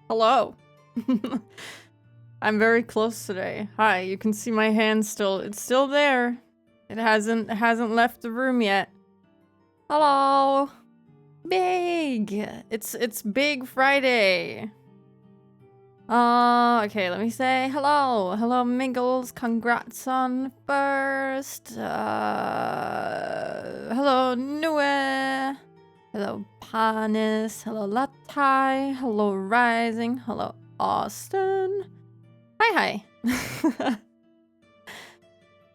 Hello. I'm very close today. Hi, you can see my hand still. It's still there. It hasn't left the room yet. Hello. Big. It's Big Friday. Okay, let me say hello. Hello, Miggles. Congrats on first. Hello, Nue. Hello, Panis. Hello, Latai. Hello, Rising. Hello, Austin. Hi.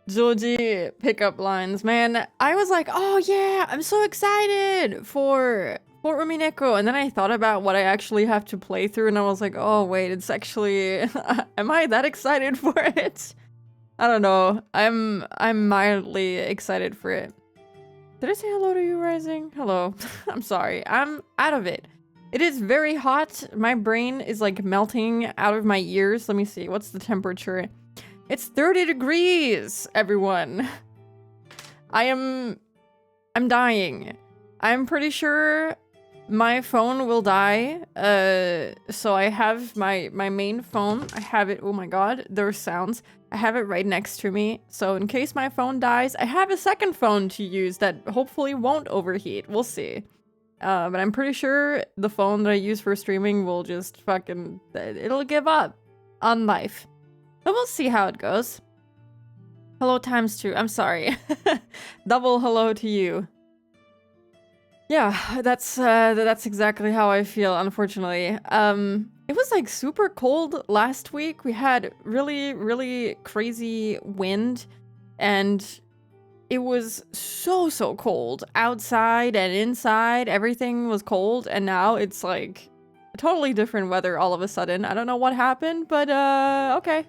Georgie pickup lines. Man, I was like, oh yeah, I'm so excited for Umineko. And then I thought about what I actually have to play through and I was like, oh wait, it's actually, am I that excited for it? I don't know. I'm mildly excited for it. Did I say hello to you, Rising? Hello. I'm sorry. I'm out of it. It is very hot. My brain is like melting out of my ears. Let me see. What's the temperature? It's 30 degrees, everyone. I'm dying. I'm pretty sure my phone will die. So I have my main phone. I have it. Oh my god, there's sounds. I have it right next to me. So in case my phone dies, I have a second phone to use that hopefully won't overheat. We'll see. But I'm pretty sure the phone that I use for streaming will just fucking... it'll give up on life. But we'll see how it goes. Hello times 2. I'm sorry. Double hello to you. Yeah, that's exactly how I feel, unfortunately. It was like super cold last week. We had really crazy wind and it was so cold outside and inside. Everything was cold and now it's like totally different weather all of a sudden. I don't know what happened, but okay.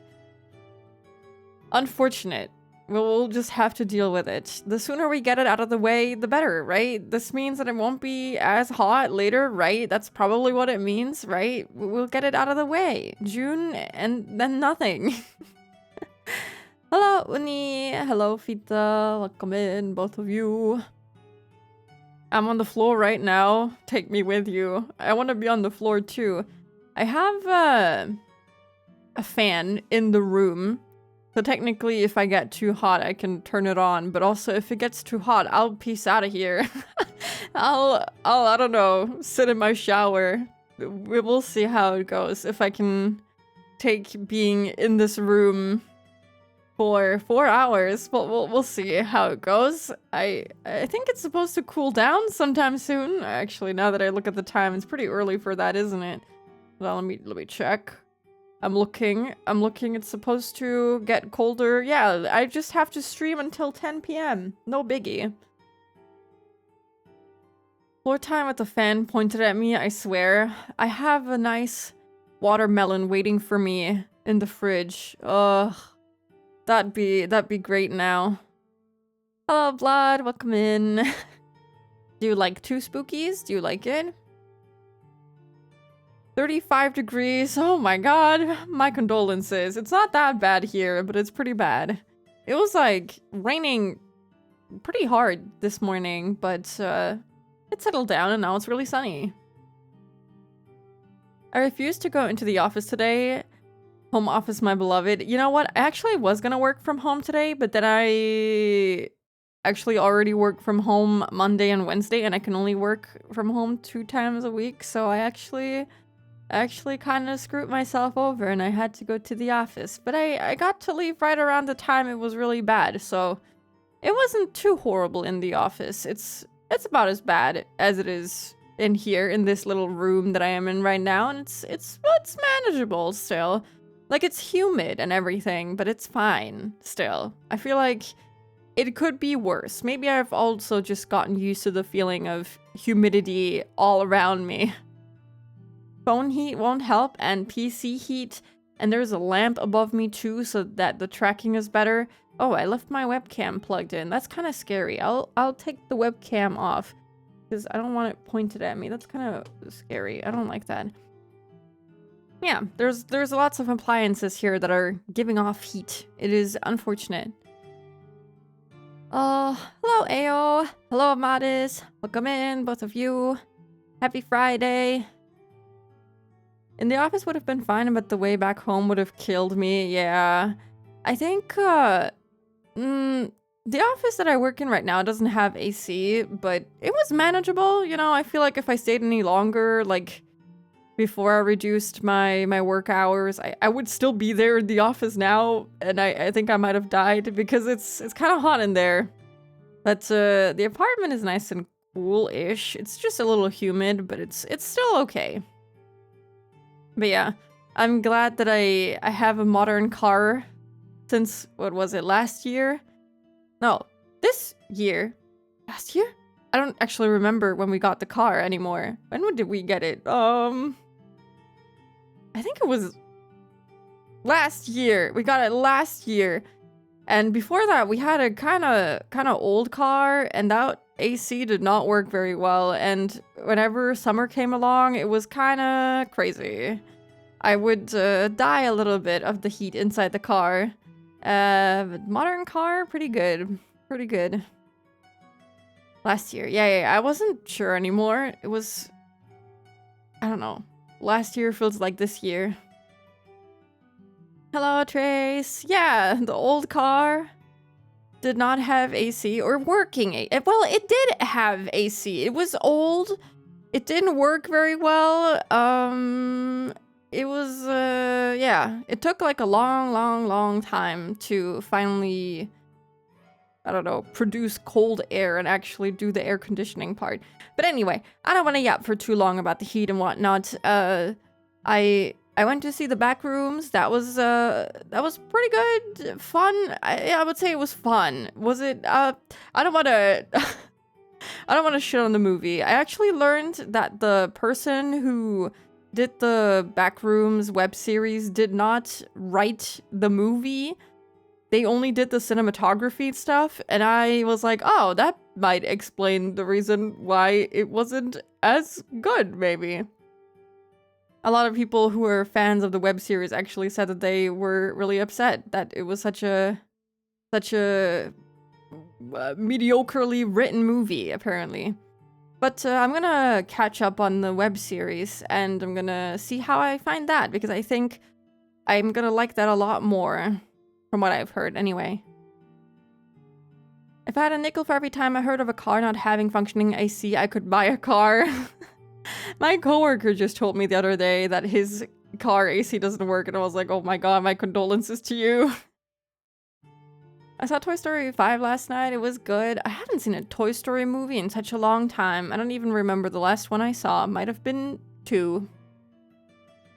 Unfortunate. We'll just have to deal with it. The sooner we get it out of the way, the better, right? This means that it won't be as hot later, right? That's probably what it means, right? We'll get it out of the way. June and then nothing. Hello, Uni. Hello, Fita. Welcome in, both of you. I'm on the floor right now. Take me with you. I want to be on the floor too. I have a fan in the room. So technically, if I get too hot, I can turn it on. But also, if it gets too hot, I'll peace out of here. I'll, I don't know, sit in my shower. We'll see how it goes. If I can take being in this room for 4 hours, but we'll see how it goes. I think it's supposed to cool down sometime soon. Actually, now that I look at the time, it's pretty early for that, isn't it? Well, let me check. I'm looking. It's supposed to get colder. Yeah, I just have to stream until 10 p.m. No biggie. Floor time with the fan pointed at me, I swear. I have a nice watermelon waiting for me in the fridge. Ugh. That'd be great now. Hello, Blood. Welcome in. Do you like 2 spookies? Do you like it? 35 degrees. Oh my god. My condolences. It's not that bad here, but it's pretty bad. It was like raining pretty hard this morning, but it settled down and now it's really sunny. I refused to go into the office today. Home office, my beloved. You know what? I actually was gonna work from home today, but then I actually already work from home Monday and Wednesday, and I can only work from home 2 times a week, so I actually kind of screwed myself over and I had to go to the office. But I got to leave right around the time it was really bad, so it wasn't too horrible in the office. It's about as bad as it is in here in this little room that I am in right now, and it's manageable still. Like, it's humid and everything, but it's fine still. I feel like it could be worse. Maybe I've also just gotten used to the feeling of humidity all around me. Phone heat won't help, and PC heat, and there's a lamp above me too, so that the tracking is better. Oh, I left my webcam plugged in. That's kind of scary. I'll take the webcam off, because I don't want it pointed at me. That's kind of scary. I don't like that. Yeah, there's lots of appliances here that are giving off heat. It is unfortunate. Hello Ao. Hello Amadis. Welcome in, both of you. Happy Friday. In the office would have been fine, but the way back home would have killed me. Yeah. I think, the office that I work in right now doesn't have AC, but it was manageable. You know, I feel like if I stayed any longer, like, before I reduced my work hours, I would still be there in the office now, and I think I might have died because it's kind of hot in there. But the apartment is nice and cool-ish. It's just a little humid, but it's still okay. But yeah, I'm glad that I have a modern car since, what was it, last year? No, this year. Last year? I don't actually remember when we got the car anymore. When did we get it? I think it was last year. We got it last year. And before that, we had a kind of old car, and that AC did not work very well. And whenever summer came along, it was kind of crazy. I would die a little bit of the heat inside the car. But modern car, pretty good. Pretty good. Last year. Yeah, I wasn't sure anymore. It was, I don't know. Last year feels like this year. Hello, Trace. Yeah, the old car did not have AC or working well, it did have AC. It was old. It didn't work very well. It was, yeah. It took like a long time to finally, I don't know, produce cold air and actually do the air conditioning part. But anyway, I don't want to yap for too long about the heat and whatnot. I went to see the back rooms. That was pretty good. Fun. I would say it was fun. Was it? I don't want to. I don't want to shit on the movie. I actually learned that the person who did the Backrooms web series did not write the movie. They only did the cinematography stuff, and I was like, oh, that might explain the reason why it wasn't as good, maybe. A lot of people who were fans of the web series actually said that they were really upset that it was such a mediocrely written movie, apparently. But I'm gonna catch up on the web series, and I'm gonna see how I find that, because I think I'm gonna like that a lot more, from what I've heard, anyway. If I had a nickel for every time I heard of a car not having functioning AC, I could buy a car. My coworker just told me the other day that his car AC doesn't work, and I was like, oh my god, my condolences to you. I saw Toy Story 5 last night. It was good. I haven't seen a Toy Story movie in such a long time. I don't even remember the last one I saw. Might have been 2.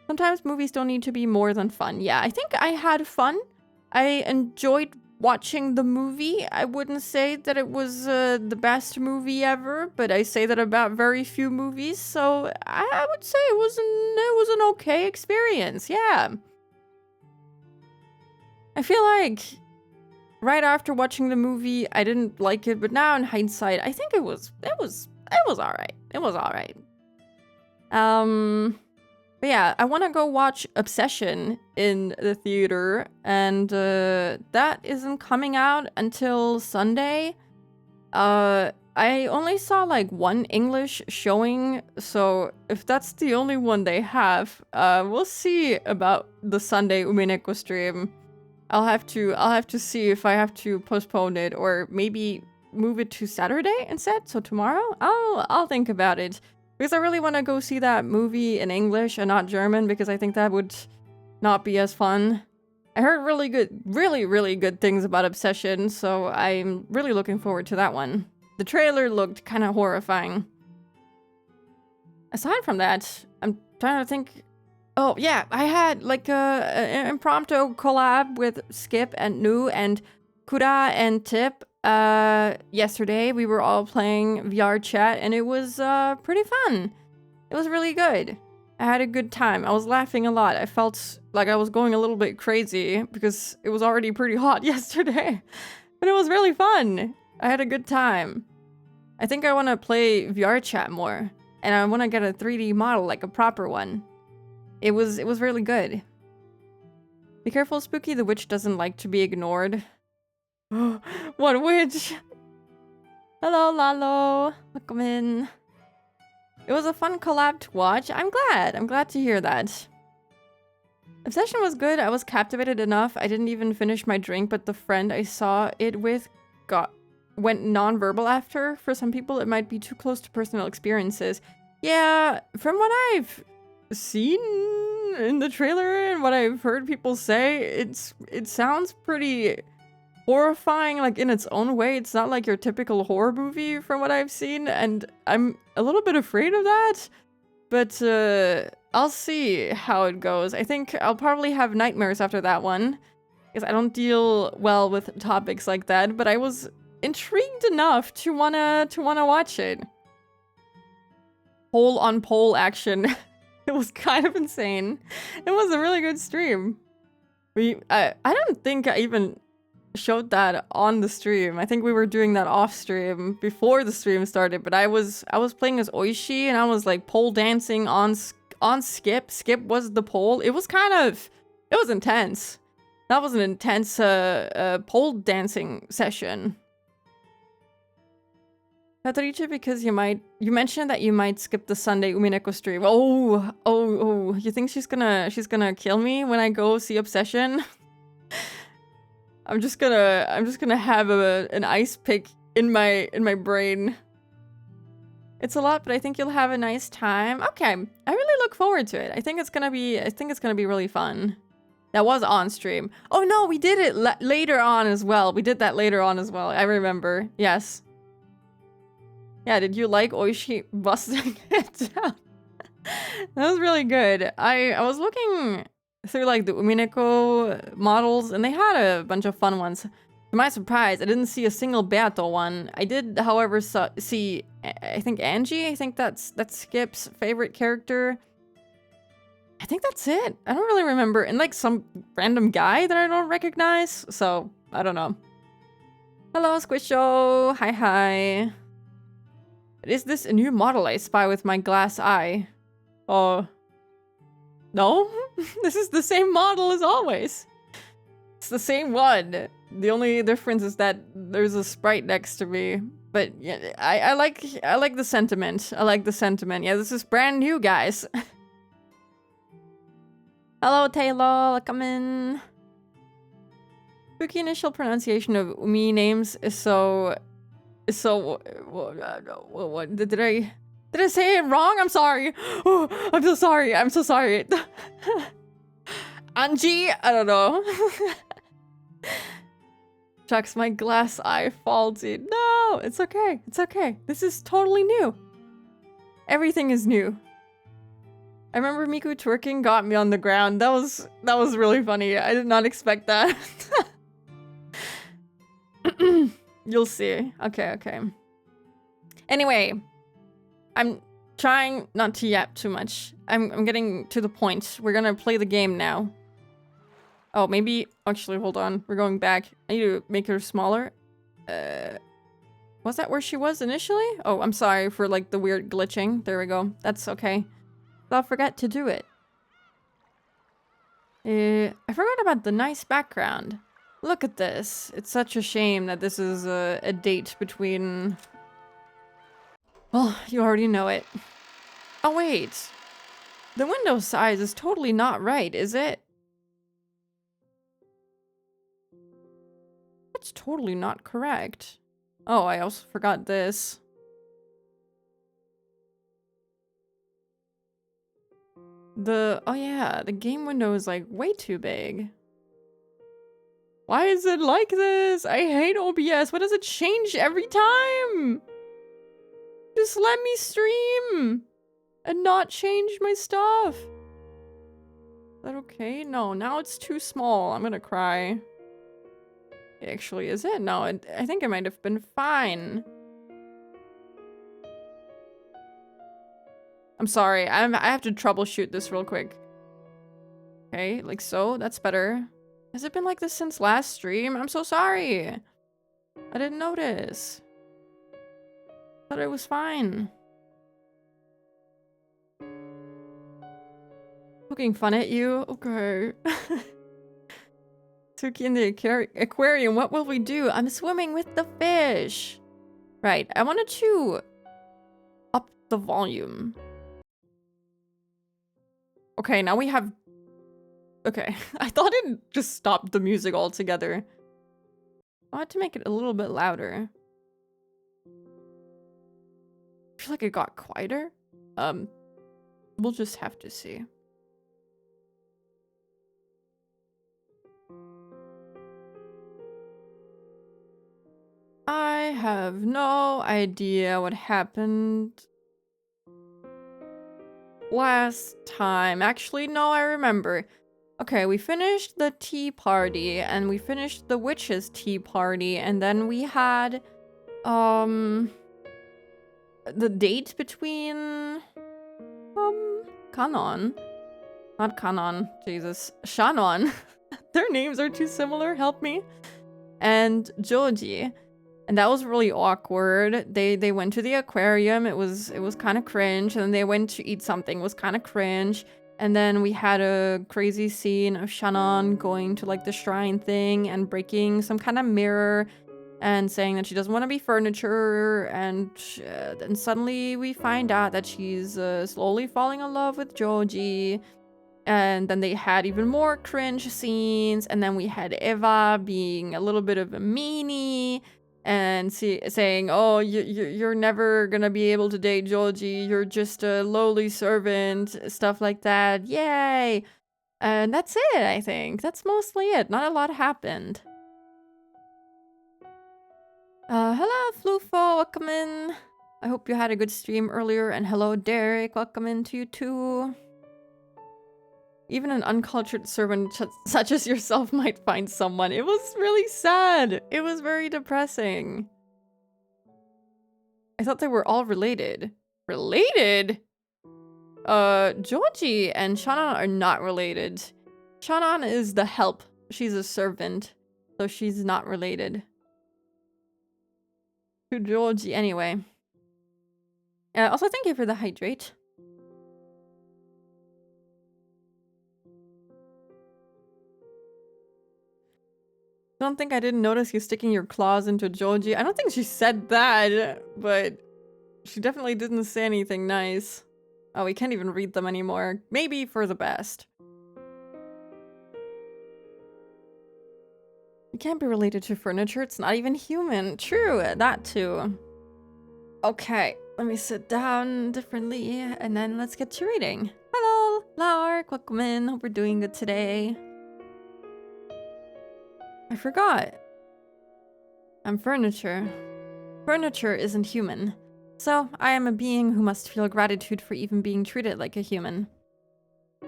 Sometimes movies don't need to be more than fun. Yeah, I think I had fun. I enjoyed watching the movie. I wouldn't say that it was the best movie ever, but I say that about very few movies, so I would say it was an okay experience. Yeah. I feel like right after watching the movie, I didn't like it, but now in hindsight, I think it was alright. It was alright. But yeah, I want to go watch Obsession in the theater, and that isn't coming out until Sunday. I only saw like one English showing, so if that's the only one they have, we'll see about the Sunday Umineko stream. I'll have to see if I have to postpone it or maybe move it to Saturday instead. So tomorrow, I'll think about it. Because I really want to go see that movie in English and not German, because I think that would not be as fun. I heard really good things about Obsession, so I'm really looking forward to that one. The trailer looked kind of horrifying. Aside from that, I'm trying to think. Oh yeah, I had like an impromptu collab with Skip and Nu and Kura and Tip. Yesterday we were all playing VR chat, and it was pretty fun. It was really good. I had a good time. I was laughing a lot. I felt like I was going a little bit crazy because it was already pretty hot yesterday. But it was really fun. I had a good time. I think I want to play VR chat more, and I want to get a 3D model, like a proper one. It was really good. Be careful, Spooky. The witch doesn't like to be ignored. What witch? Hello, Lalo. Welcome in. It was a fun collab to watch. I'm glad to hear that. Obsession was good. I was captivated enough. I didn't even finish my drink, but the friend I saw it with went non-verbal after. For some people, it might be too close to personal experiences. Yeah, from what I've seen in the trailer and what I've heard people say, it sounds pretty horrifying, like in its own way. It's not like your typical horror movie from what I've seen, and I'm a little bit afraid of that. But I'll see how it goes. I think I'll probably have nightmares after that one, because I don't deal well with topics like that. But I was intrigued enough to wanna watch it. Pole on pole action. It was kind of insane. It was a really good stream. I don't think I even showed that on the stream. I think we were doing that off stream before the stream started, but I was playing as Oishi and I was like pole dancing on Skip. Skip was the pole. It was intense. That was an intense pole dancing session. Patrice, because you mentioned that you might skip the Sunday Umineko stream. Oh, you think she's gonna kill me when I go see Obsession? I'm just gonna have an ice pick in my brain. It's a lot, but I think you'll have a nice time. Okay, I really look forward to it. I think it's gonna be really fun. That was on stream. Oh no, we did it later on as well. We did that later on as well. I remember. Yes. Yeah, did you like Oishi busting it down? That was really good. I was looking through like the Umineko models, and they had a bunch of fun ones. To my surprise, I didn't see a single Beato one. I did, however, see, I think Angie. I think that's Skip's favorite character. I think that's it. I don't really remember. And like some random guy that I don't recognize. So, I don't know. Hello, Squisho. Hi. Is this a new model I spy with my glass eye? Oh. No? This is the same model as always. It's the same one. The only difference is that there's a sprite next to me. But yeah, I like the sentiment. I like the sentiment. Yeah, this is brand new, guys. Hello, Taylor. Come in. Spooky initial pronunciation of Umi names is so what did I say it wrong? I'm sorry. Oh, I'm so sorry. Angie, I don't know. Shucks, my glass eye faulty. No, it's okay. It's okay. This is totally new. Everything is new. I remember Miku twerking got me on the ground. That was really funny. I did not expect that. You'll see. Okay. Anyway, I'm trying not to yap too much. I'm getting to the point. We're gonna play the game now. Oh, maybe... Actually, hold on. We're going back. I need to make her smaller. Was that where she was initially? Oh, I'm sorry for, like, the weird glitching. There we go. That's okay. I'll forget to do it. I forgot about the nice background. Look at this. It's such a shame that this is a date between... Well, you already know it. Oh, wait. The window size is totally not right, is it? That's totally not correct. Oh, I also forgot this. Oh yeah, the game window is like way too big. Why is it like this? I hate OBS. Why does it change every time? Just let me stream and not change my stuff. Is that okay? No, now it's too small. I'm gonna cry. Actually, is it? No, I think it might have been fine. I'm sorry. I have to troubleshoot this real quick. Okay, like so. That's better. Has it been like this since last stream? I'm so sorry. I didn't notice. Thought it was fine. Poking fun at you? Okay. Tuki in the aquarium. What will we do? I'm swimming with the fish. Right. I wanted to the volume. Okay, now we have... Okay, I thought it just stopped the music altogether. I had to make it a little bit louder. I feel like it got quieter. We'll just have to see. I have no idea what happened last time. Actually, no, I remember. Okay, we finished the tea party and we finished the witch's tea party, and then we had the date between Kanon. Not Kanon, Jesus. Shannon. Their names are too similar, help me. And Joji. And that was really awkward. They went to the aquarium. It was kind of cringe. And then they went to eat something. It was kind of cringe. And then we had a crazy scene of Shannon going to like the shrine thing and breaking some kind of mirror and saying that she doesn't want to be furniture. And then suddenly we find out that she's slowly falling in love with Joji. And then they had even more cringe scenes. And then we had Eva being a little bit of a meanie. And saying, oh, you're never gonna be able to date Joji, you're just a lowly servant, stuff like that. Yay! And that's it, I think. That's mostly it. Not a lot happened. Hello, Flufo, welcome in. I hope you had a good stream earlier. And hello, Derek, welcome in to you too. Even an uncultured servant such as yourself might find someone. It was really sad. It was very depressing. I thought they were all related. Related? Joji and Shannon are not related. Shannon is the help. She's a servant. So she's not related to Joji anyway. Also, thank you for the hydrate. Don't think I didn't notice you sticking your claws into Joji. I don't think she said that, but she definitely didn't say anything nice. Oh, we can't even read them anymore. Maybe for the best. You can't be related to furniture. It's not even human. True, that too. Okay, let me sit down differently and then let's get to reading. Hello, Lark. Welcome in. Hope we're doing good today. I forgot. I'm furniture. Furniture isn't human. So, I am a being who must feel gratitude for even being treated like a human.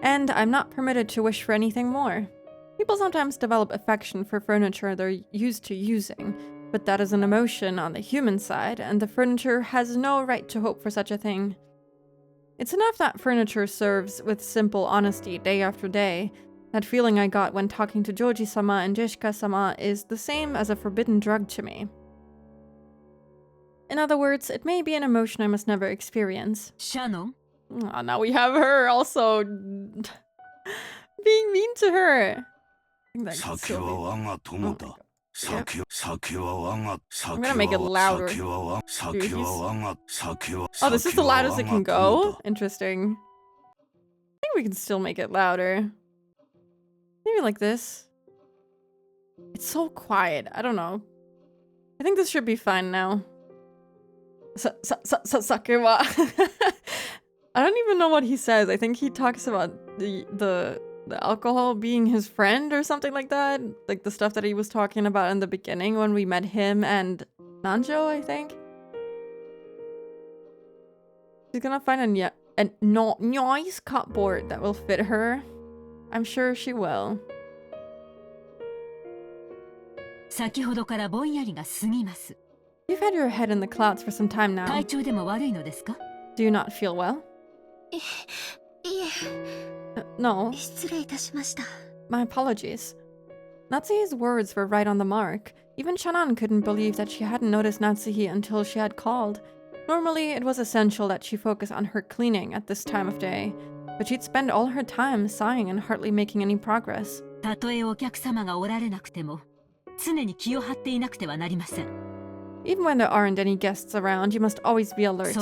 And I'm not permitted to wish for anything more. People sometimes develop affection for furniture they're used to using, but that is an emotion on the human side, and the furniture has no right to hope for such a thing. It's enough that furniture serves with simple honesty day after day. That feeling I got when talking to Joji-sama and Jeshika-sama is the same as a forbidden drug to me. In other words, it may be an emotion I must never experience. Shannon? Oh, now we have her also being mean to her. I'm gonna make it louder. Dude, oh, this is the loudest it can go? Interesting. I think we can still make it louder. Maybe like this. It's so quiet. I don't know. I think this should be fine now. Sakewa. I don't even know what he says. I think he talks about the alcohol being his friend or something like that. Like the stuff that he was talking about in the beginning when we met him and Nanjo, I think. She's gonna find a nice cupboard that will fit her. I'm sure she will. You've had your head in the clouds for some time now. Do you not feel well? No. My apologies. Natsuhi's words were right on the mark. Even Shannon couldn't believe that she hadn't noticed Natsuhi until she had called. Normally, it was essential that she focus on her cleaning at this time of day. But she'd spend all her time sighing and hardly making any progress. Even when there aren't any guests around, you must always be alert.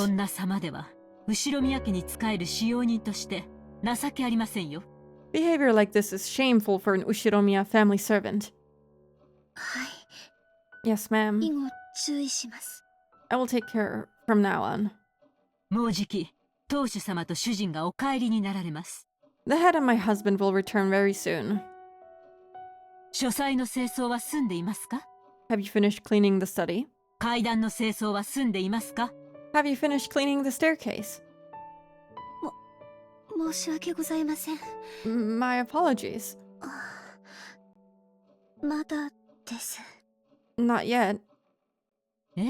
後ろ宮家に仕える使用人として情けありませんよ。 Behavior like this is shameful for an Ushiromiya family servant. はい、 Yes, ma'am. 以後注意します。 I will take care from now on. もうじき当主様と主人がお帰りになられます。 The head and my husband will return very soon. 書斎の清掃は済んでいますか？ Have you finished cleaning the study? 階段の清掃は済んでいますか？ Have you finished cleaning the staircase? 申し訳ございません。 My apologies. まだです。 Not yet. ええ、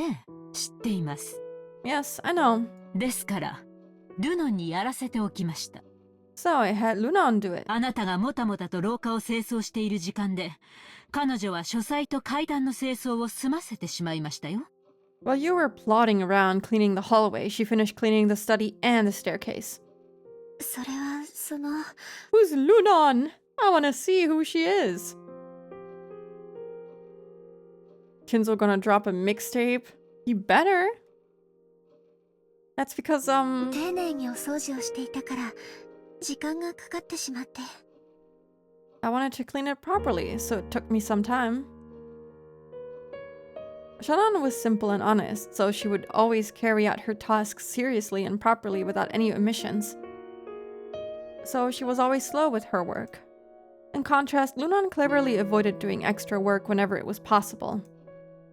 知っています。 Yes, I know. ですからルノンにやらせておきました。 So I had Lunan do it. あなたがもたもたと廊下を清掃している時間で、彼女は書斎と階段の清掃を済ませてしまいましたよ。 While you were plodding around cleaning the hallway, she finished cleaning the study and the staircase. それはその Who's Lunan? I want to see who she is. Kinzo gonna drop a mixtape? You better. That's because, 丁寧にお掃除をしていたから時間がかかってしまって。 I wanted to clean it properly, so it took me some time. Shannon was simple and honest, so she would always carry out her tasks seriously and properly without any omissions. So she was always slow with her work. In contrast, Lunan cleverly avoided doing extra work whenever it was possible,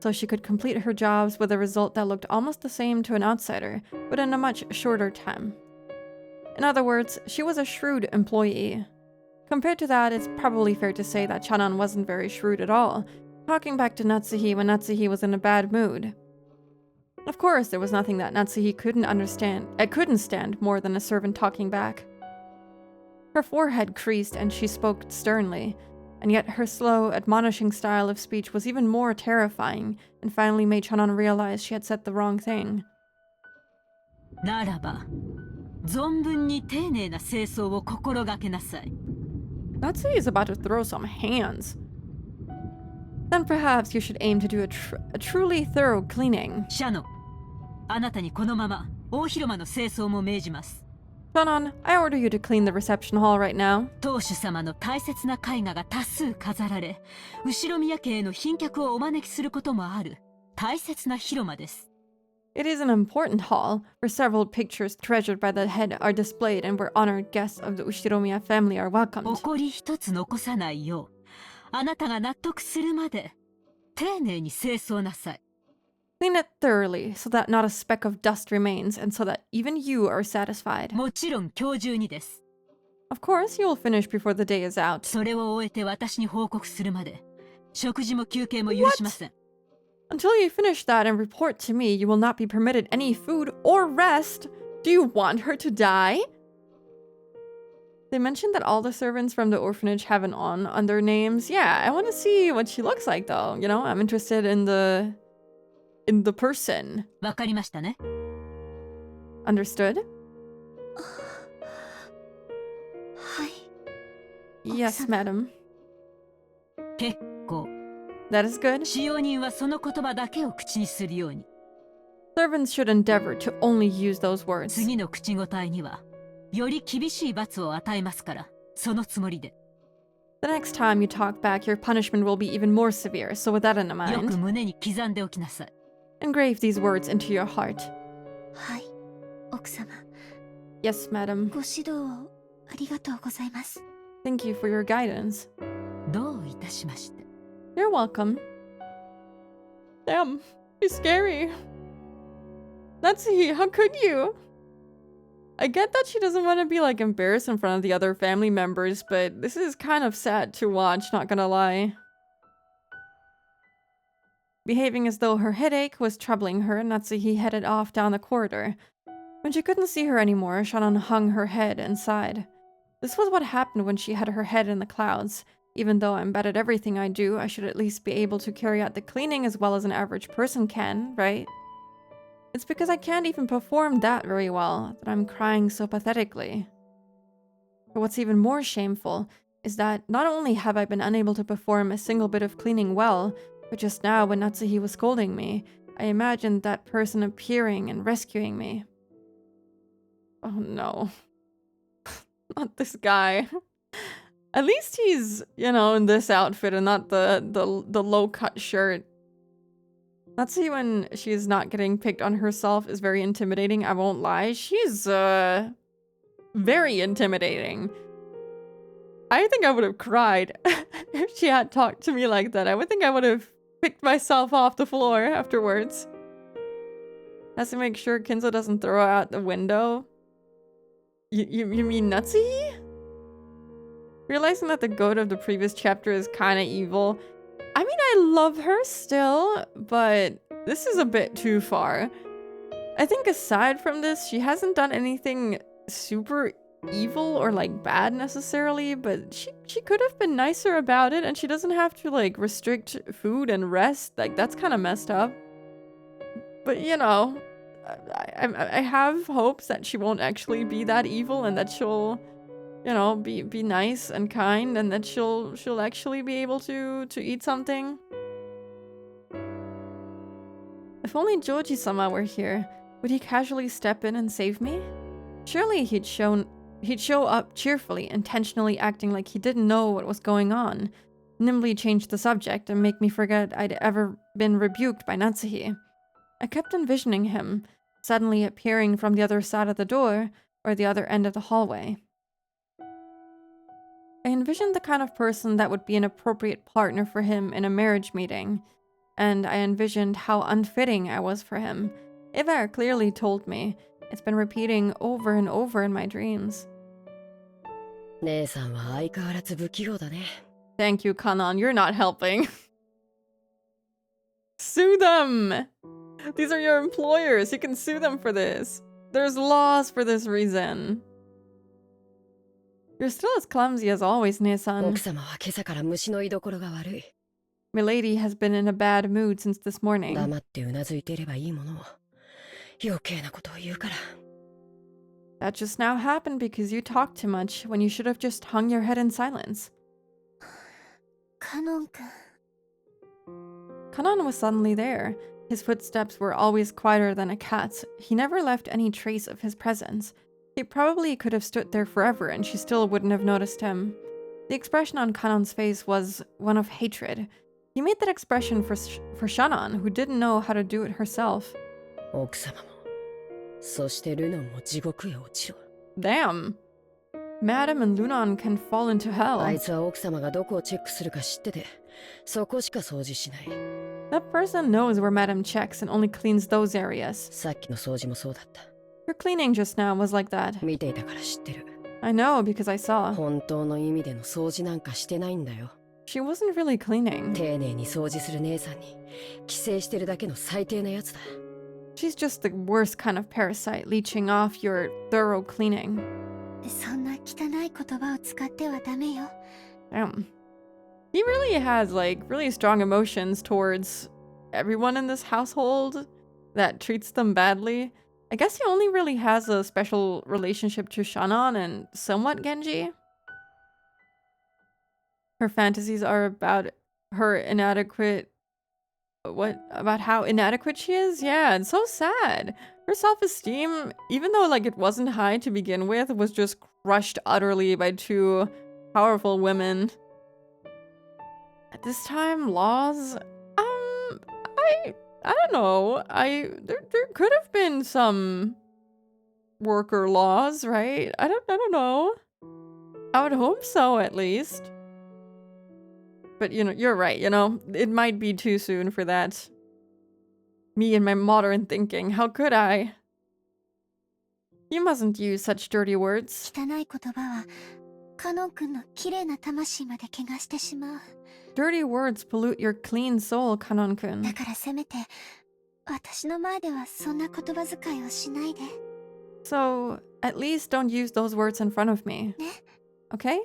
so she could complete her jobs with a result that looked almost the same to an outsider, but in a much shorter time. In other words, she was a shrewd employee. Compared to that, it's probably fair to say that Chanan wasn't very shrewd at all, talking back to Natsuhi when Natsuhi was in a bad mood. Of course, there was nothing that Natsuhi couldn't stand more than a servant talking back. Her forehead creased and she spoke sternly, and yet her slow, admonishing style of speech was even more terrifying and finally made Chanan realize she had said the wrong thing. ならば存分に丁寧な清掃を心がけなさい。 Natsuhi is about to throw some hands. Then perhaps you should aim to do a truly thorough cleaning. シャノン、あなたにこのまま大広間の清掃も命じます。 Shannon, I order you to clean the reception hall right now. 当主様の大切な絵画が多数飾られ、後ろ宮家への賓客をお招きすることもある大切な広間です。 It is an important hall, where several pictures treasured by the head are displayed and where honored guests of the Ushiromiya family are welcomed. 誇り一つ残さないよう、あなたが納得するまで丁寧に清掃なさい。 Clean it thoroughly, so that not a speck of dust remains, and so that even you are satisfied. もちろん今日中にです。 Of course, you will finish before the day is out. それを終えて私に報告するまで、食事も休憩も許しません。 Until you finish that and report to me, you will not be permitted any food or rest. Do you want her to die? They mentioned that all the servants from the orphanage have an on their names. Yeah, I want to see what she looks like though. You know, I'm interested in the person. わかりましたね。 Understood? はい。 Yes, madam. 結構。 That is good. 使用人はその言葉だけを口にするように。 Servants should endeavor to only use those words. 次の口答えにはより厳しい罰を与えますから、そのつもりで。 The next time you talk back, your punishment will be even more severe, so with that in よく mind, 胸に刻んでおきなさい。 engrave these words into your heart. はい。奥様、 Yes, madam. ご指導をありがとうございます。 Thank you for your guidance. どういたしまして。 You're welcome. Damn, he's scary. Natsuhi, how could you? I get that she doesn't want to be like embarrassed in front of the other family members, but this is kind of sad to watch, not gonna lie. Behaving as though her headache was troubling her, Natsuhi headed off down the corridor. When she couldn't see her anymore, Shannon hung her head and sighed. This was what happened when she had her head in the clouds. Even though I'm bad at everything I do, I should at least be able to carry out the cleaning as well as an average person can, right? It's because I can't even perform that very well that I'm crying so pathetically. But what's even more shameful is that not only have I been unable to perform a single bit of cleaning well, but just now when Natsuhi was scolding me, I imagined that person appearing and rescuing me. Oh no. Not this guy. At least he's, in this outfit and not the low-cut shirt. Natsuhi, when she's not getting picked on herself, is very intimidating, I won't lie. She's, very intimidating. I think I would have cried if she had talked to me like that. I would think I would have picked myself off the floor afterwards. Has to make sure Kinzo doesn't throw her out the window. You mean Natsuhi? Realizing that the goat of the previous chapter is kind of evil. I mean, I love her still, but this is a bit too far. I think aside from this, she hasn't done anything super evil or like bad necessarily, but she could have been nicer about it, and she doesn't have to like restrict food and rest. Like, that's kind of messed up. But I have hopes that she won't actually be that evil, and that she'll be nice and kind, and that she'll actually be able to eat something. If only Joji-sama were here, would he casually step in and save me? Surely he'd show up cheerfully, intentionally acting like he didn't know what was going on, nimbly change the subject and make me forget I'd ever been rebuked by Natsuhi. I kept envisioning him, suddenly appearing from the other side of the door, or the other end of the hallway. I envisioned the kind of person that would be an appropriate partner for him in a marriage meeting, and I envisioned how unfitting I was for him. Ivar clearly told me. It's been repeating over and over in my dreams. Thank you, Kanan. You're not helping. Sue them! These are your employers. You can sue them for this. There's laws for this reason. You're still as clumsy as always, Ne-san. Milady has been in a bad mood since this morning. That just now happened because you talked too much when you should have just hung your head in silence. Kanon-kun. Kanan was suddenly there. His footsteps were always quieter than a cat's. He never left any trace of his presence. He probably could have stood there forever and she still wouldn't have noticed him. The expression on Kanan's face was one of hatred. He made that expression for Shannon, who didn't know how to do it herself. Damn. Madam and Lunan can fall into hell. That person knows where Madam checks and only cleans those areas. Her cleaning just now was like that. I know because I saw. She wasn't really cleaning. She's just the worst kind of parasite, leeching off your thorough cleaning. Damn. He really has, like, really strong emotions towards everyone in this household that treats them badly. I guess he only really has a special relationship to Shannon and somewhat Genji. Her fantasies are about her inadequate... What? About how inadequate she is? Yeah, it's so sad. Her self-esteem, even though, like, it wasn't high to begin with, was just crushed utterly by two powerful women. At this time, laws? I don't know. There could have been some worker laws, right? I don't know. I would hope so, at least. But, you're right, it might be too soon for that. Me and my modern thinking, how could I? You mustn't use such dirty words. Dirty words pollute your clean soul, Kanon-kun. So, at least don't use those words in front of me. Okay?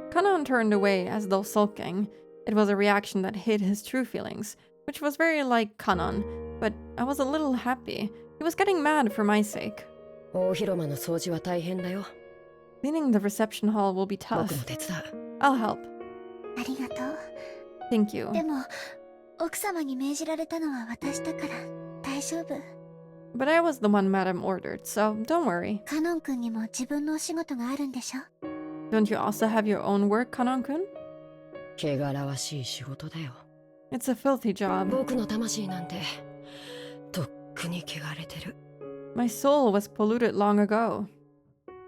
Kanon turned away as though sulking. It was a reaction that hid his true feelings, which was very like Kanon, but I was a little happy. He was getting mad for my sake. Cleaning the reception hall will be tough. I'll help. Thank you. But I was the one Madam ordered, so don't worry. カノン君にも自分のお仕事があるんでしょ？ Don't you also have your own work, Kanon-kun? 汚らわしい仕事だよ。 It's a filthy job. 僕の魂なんてとっくに汚れてる。 My soul was polluted long ago.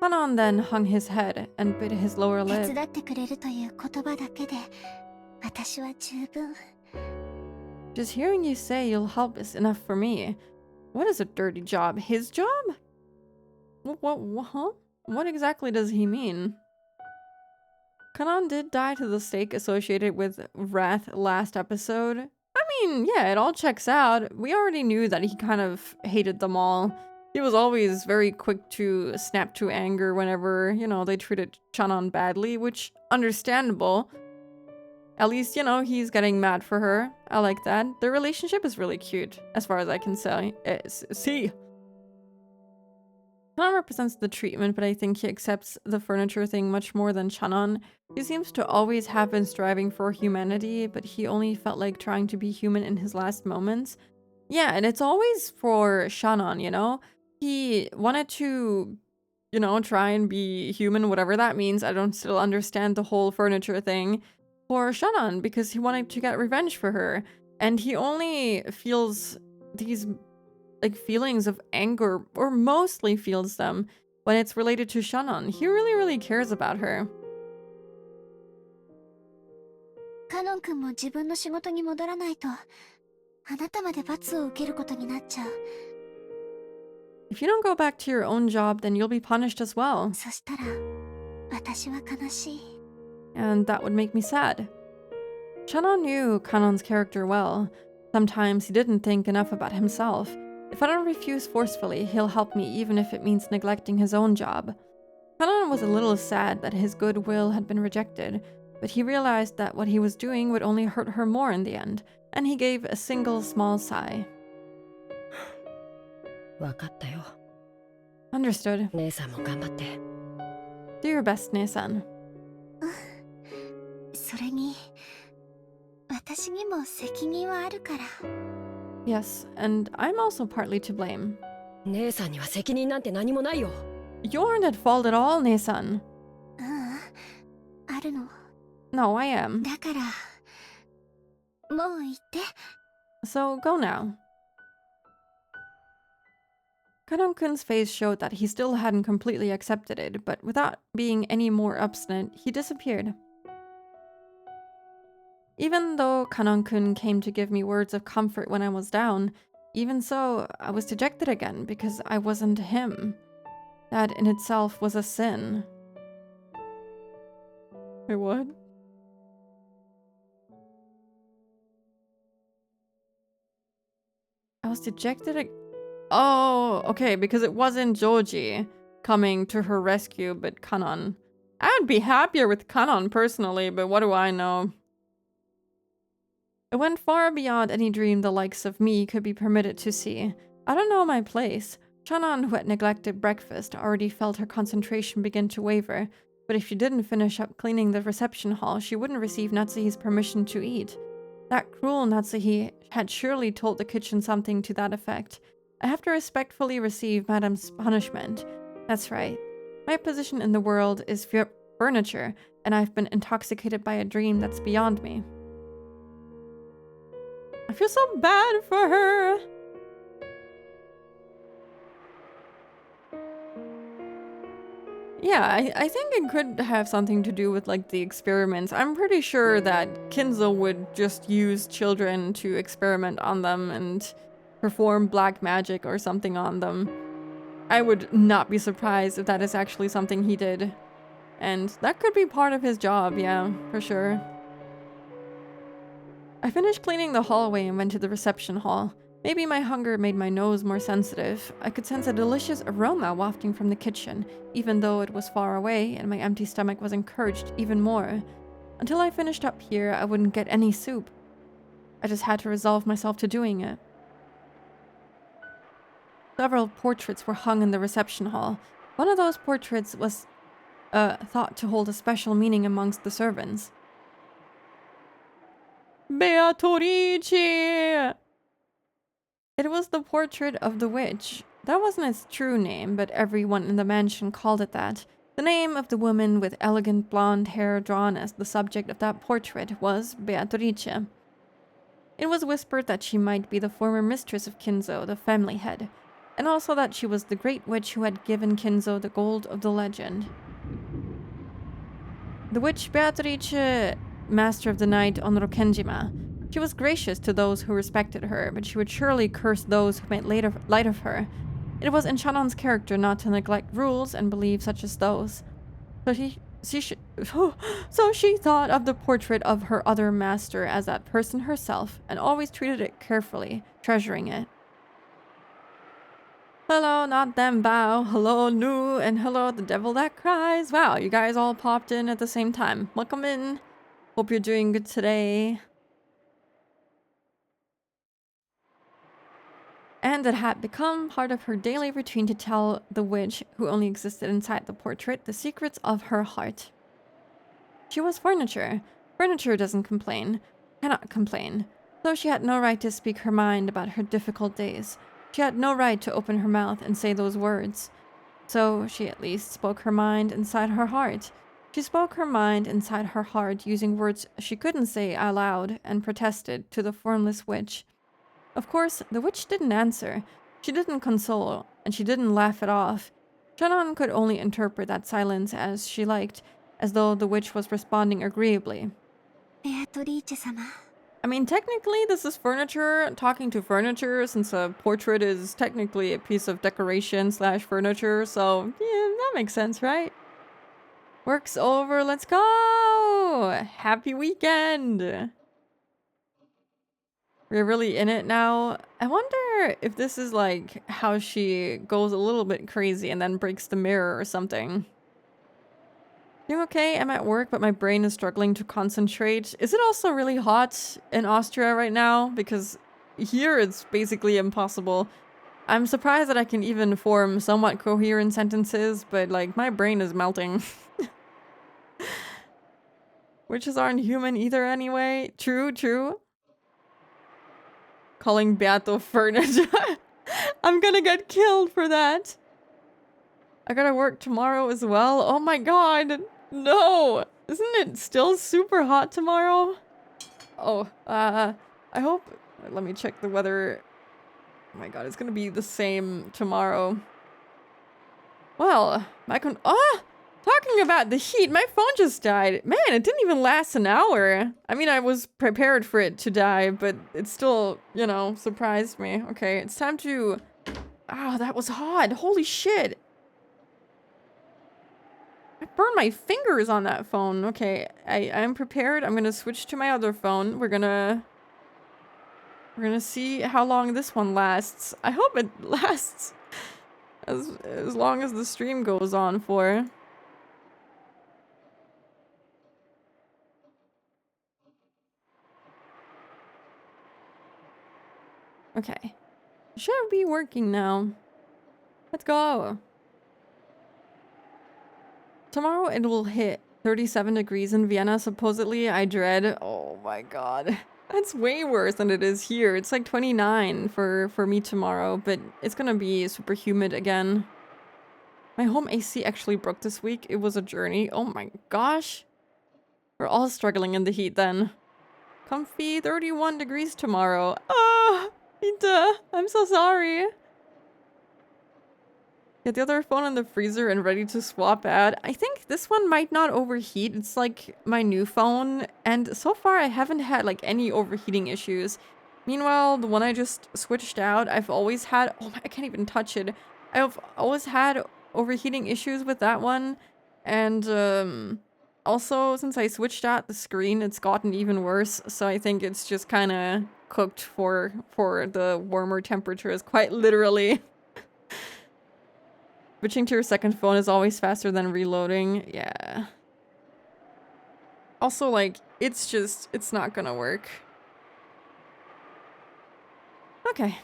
Kanon then hung his head and bit his lower 手 lip. 伝ってくれるという言葉だけで私は十分。 Just hearing you say you'll help is enough for me. What is a dirty job? His job? Huh? What exactly does he mean? Kanon did die to the stake associated with Wrath last episode. I mean, yeah, it all checks out. We already knew that he kind of hated them all. He was always very quick to snap to anger whenever, they treated Shannon badly, which, understandable. At least, he's getting mad for her. I like that. Their relationship is really cute, as far as I can say. See. Shannon represents the treatment, but I think he accepts the furniture thing much more than Shannon. He seems to always have been striving for humanity, but he only felt like trying to be human in his last moments. Yeah, and it's always for Shannon, He wanted to, try and be human, whatever that means. I don't still understand the whole furniture thing. For Shannon, because he wanted to get revenge for her. And he only feels these feelings of anger, or mostly feels them, when it's related to Shannon. He really, really cares about her. カノン君も自分の仕事に戻らないとあなたまで罰を受けることになっちゃう。 If you don't go back to your own job, then you'll be punished as well. そしたら私は悲しい。 And that would make me sad. Shannon knew Kanon's character well. Sometimes he didn't think enough about himself. If I don't refuse forcefully, he'll help me even if it means neglecting his own job. Kanon was a little sad that his goodwill had been rejected, but he realized that what he was doing would only hurt her more in the end, and he gave a single small sigh. わかったよ。 Understood. 姉さんも頑張って。 Do your best, Nei-san. それに私にも責任はあるから。 Yes, and I'm also partly to blame. 姉さんには責任なんて何もないよ。 You aren't at fault at all, Nei-san. あるの。 No, I am. だからもう行って。 So go now. Kanon-kun's face showed that he still hadn't completely accepted it, but without being any more obstinate, he disappeared. Even though Kanon-kun came to give me words of comfort when I was down, even so, I was dejected again because I wasn't him. That in itself was a sin. Wait, what? I was dejected. Oh, okay, because it wasn't Joji coming to her rescue, but Kanon. I'd be happier with Kanon personally, but what do I know? It went far beyond any dream the likes of me could be permitted to see. I don't know my place. Shannon, who had neglected breakfast, already felt her concentration begin to waver, but if she didn't finish up cleaning the reception hall, she wouldn't receive Natsuhi's permission to eat. That cruel Natsuhi had surely told the kitchen something to that effect. I have to respectfully receive Madame's punishment. That's right. My position in the world is furniture, and I've been intoxicated by a dream that's beyond me. I feel so bad for her. Yeah, I think it could have something to do with the experiments. I'm pretty sure that Kinzo would just use children to experiment on them and perform black magic or something on them. I would not be surprised if that is actually something he did. And that could be part of his job, yeah, for sure. I finished cleaning the hallway and went to the reception hall. Maybe my hunger made my nose more sensitive. I could sense a delicious aroma wafting from the kitchen, even though it was far away and my empty stomach was encouraged even more. Until I finished up here, I wouldn't get any soup. I just had to resolve myself to doing it. Several portraits were hung in the reception hall. One of those portraits was thought to hold a special meaning amongst the servants. Beatrice! It was the portrait of the witch. That wasn't its true name, but everyone in the mansion called it that. The name of the woman with elegant blonde hair drawn as the subject of that portrait was Beatrice. It was whispered that she might be the former mistress of Kinzo, the family head, and also that she was the great witch who had given Kinzo the gold of the legend. The witch Beatrice, master of the night on Rokenjima. She was gracious to those who respected her, but she would surely curse those who made light of her. It was in Shannon's character not to neglect rules and believe such as those. So she thought of the portrait of her other master as that person herself, and always treated it carefully, treasuring it. Hello, not them bow. Hello, Nu, and hello, the devil that cries. Wow, you guys all popped in at the same time. Welcome in. Hope you're doing good today. And it had become part of her daily routine to tell the witch, who only existed inside the portrait, the secrets of her heart. She was furniture. Furniture doesn't complain, cannot complain. Though she had no right to speak her mind about her difficult days. She had no right to open her mouth and say those words. So she at least spoke her mind inside her heart. She spoke her mind inside her heart using words she couldn't say aloud and protested to the formless witch. Of course, the witch didn't answer. She didn't console, and she didn't laugh it off. Shannon could only interpret that silence as she liked, as though the witch was responding agreeably. Beatrice-sama. I mean, technically this is furniture, talking to furniture, since a portrait is technically a piece of decoration slash furniture, so yeah, that makes sense, right? Work's over, let's go! Happy weekend! We're really in it now. I wonder if this is like how she goes a little bit crazy and then breaks the mirror or something. Doing okay? I'm at work, but my brain is struggling to concentrate. Is it also really hot in Austria right now? Because here it's basically impossible. I'm surprised that I can even form somewhat coherent sentences, but like my brain is melting. Witches aren't human either anyway. True, true. Calling Beato furniture. I'm gonna get killed for that. I gotta work tomorrow as well. Oh my god. No. Isn't it still super hot tomorrow? Oh, I hope... Let me check the weather. Oh my god, it's gonna be the same tomorrow. Well, talking about the heat, my phone just died. Man, it didn't even last an hour. I mean, I was prepared for it to die, but it still, you know, surprised me. Okay, it's time to... Oh, that was hot. Holy shit. I burned my fingers on that phone. Okay, I'm prepared. I'm gonna switch to my other phone. We're gonna see how long this one lasts. I hope it lasts as long as the stream goes on for. Okay. Should be working now. Let's go. Tomorrow it will hit 37 degrees in Vienna, supposedly. I dread. Oh my god. That's way worse than it is here. It's like 29 for me tomorrow, but it's gonna be super humid again. My home AC actually broke this week. It was a journey. Oh my gosh. We're all struggling in the heat then. Comfy 31 degrees tomorrow. Ah, Ita, I'm so sorry. Get the other phone in the freezer and ready to swap out. I think this one might not overheat. It's like my new phone, and so far I haven't had like any overheating issues. Meanwhile, the one I just switched out, I've always had... Oh my, I can't even touch it. I've always had overheating issues with that one. And also, since I switched out the screen, it's gotten even worse. So I think it's just kind of cooked for the warmer temperatures, quite literally. Switching to your second phone is always faster than reloading. Yeah. Also, like, it's not gonna work. Okay.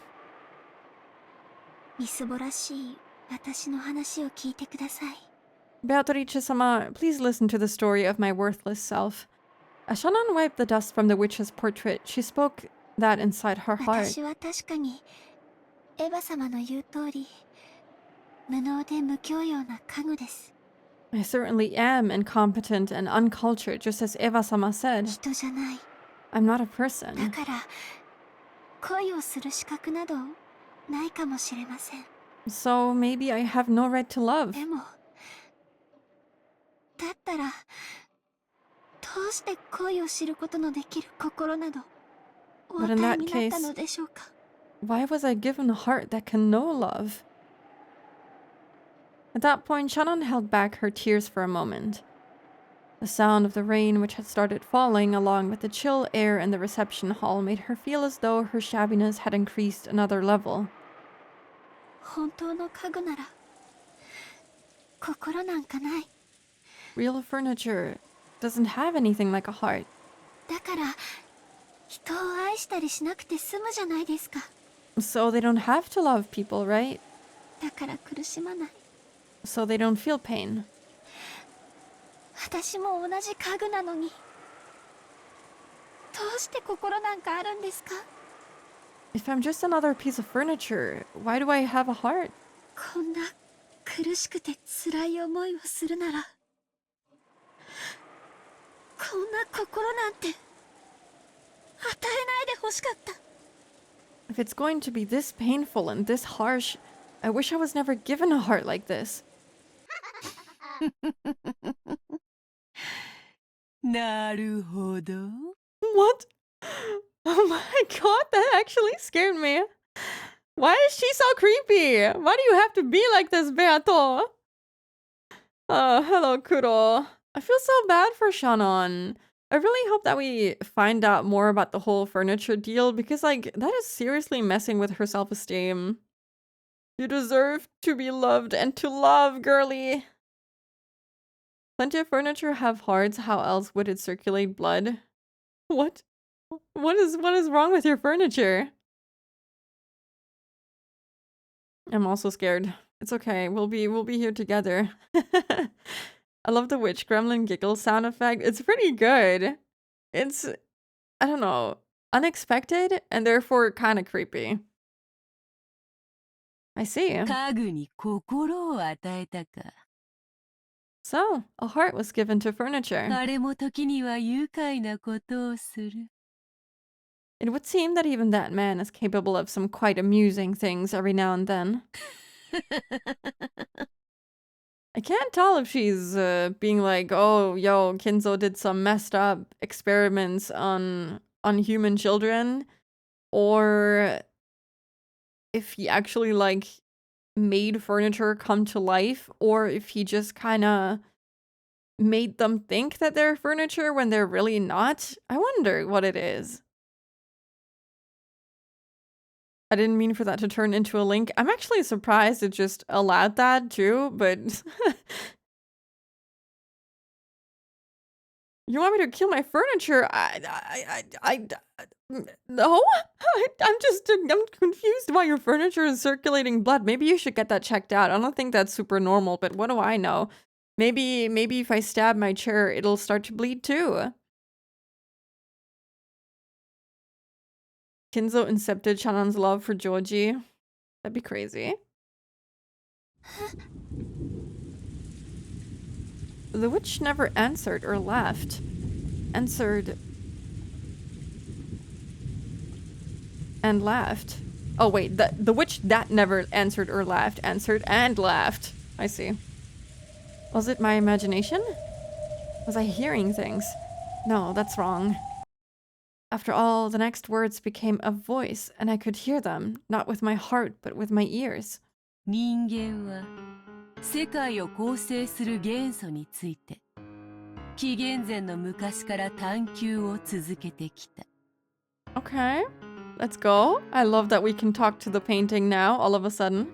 みすぼらしい私の話を聞いてください。 Beatrice-sama, please listen to the story of my worthless self. As Shannon wiped the dust from the witch's portrait, she spoke that inside her heart. 私は確かにエヴァ様の言う通り、無能で無教養な家具です。 I certainly am incompetent and uncultured, just as Eva-sama said. 人じゃない。 I'm not a だ person. から恋をする資格などないかもしれません。 So maybe I have no right to love. でもだったらどうして恋を知ることのできる心などお But in 与え that になった case, のでしょうか。 why was I given a heart that can know love? At that point, Shannon held back her tears for a moment. The sound of the rain, which had started falling, along with the chill air in the reception hall, made her feel as though her shabbiness had increased another level. 本当の家具なら心なんかない。 Real furniture doesn't have anything like a heart. だから人を愛したりしなくて済むじゃないですか。 So they don't have to love people, right? だから苦しまない。 So they don't feel pain. 私も同じ家具なのにどうして心なんかあるんですか。 If I'm just another piece of furniture, why do I have a heart? こんな苦しくて辛い思いをするならこんな心なんて与えないでほしかった。 If it's going to be this painful and this harsh, I wish I was never given a heart like this. なるほど。 What? Oh my god, that actually scared me. Why is she so creepy? Why do you have to be like this, Beato? Hello, Kuro. I feel so bad for Shannon. I really hope that we find out more about the whole furniture deal because, like, that is seriously messing with her self-esteem. You deserve to be loved and to love, girly. Plenty of furniture have hearts. How else would it circulate blood? What? What is wrong with your furniture? I'm also scared. It's okay. We'll be here together. I love the witch gremlin giggle sound effect. It's pretty good. It's, I don't know, unexpected and therefore kind of creepy. I see. 家具に心を与えたか。 So, a heart was given to furniture. あれも時には愉快なことをする。 It would seem that even that man is capable of some quite amusing things every now and then. I can't tell if she's being like, oh, yo, Kinzo did some messed up experiments on human children, or if he actually, like, made furniture come to life, or if he just kind of made them think that they're furniture when they're really not. I wonder what it is. I didn't mean for that to turn into a link. I'm actually surprised it just allowed that too, but you want me to kill my furniture? No. I'm confused why your furniture is circulating blood. Maybe you should get that checked out. I don't think that's super normal, but what do I know? Maybe if I stab my chair, it'll start to bleed too. Kinzo incepted Shannon's love for Joji. That'd be crazy. The witch never answered or laughed. Answered and laughed. Oh wait, the witch that never answered or laughed answered and laughed. I see. Was it my imagination? Was I hearing things? No, that's wrong. After all, the next words became a voice, and I could hear them, not with my heart, but with my ears. 人間は世界を構成する元素について紀元前の昔から探求を続けてきた。 Okay, let's go. I love that we can talk to the painting now, all of a sudden.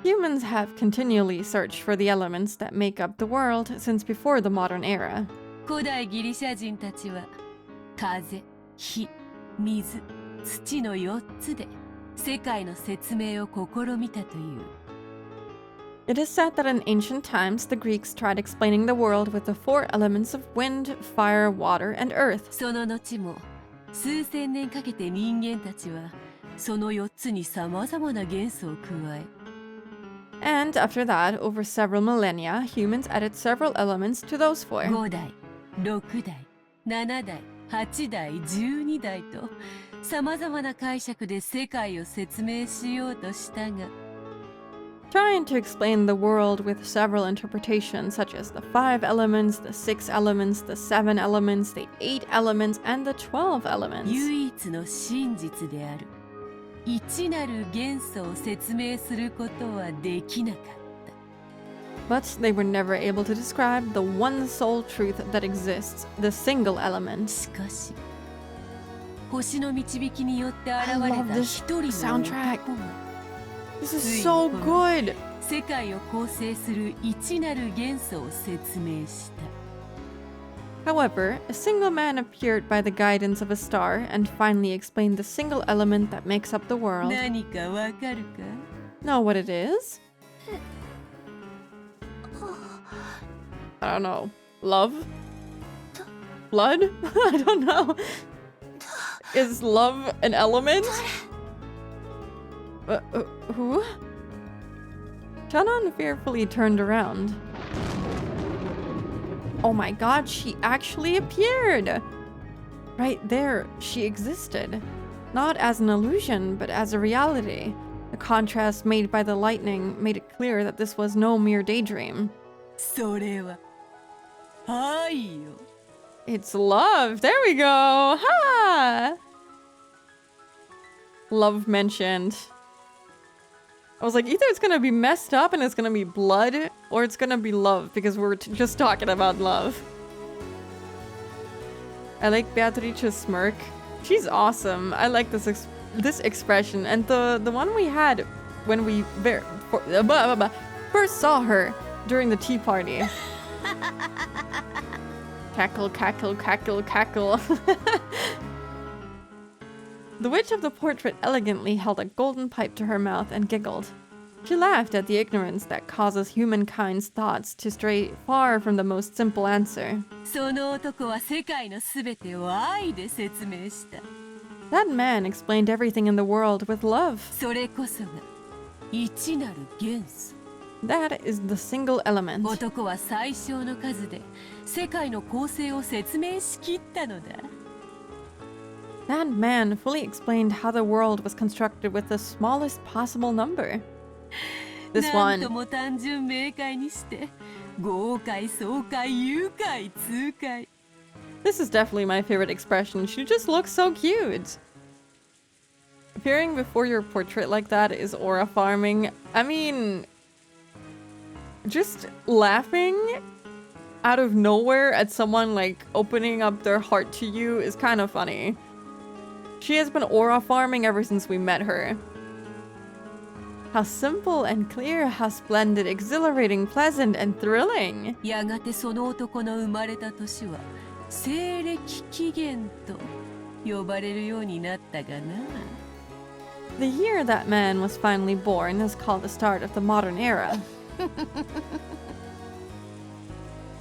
Humans have continually searched for the elements that make up the world since before the modern era. 古代ギリシャ人たちは風、火、水、土の4つで世界の説明を試みたという。 It is said that in ancient times, the Greeks tried explaining the world with the 4 elements of wind, fire, water, and earth. その後も数千年かけて人間たちはその4つに様々な元素を加え、 And after that, over several millennia, humans added several elements to those four. 5代、6代、7代、8代、12代と様々な解釈で世界を説明しようとしたが、 Trying to explain the world with several interpretations, such as the 5 elements, the 6 elements, the 7 elements, the 8 elements, and the 12 elements. 唯一の真実である一なる元素を説明することはできなかった。 But they were never able to describe the one sole truth that exists, the single element. しかし、星の導きによって現 I れ love た this 一人の soundtrack. 男が This is so good! 世界を構成する一なる元素を説明した。 However, a single man appeared by the guidance of a star and finally explained the single element that makes up the world. 何かわかるか？ Know what it is? I don't know. Love? Blood? I don't know. Is love an element? Who? Shannon fearfully turned around. Oh my god, she actually appeared! Right there, she existed. Not as an illusion, but as a reality. The contrast made by the lightning made it clear that this was no mere daydream. それは愛よ。 It's love! There we go! Ha! Love mentioned. I was like, either it's gonna be messed up and it's gonna be blood, or it's gonna be love, because we're just talking about love. I like Beatrice's smirk. She's awesome. I like this expression, and the one we had when we first saw her during the tea party. Cackle, cackle, cackle, cackle. The witch of the portrait elegantly held a golden pipe to her mouth and giggled. She laughed at the ignorance that causes humankind's thoughts to stray far from the most simple answer. その男は世界のすべてを愛で説明した。 That man explained everything in the world with love. それこそが一なる元素。 That is the single element. 男は最小の数で世界の構成を説明しきったのだ。 That man fully explained how the world was constructed with the smallest possible number. This なんと one. も単純明快にして豪快爽快愉快痛快。 This is definitely my favorite expression. She just looks so cute. Appearing before your portrait like that is aura farming. I mean, just laughing out of nowhere at someone like opening up their heart to you is kind of funny. She has been aura farming ever since we met her. How simple and clear, how splendid, exhilarating, pleasant, and thrilling. やがてその男の生まれた年は西暦紀元と呼ばれるようになったがな。 The year that man was finally born is called the start of the modern era.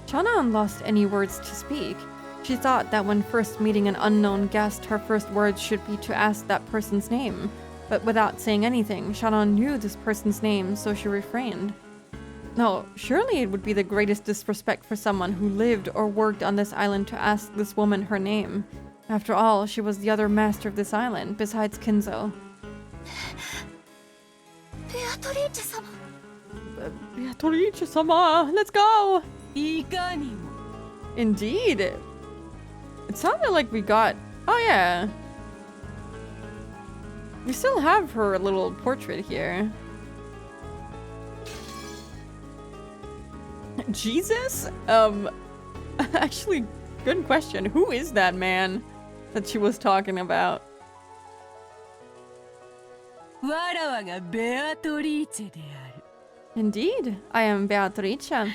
Chanan lost any words to speak. She thought that when first meeting an unknown guest, her first words should be to ask that person's name. But without saying anything, Shannon knew this person's name, so she refrained. No, surely it would be the greatest disrespect for someone who lived or worked on this island to ask this woman her name. After all, she was the other master of this island, besides Kinzo. ベアトリーチェ様。 Beatrice-sama, let's go! いかにも Indeed. It sounded like we got... Oh, yeah. We still have her little portrait here. Jesus? Actually, good question. Who is that man that she was talking about? わらわがベアトリーチェである。 Indeed, I am Beatrice.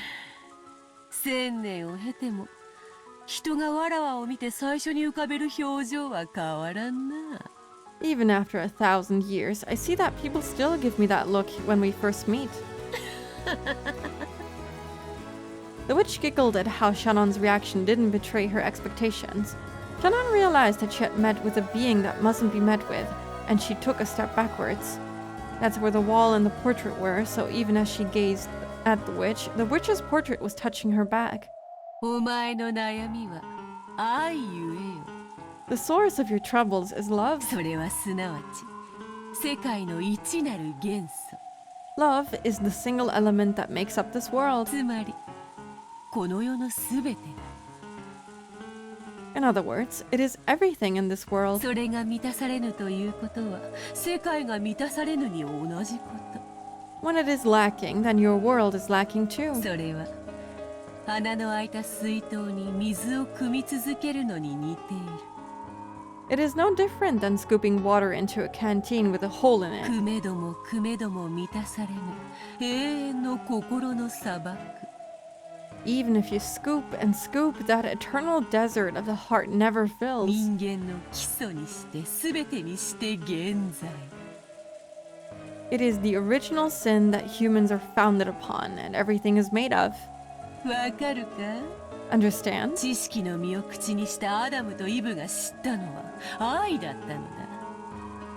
千年を経ても人がわらわを見て最初に浮かべる表情は変わらんな。 Even after 1,000 years, I see that people still give me that look when we first meet. The witch giggled at how Shannon's reaction didn't betray her expectations. Shannon realized that she had met with a being that mustn't be met with, and she took a step backwards. That's where the wall and the portrait were, so even as she gazed at the witch's portrait was touching her back. お前の悩みは愛ゆえよ。 The source of your troubles is love. それはすなわち世界の一なる元素。 Love is the single element that makes up this world. つまりこの世のすべて In other words, it is everything in this world. それが満たされぬということは世界が満たされぬに同じこと。 When it is lacking, then your world is lacking too. それは穴の開いた水筒に水を汲み続けるのに似ている。 It is no different than scooping water into a canteen with a hole in it. 汲めども汲めども満たされぬ永遠の心の砂漠。 Even if you scoop and scoop, that eternal desert of the heart never fills. 人間の基礎にして全てにして現在。 It is the original sin that humans are founded upon and everything is made of. わかるか？ Understand? 知識の実を口にしたアダムとイブが知ったのは愛だったのだ。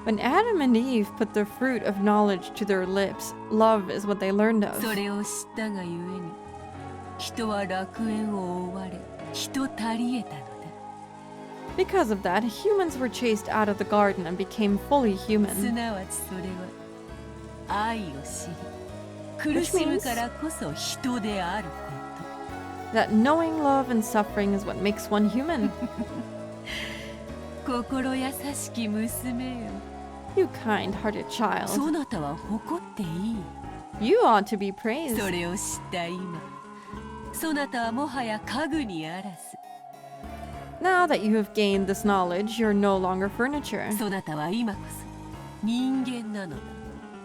When Adam and Eve put the fruit of knowledge to their lips, love is what they learned of. それを知ったがゆえに人は楽園を追われ人足り得たのだ。 Because of that, humans were chased out of the garden and became fully す human. なわちそれは愛を知り苦しむからこそ人であること。 That knowing love and suffering is what makes one human. 心優しき娘よ。 You kind-hearted そ child. なたは誇っていい。 You ought to be praised. それを知った今そなたはもはや家具にあらず。 Now that you have gained this knowledge, you're no longer furniture. そなたは今こそ人間なのだ。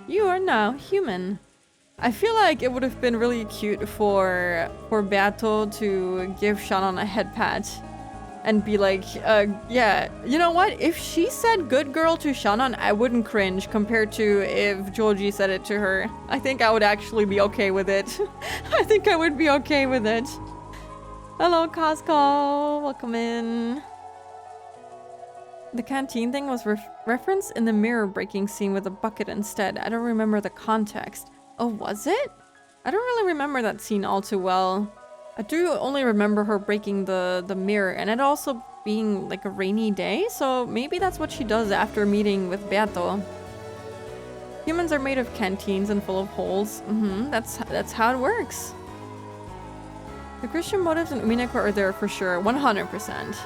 You are now human. I feel like it would have been really cute for Beato to give Shannon a head pat and be like, yeah, you know what? If she said good girl to Shannon, I wouldn't cringe compared to if Joji said it to her. I think I would actually be okay with it. I think I would be okay with it. Hello, Costco. Welcome in. The canteen thing was referenced in the mirror breaking scene with a bucket instead. I don't remember the context. Oh, was it? I don't really remember that scene all too well. I do only remember her breaking the mirror and it also being like a rainy day, so maybe that's what she does after meeting with Beato. Humans are made of canteens and full of holes. That's how it works. The Christian motives in Umineko are there for sure, 100%.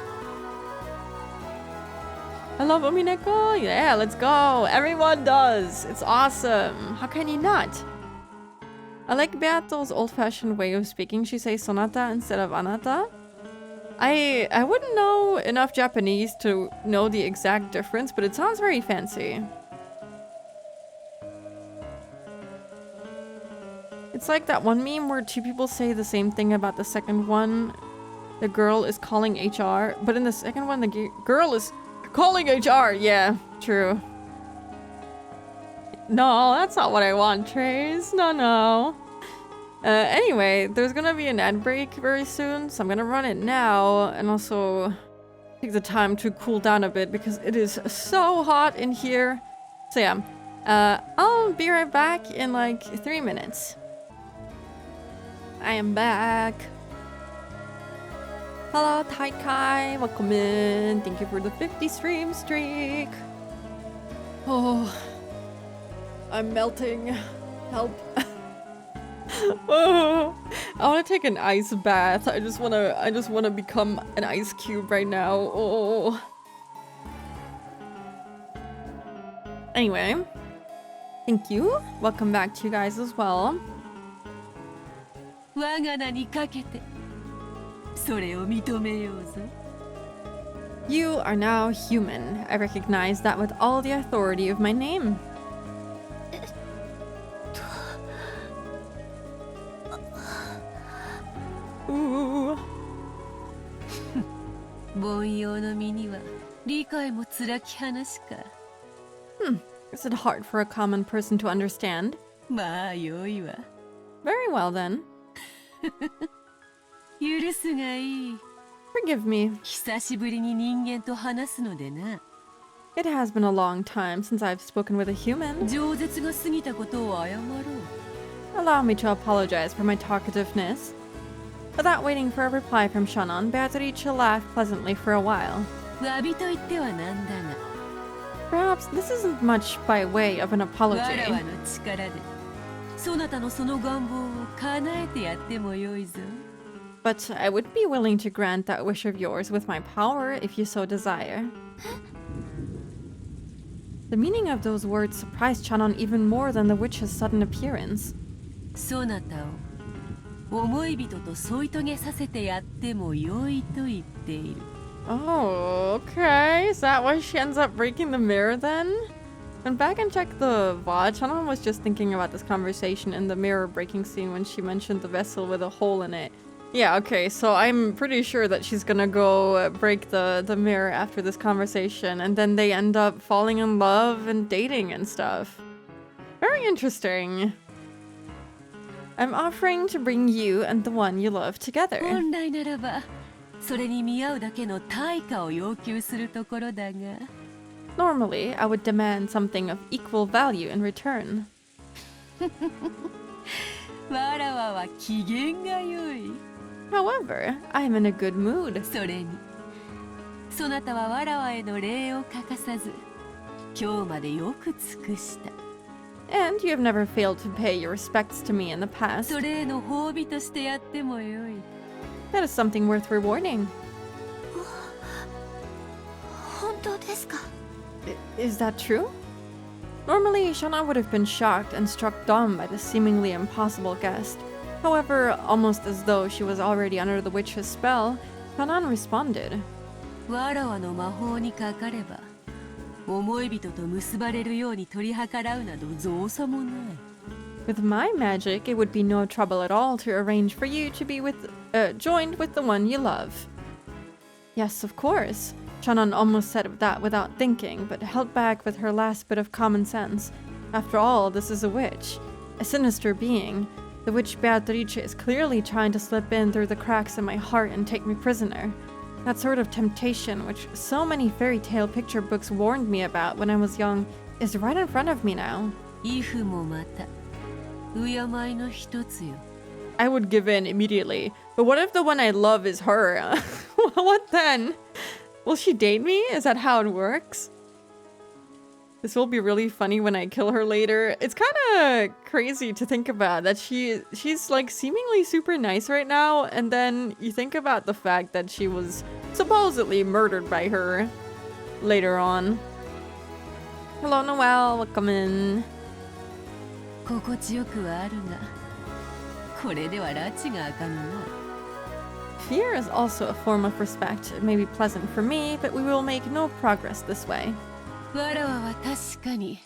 I love Umineko. Yeah, let's go. Everyone does. It's awesome. How can you not? I like Beato's old-fashioned way of speaking. She says sonata instead of anata. I wouldn't know enough Japanese to know the exact difference, but it sounds very fancy. It's like that one meme where two people say the same thing about the second one. The girl is calling HR, but in the second one, the girl is calling HR. Yeah, true. No, that's not what I want, Trace. No. Anyway, there's gonna be an ad break very soon, so I'm gonna run it now and also take the time to cool down a bit because it is so hot in here. So yeah, I'll be right back in like 3 minutes. I am back. Hello, Taikai. Welcome in. Thank you for the 50 stream streak. Oh, I'm melting. Help. Oh, I want to take an ice bath. I just wanna become an ice cube right now. Oh. Anyway, thank you. Welcome back to you guys as well. 我が名にかけてそれを認めようぞ。 You are now human. I recognize that with all the authority of my name. Ooh. 凡庸の身には理解も辛き話か。Is it hard for a common person to understand? まあよいわ。 Very well then. 許すがいい。 Forgive me. 久しぶりに人間と話すのでな。It has been a long time since I've spoken with a human. 饒舌が過ぎたことを謝ろう。 Allow me to apologize for my talkativeness. Without waiting for a reply from Shannon, Beatrice laughed pleasantly for a while. 詫びと言ってはなんだが、 Perhaps this isn't much by way of an わ apology, らわの力で、そなたのその願望を叶えてやってもよいぞ。 but I would be willing to grant that wish of yours with my power if you so desire. The meaning of those words surprised Shannon even more than the witch's sudden appearance. そなたを思い人と添い遂げさせてやってもよいと言っている。 Oh, okay. Is that why she ends up breaking the mirror then? Went back and checked the VOD. Shannon was just thinking about this conversation in the mirror breaking scene when she mentioned the vessel with a hole in it. Yeah, okay, so I'm pretty sure that she's gonna go break the mirror after this conversation, and then they end up falling in love and dating and stuff. Very interesting. I'm offering to bring you and the one you love together. 本来ならば、それに見合うだけの対価を要求するところだが。 Normally, I would demand something of equal value in return. わらわは機嫌が良い。 However, I'm in a good mood. それに、そなたはわらわへの礼を欠かさず、今日までよく尽くした。 And you have never failed to pay your respects to me in the past. それへの褒美としてやってもよい。 That is something worth rewarding. 本当ですか？ Is that true? Normally, Shana would have been shocked and struck dumb by the seemingly impossible guest. However, almost as though she was already under the witch's spell, Shanan responded. わらわの魔法にかかれば、思い人と結ばれるように取り計らうなど造作もない。 With my magic, it would be no trouble at all to arrange for you to be joined with the one you love. Yes, of course. Shanan almost said that without thinking, but held back with her last bit of common sense. After all, this is a witch, a sinister being. The witch Beatrice is clearly trying to slip in through the cracks in my heart and take me prisoner. That sort of temptation, which so many fairy tale picture books warned me about when I was young, is right in front of me now. イフもまた、敬いの一つよ。 I would give in immediately. But what if the one I love is her? What then? Will she date me? Is that how it works? This will be really funny when I kill her later. It's kind of crazy to think about that she's like seemingly super nice right now, and then you think about the fact that she was supposedly murdered by her later on. Hello, Noelle. Welcome in. 心地よくはあるが、これでは拉致があかんな。 Fear is also a form of respect. It may be pleasant for me, but we will make no progress this way. わらわは確かに、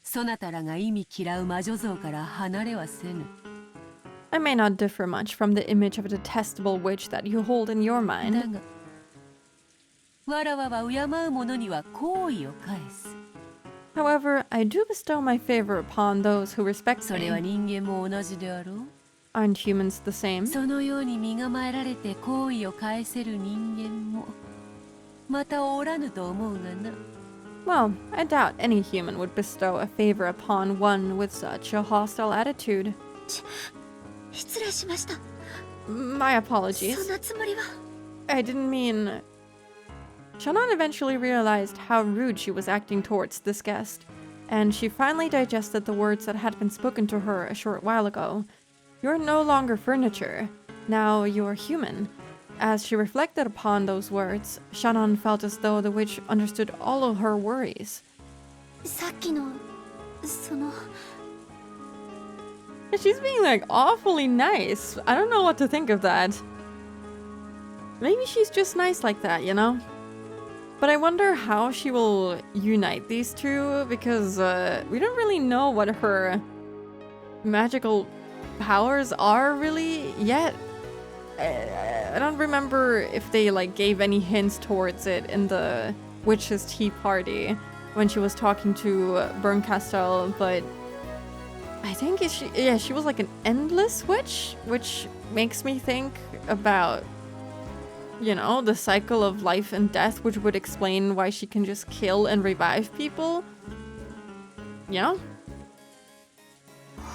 そなたらが意味嫌う魔女像から離れはせぬ。 I may not differ much from the image of a detestable witch that you hold in your だ mind. が、わらわは敬う者には好意を返す。 However, I do bestow my favor upon those who respect それは me. 人間も同じであろう。 Aren't humans the same? そのように身構えられて好意を返せる人間も、またおらぬと思うがな。 Well, I doubt any human would bestow a favor upon one with such a hostile attitude. 失礼しました。 My そ apologies. んなつもりは。 I didn't mean... Shannon eventually realized how rude she was acting towards this guest, and she finally digested the words that had been spoken to her a short while ago. You're no longer furniture. Now you're human. As she reflected upon those words, Shannon felt as though the witch understood all of her worries. さっきの、その、 And she's being like awfully nice. I don't know what to think of that. Maybe she's just nice like that, you know? But I wonder how she will unite these two, because we don't really know what her magical powers are really yet. I don't remember if they like gave any hints towards it in the witch's tea party when she was talking to Berncastel, but I think she was like an endless witch, which makes me think about you know, the cycle of life and death, which would explain why she can just kill and revive people. You know?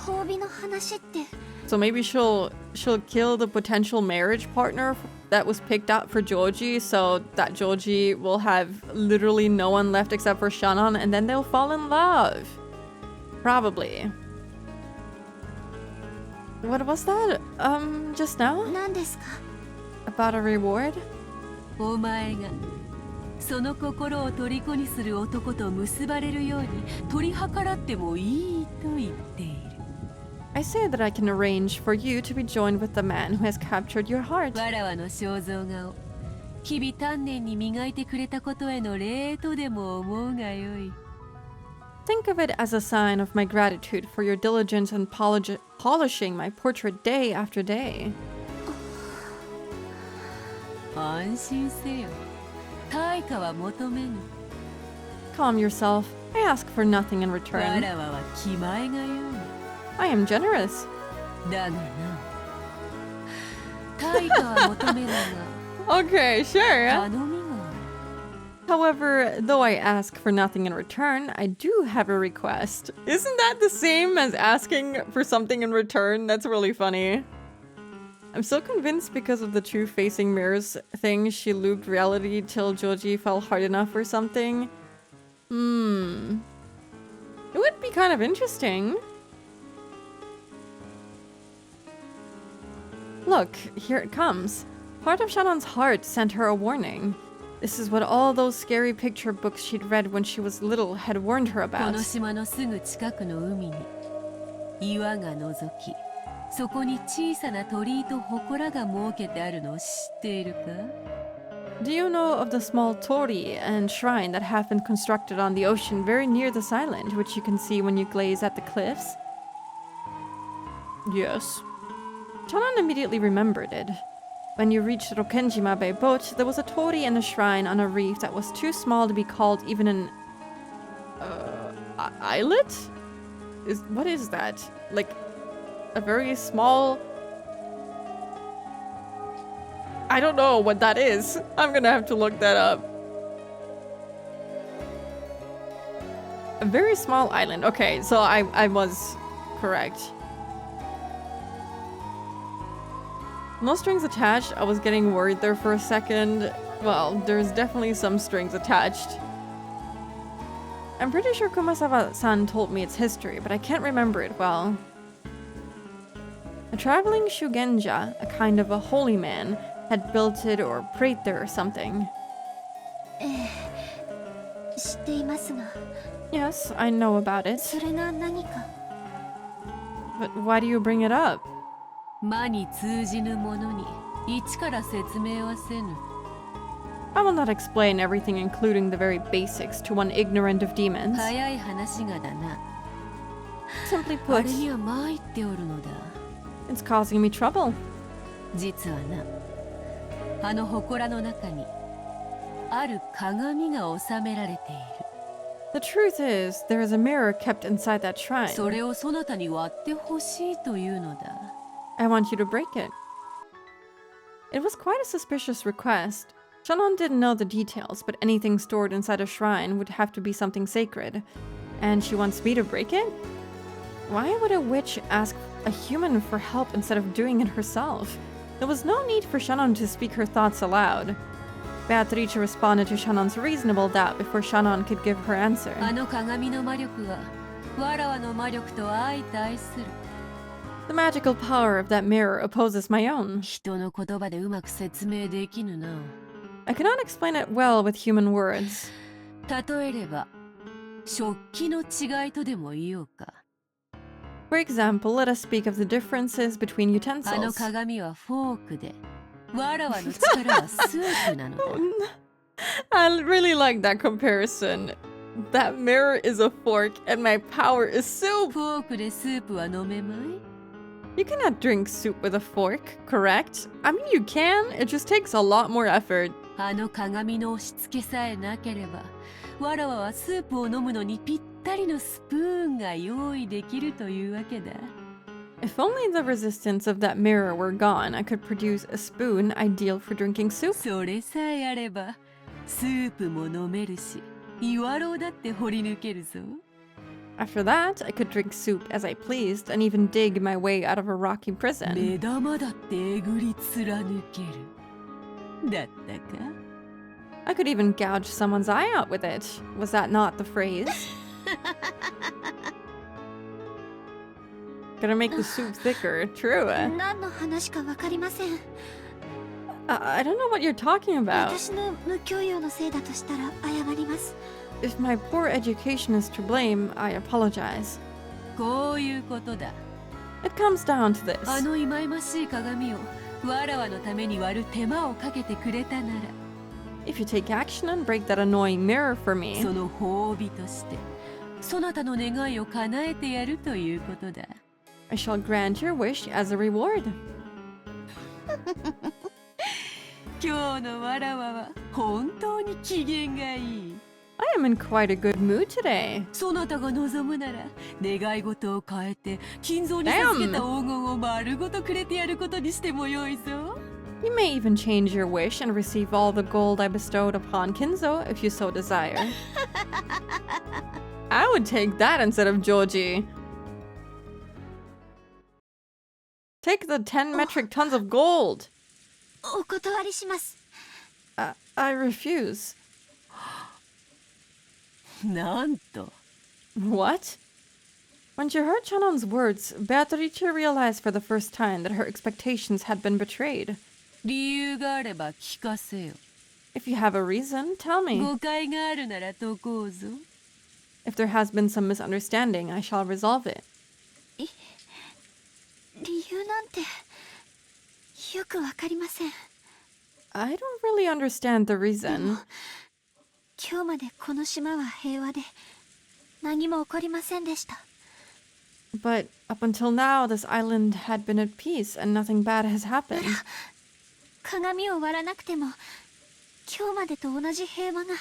褒美の話って So maybe she'll kill the potential marriage partner that was picked out for Georgie, so that Georgie will have literally no one left except for Shannon, and then they'll fall in love. Probably. What was that? Just now? 何ですか About a reward? お前がその心を虜にする男と結ばれるように取り計らってもいいと言っている。 I say that I can arrange for you to be joined with the man who has captured your heart. わらわの肖像画を日々丹念に磨いてくれたことへの礼とでも思うがよい。 Think of it as a sign of my gratitude for your diligence in polishing my portrait day after day. 安心せよ。対価は求めぬ。 Calm yourself. I ask for nothing in わ return. らわは気前がよい。 I am generous. だがな。対価は求めぬが Okay, sure. 頼みが。 However, though I ask for nothing in return, I do have a request. Isn't that the same as asking for something in return? That's really funny. I'm so convinced because of the true facing mirrors thing she looped reality till Joji fell hard enough or something. It would be kind of interesting. Look, here it comes. Part of Shannon's heart sent her a warning. This is what all those scary picture books she'd read when she was little had warned her こ about. の島のすぐ近くの海に岩が覗き、そこに小さな鳥居と祠が設けてあるのを知っているか？ Do you know of the small torii and shrine that have been constructed on the ocean very near this island, which you can see when you gaze at the cliffs? Yes. Shannon immediately remembered it. When you reached Rokenjima by boat, there was a torii and a shrine on a reef that was too small to be called even an... islet? What is that? Like, a very small... I don't know what that is. I'm gonna have to look that up. A very small island. Okay, so I was correct. No strings attached. I was getting worried there for a second. Well, there's definitely some strings attached. I'm pretty sure Kumasawa-san told me its history, but I can't remember it well. A traveling shugenja, a kind of a holy man, had built it or prayed there or something. 知っていますが Yes, I know about it. それが何か But why do you bring it up? 魔に通じぬものに一から説明はせぬ。 I will not explain everything, including the very basics, to one ignorant of demons. 早い話がだな。 Simply あ put, れには参っておるのだ。 it's causing me trouble. 実はな、あの祠の中にある鏡が収められている。 The truth is, there is a mirror kept inside that shrine. それをそなたに割ってほしいというのだ。 I want you to break it. It was quite a suspicious request. Shannon didn't know the details, but anything stored inside a shrine would have to be something sacred. And she wants me to break it? Why would a witch ask a human for help instead of doing it herself? There was no need for Shannon to speak her thoughts aloud. Beatrice responded to Shannon's reasonable doubt before Shannon could give her answer. あの鏡の魔力はわらわの魔力と相対する。 The magical power of that mirror opposes my own. 人の言葉でうまく説明できぬな。 I cannot explain it well with human words. 例えれば食器の違いとでも言おうか。 For example, let us speak of the differences between あの utensils. 鏡はフォークで、わらわの力はスープなのだ。 I really like that comparison. That mirror is a fork and my power is soup. フォークでスープは飲めまい？ You cannot drink soup with a fork, correct? I mean, you can, it just takes a lot more effort. あの鏡の押し付けさえなければ、わらわはスープを飲むのにぴったりのスプーンが用意できるというわけだ。If only the resistance of that mirror were gone, I could produce a spoon ideal for drinking soup. それさえあればスープも飲めるし岩楼だって掘り抜けるぞ。 After that, I could drink soup as I pleased and even dig my way out of a rocky prison. 目玉だってえぐり貫けるだったか。 I could even gouge someone's eye out with it. Was that not the phrase? Gonna make the soup thicker. True. 何の話かわかりません。 I don't know what you're talking about. 私の無教養のせいだとしたら謝ります。 If my poor education is to blame, I apologize. こういうことだ。 It comes down to あ this. の忌々しい鏡をわらわのために割る手間をかけてくれたなら、 If you take action and break that annoying mirror for me, その褒美としてそなたの願いを叶えてやるということだ。 I shall grant your wish as a reward. 今日のわらわは本当に機嫌がいい。 I am in quite a good mood today. そなたが望むなら願い事を変えて金蔵に授けた黄金を丸ごとくれてやることにしてもよいぞ。 You may even change your wish and receive all the gold I bestowed upon Kinzo if you so desire. I would take that instead of Joji. Take the 10 metric tons of gold. お断りします。 I refuse. なんと What? When she heard Chanon's words, Beatrice realized for the first time that her expectations had been betrayed. 理由があれば聞かせよ。 If you have a reason, tell me. 誤解があるなら解こうぞ。 If there has been some misunderstanding, I shall resolve it. 理由なんてよくわかりません。 I don't really understand the reason. 今日までこの島は平和で何も起こりませんでした。 But up until now, this island had been at peace and nothing bad has happened. 鏡を割らなくても今日までと同じ平和が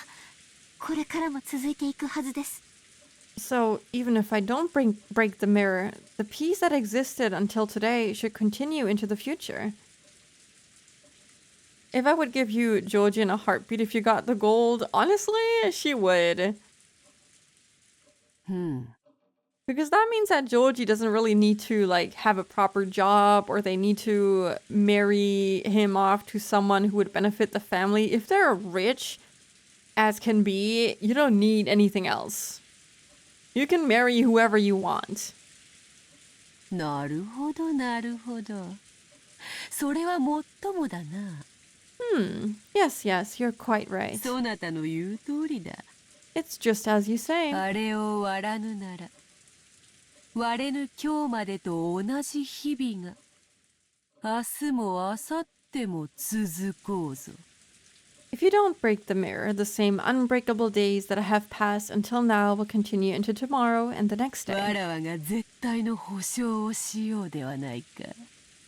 これからも続いていくはずです。 So even if I don't break the mirror, the peace that existed until today should continue into the future. If I would give you Joji in a heartbeat if you got the gold, honestly, she would. Because that means that Joji doesn't really need to like have a proper job or they need to marry him off to someone who would benefit the family. If they're rich as can be, you don't need anything else. You can marry whoever you want. なるほどなるほど。それはもっともだな。 Yes, you're quite right. そなたの言う通りだ。 It's just as you say. あれを割らぬなら割れぬ今日までと同じ日々が明日も明後日も続こうぞ。 If you don't break the mirror, the same unbreakable days that have passed until now will continue into tomorrow and the next わ day. らわが絶対の保証をしようではないか。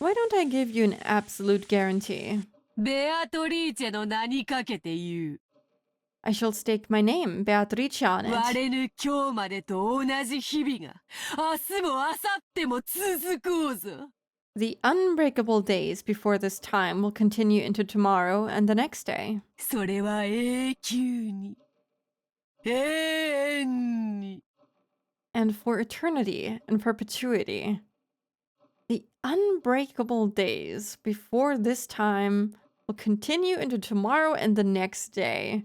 Why don't I give you an absolute guarantee? ベアトリーチェの名にかけて言う。 I shall stake my name, Beatrice, on 割 it. れぬ今日までと同じ日々が明日も明後日も続こうぞ。 The unbreakable days before this time will continue into tomorrow and the next day. それは永久に永遠に And for eternity and perpetuity. The unbreakable days before this time will continue into tomorrow and the next day.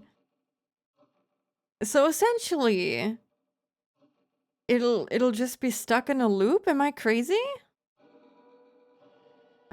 So essentially, it'll just be stuck in a loop. Am I crazy?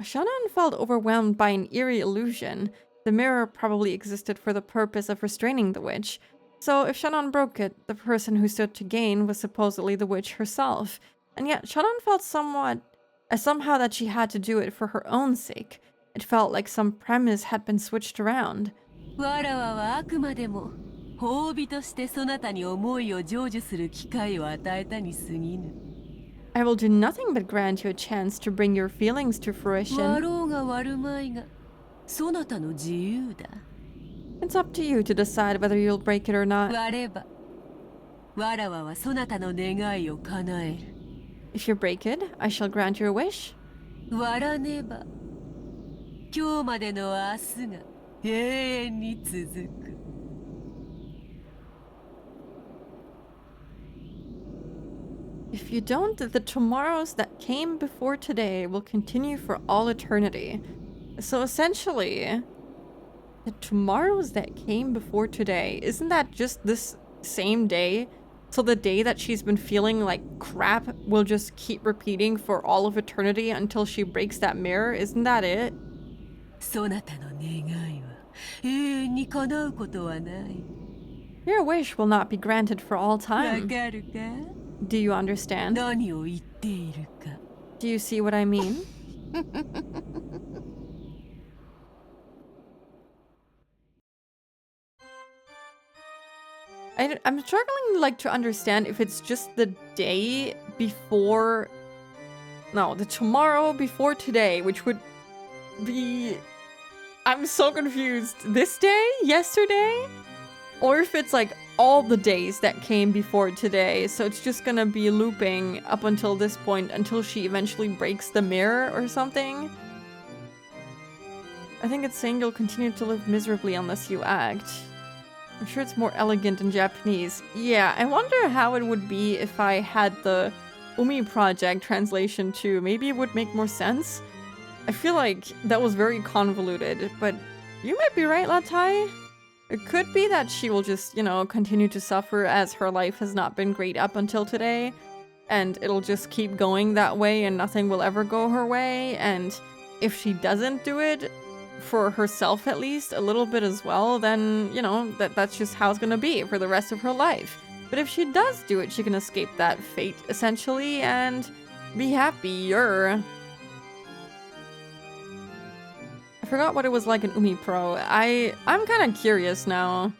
Shannon felt overwhelmed by an eerie illusion. The mirror probably existed for the purpose of restraining the witch. So if Shannon broke it, the person who stood to gain was supposedly the witch herself. And yet Shannon felt somehow that she had to do it for her own sake. It felt like some premise had been switched around. わらわはあくまでも褒美としてそなたに思いを成就する機会を与えたに過ぎぬ。 I will do nothing but grant you a chance to bring your feelings to 割 fruition. ろうが割るまいがそなたの自由だ。 It's up to you to decide whether you'll break it or not. 割ればわらわはそなたの願いを叶える。If you break it, I shall grant your wish. 割らねば今日までの明日が永遠に続く。 If you don't, the tomorrows that came before today will continue for all eternity. So essentially, the tomorrows that came before today, isn't that just this same day? So the day that she's been feeling like crap will just keep repeating for all of eternity until she breaks that mirror? Isn't that it? そなたの願いは永遠に叶うことはない。 Your wish will not be granted for all わ time. かるか？ Do you understand? 何を言っているか。 Do you see what I mean? I'm struggling like to understand if it's just the day before, no, the tomorrow before today, which would be, I'm so confused. This day? Yesterday? Or if it's like all the days that came before today, so it's just gonna be looping up until this point until she eventually breaks the mirror or something. I think it's saying you'll continue to live miserably unless you act. I'm sure it's more elegant in Japanese. Yeah, I wonder how it would be if I had the Umi project translation too. Maybe it would make more sense. I feel like that was very convoluted, but you might be right, Latai. It could be that she will just, you know, continue to suffer as her life has not been great up until today, and it'll just keep going that way and nothing will ever go her way, and if she doesn't do it, for herself at least, a little bit as well, then, you know, that's just how it's gonna be for the rest of her life. But if she does do it, she can escape that fate, essentially, and be happier. I forgot what it was like in Umi Pro. I'm kind of curious now.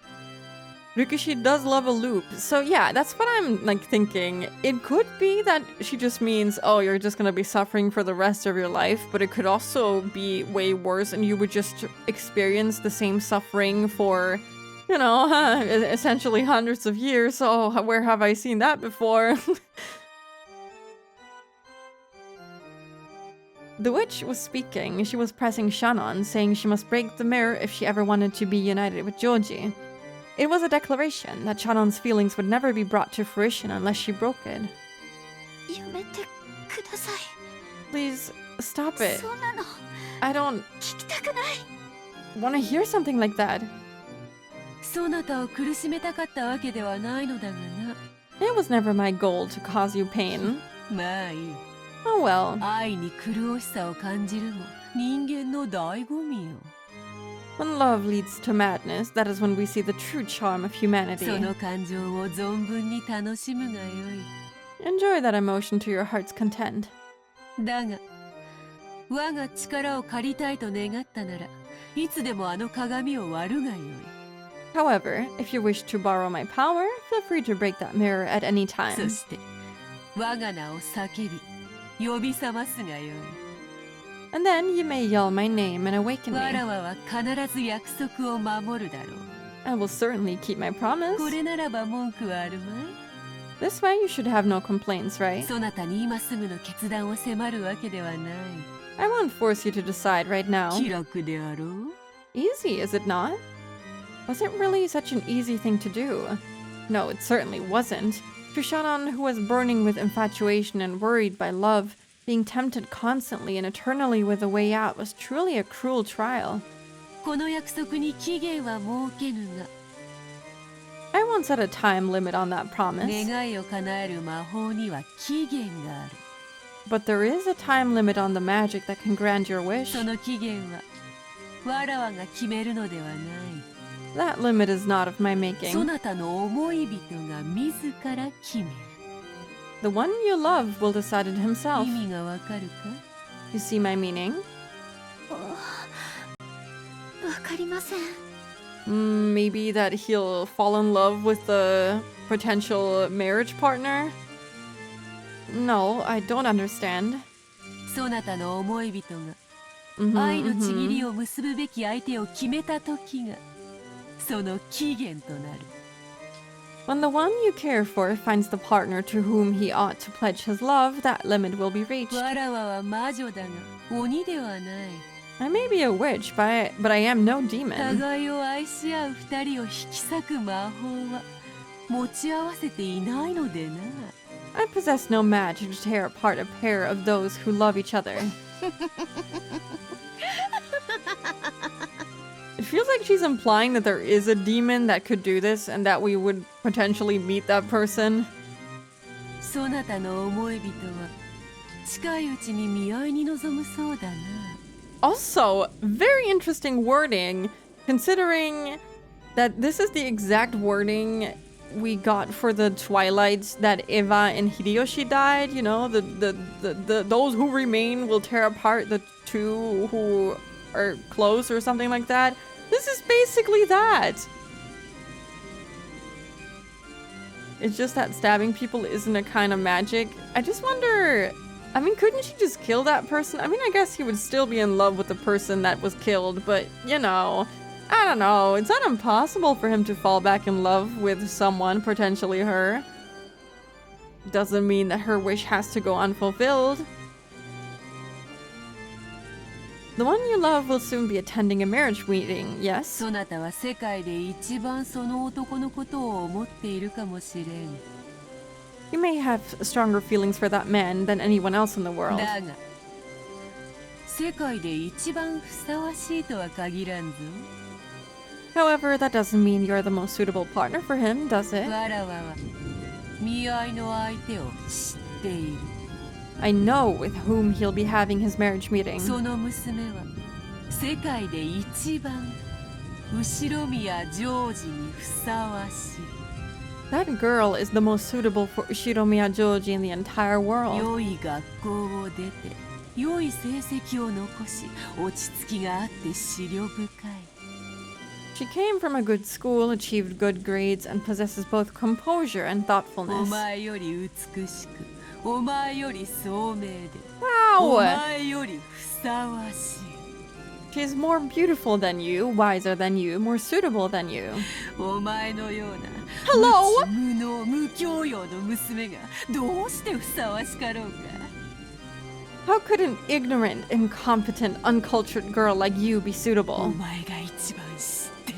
Rikishi does love a loop. So yeah, that's what I'm like thinking. It could be that she just means, oh, you're just gonna be suffering for the rest of your life, but it could also be way worse and you would just experience the same suffering for, you know, essentially hundreds of years. So where have I seen that before? The witch was speaking. She was pressing Shannon, saying she must break the mirror if she ever wanted to be united with Joji. It was a declaration that Shannon's feelings would never be brought to fruition unless she broke it. やめてください。 Please, stop it. そんなの I don't 聞きたくない。 want to hear something like that. そなたを苦しめたかったわけではないのだがな。 It was never my goal to cause you pain. まあいい。 Oh well. 愛に苦しさを感じるも人間の醍醐味よ。 When love leads to madness, that is when we see the true charm of humanity. その感情を存分に楽しむがよい。 Enjoy that emotion to your heart's content. だが、我が力を借りたいと願ったなら、いつでもあの鏡を割るがよい。 However, if you wish to borrow my power, feel free to break that mirror at any そ time. して、我が名を叫び、呼び覚ますがよい。 And then you may yell my name and awaken わ me. らわは必ず約束を守るだろう。 I will certainly keep my promise. これならば文句はあるま This way you should have no complaints, い。 right? そなたに今すぐの決断を迫るわけではない。 I won't force you to decide right now. 気楽であろう。 Easy, is it not? Was it really such an easy thing to do? No, it certainly wasn't. To Shannon, who was burning with infatuation and worried by love, being tempted constantly and eternally with a way out was truly a cruel trial. この約束に期限は設けぬが、 I won't set a time limit on that promise, 願いを叶える魔法には期限がある。 but there is a time limit on the magic that can grant your wish. その期限は、わらわが決めるのではない。 That limit is not of my そ making. なたの思い人が自ら決める。 The one you love will decide it himself. 意味がわかるか？ You see my meaning? わかりません。 Maybe that he'll fall in love with the potential marriage partner? No, I don't understand. そなたの思い人が Mhm, 愛のちぎ mhm. りを結ぶべき相手を決めた時がその期限となる。When the one you care for finds the partner to whom he ought to pledge his love, that limit will be reached. わらわは魔女だが鬼ではない。 I may be a witch, but I am no demon. 互いを愛し合う二人を引き裂く魔法は持ち合わせていないのでな。 I possess no magic to tear apart a pair of those who love each other. It feels like she's implying that there is a demon that could do this and that we would potentially meet that person. そなたの思い人は近いうちに見合いに臨むそうだな。 Also, very interesting wording, considering that this is the exact wording we got for the Twilights that Eva and Hideyoshi died. You know, the those who remain will tear apart the two who are close or something like that. This is basically that. It's just that stabbing people isn't a kind of magic. I just wonder, I mean, couldn't she just kill that person? I mean, I guess he would still be in love with the person that was killed, but, you know, I don't know. It's not impossible for him to fall back in love with someone, potentially her. Doesn't mean that her wish has to go unfulfilled. The one you love will soon be attending a marriage meeting, yes? そなたは世界で一番その男のことを思っているかもしれん。 You may have stronger feelings for that man than anyone else in the world. だが世界で一番ふさわしいとは限らんぞ。 However, that doesn't mean you're the most suitable partner for him, does it? わらわは見合いの相手を知っている。 I know with whom he'll be having his marriage meeting. その娘は世界で一番後宮ジョージにふさわしい。 That girl is the most suitable for Ushiromiya Joji in the entire world. 良い学校を出て良い成績を残し落ち着きがあって思慮深い。 She came from a good school, achieved good grades, and possesses both composure and お thoughtfulness. 前より美しくお前より聡明でお Wow! 前よりふさわしい。 She's more beautiful than you, wiser than you, more suitable than you. お前のような Hello? 無知無能無教養の娘がどうしてふさわしかろうか。 How could an ignorant, incompetent, uncultured girl like you be お suitable? 前が一番知ってい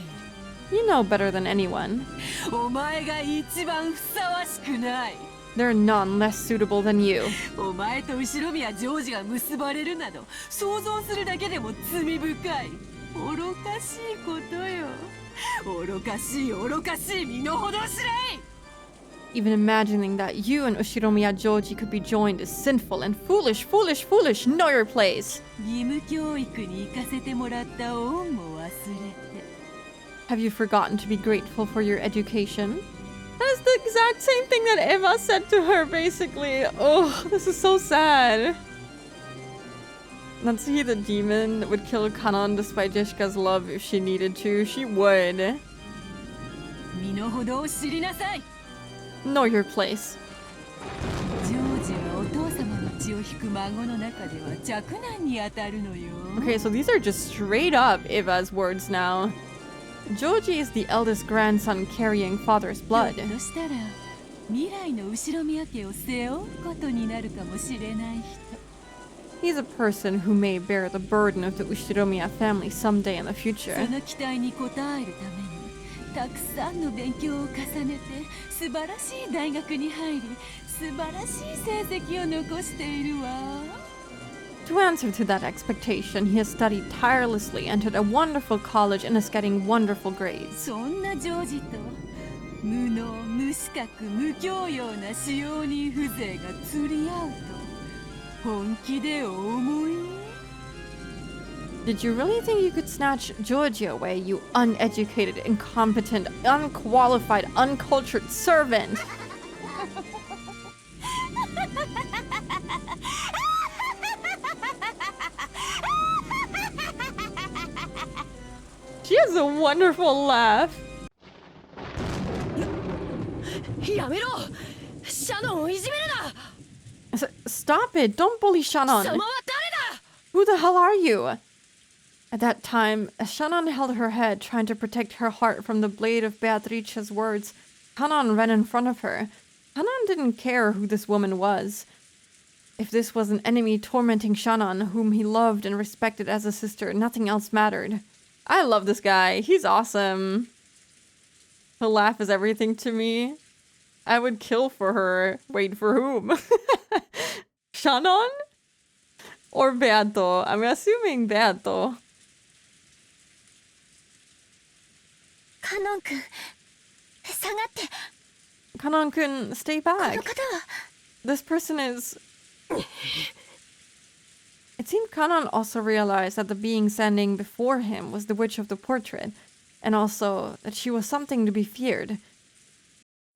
る。 You know better than anyone. お前が一番ふさわしくない。 There are none less suitable than you. お前と後宮ジョージが結ばれるなど想像するだけでも罪深い。愚かしいことよ。愚かしい愚かしい身の程知れい。 Even imagining that you and Ushiromiya Joji could be joined is sinful and foolish, foolish, foolish. Know your place. 義務教育に行かせてもらった恩も忘れて。 Have you forgotten to be grateful for your education? That is the exact same thing that Eva said to her, basically. Oh, this is so sad. Natsuhi the demon would kill Kanon despite Jishka's love if she needed to. She would. 身の程を知りなさい。 Know your place. ジョージはお父様の血を引く孫の中では若男に当たるのよ。 Okay, so these are just straight up Eva's words now. Joji is the eldest grandson carrying father's ひょ blood. っとしたら未来の後宮家を背負うことになるかもしれない人。 He's a person who may bear the burden of the Ushiromiya family someday in the そ future. の期待に応えるためにたくさんの勉強を重ねて素晴らしい大学に入り素晴らしい成績を残しているわ。 To answer to that expectation, he has studied tirelessly, entered a wonderful college, and is getting wonderful grades. そんなジョージと無能無資格無教養な使用人風情が釣り合うと本気でお思い？ Did you really think you could snatch Georgia away, you uneducated, incompetent, unqualified, uncultured servant? She has a wonderful laugh. やめろシャノンをいじめるな Stop it! Don't bully 貴様 Shannon! は誰だ Who the hell are you? At that time, as Shannon held her head, trying to protect her heart from the blade of Beatrice's words, Kanon ran in front of her. Kanon didn't care who this woman was. If this was an enemy tormenting Shannon, whom he loved and respected as a sister, nothing else mattered. I love this guy. He's awesome. Her laugh is everything to me. I would kill for her. Wait, for whom? Shannon? Or Beato? I'm assuming Beato. カノン君下がって Kanon-kun, stay この back. 方は This person is... It seemed Kanon also realized that the being standing before him was the witch of the portrait, and also that she was something to be feared.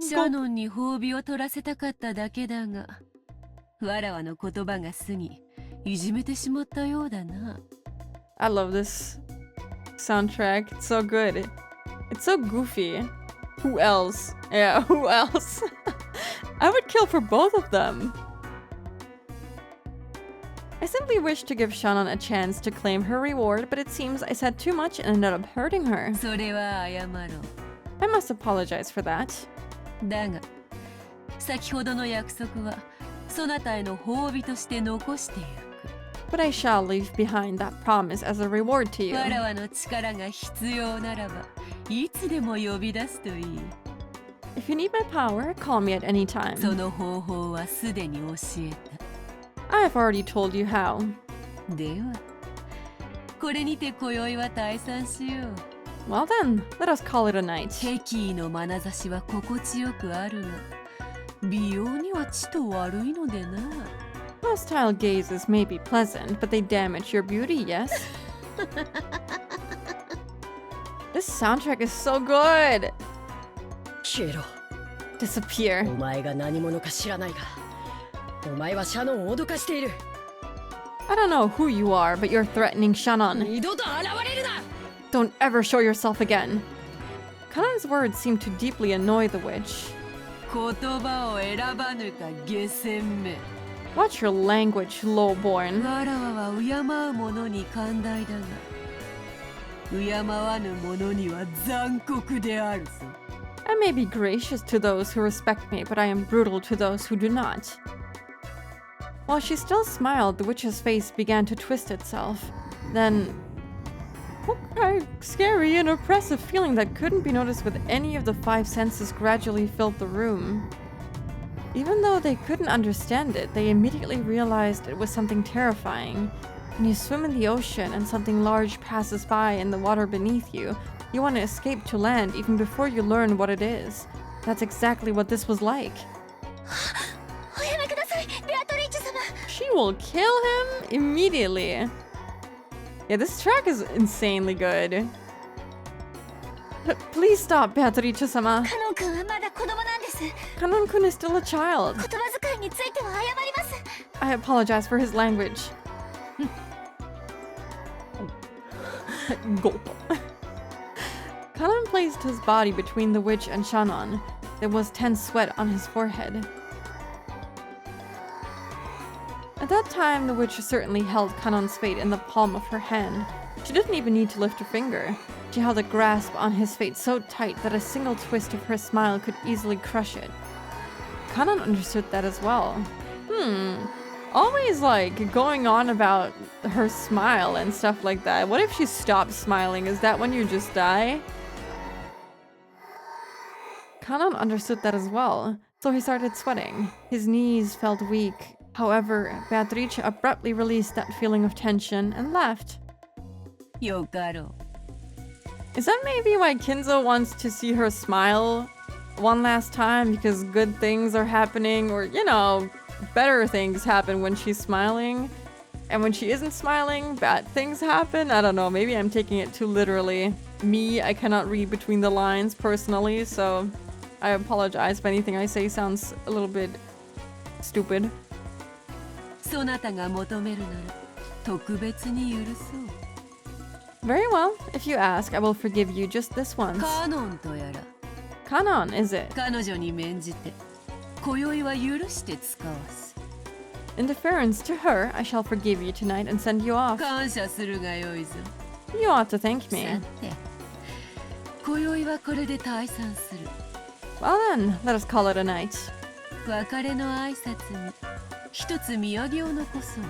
シャノンに褒美を取らせたかっただけだが、わらわの言葉が過ぎ、いじめてしまったようだな。I love this soundtrack. It's so good. It's so goofy. Who else? Yeah, who else? I would kill for both of them. I simply wished to give Shannon a chance to claim her reward, but it seems I said too much and ended up hurting her. それは謝ろう。 I must apologize for that. だが、先ほどの約束は、そなたへの褒美として残してゆく。 But I shall leave behind that promise as a reward to you. わらわの力が必要ならば、いつでも呼び出すといい。 If you need my power, call me at any そ time. の方法はすでに教え I have already told you how. た。では、これにて今宵は退散しよう。 Well then, let us call it a night. 敵意の眼差しは心地よくあるが、美容にはちと悪いのでな。 Hostile gazes may be pleasant, but they damage your beauty, yes? This soundtrack is so good! 消えろ。 Disappear. お前が何者か知らないが、お前はシャノンを脅かしている。 I don't know who you are, but you're threatening Shannon. 二度と現れるな。 Don't ever show yourself again. Kanon's words seemed to deeply annoy the witch. 言葉を選ばぬか下船め。 Watch your language, lowborn. わらわは敬う者に寛大だが、敬わぬ者には残酷であるぞ。 I may be gracious to those who respect me, but I am brutal to those who do not. While she still smiled, the witch's face began to twist itself. Then, a scary and oppressive feeling that couldn't be noticed with any of the five senses gradually filled the room. Even though they couldn't understand it, they immediately realized it was something terrifying. When you swim in the ocean and something large passes by in the water beneath you, you want to escape to land even before you learn what it is. That's exactly what this was like. おやめくださいベアトリーチェ様 She will kill him immediately. Yeah, this track is insanely good. Please stop, Beatrice-sama. カノン君はまだ子供なんです Kanon-kun is still a child. 言葉遣いについては謝ります I apologize for his language. Gulp. Kanon placed his body between the witch and Shannon. There was tense sweat on his forehead. At that time, the witch certainly held Kanon's fate in the palm of her hand. She didn't even need to lift her finger. She held a grasp on his fate so tight that a single twist of her smile could easily crush it. Kanon understood that as well. Always like going on about her smile and stuff like that. What if she stopped smiling? Is that when you just die? Kanon understood that as well, so he started sweating. His knees felt weak. However, Beatrice abruptly released that feeling of tension and left. よかろう。 Is that maybe why Kinzo wants to see her smile one last time? Because good things are happening, or, you know, better things happen when she's smiling. And when she isn't smiling, bad things happen? I don't know, maybe I'm taking it too literally. Me, I cannot read between the lines personally, so I apologize if anything I say sounds a little bit stupid. そなたが求めるなら特別に許そう。 Very well, if you ask, I will forgive you just this once. カノンとやら Kanon, is it? 彼女に免じて今宵は許して使わす。 In deference to her, I shall forgive you tonight and send you off. 感謝するがよいぞ。 You ought to thank さ me. て今宵はこれで退散する。Well then, let us call it a night. 別れの挨拶に一つ土産を残そう。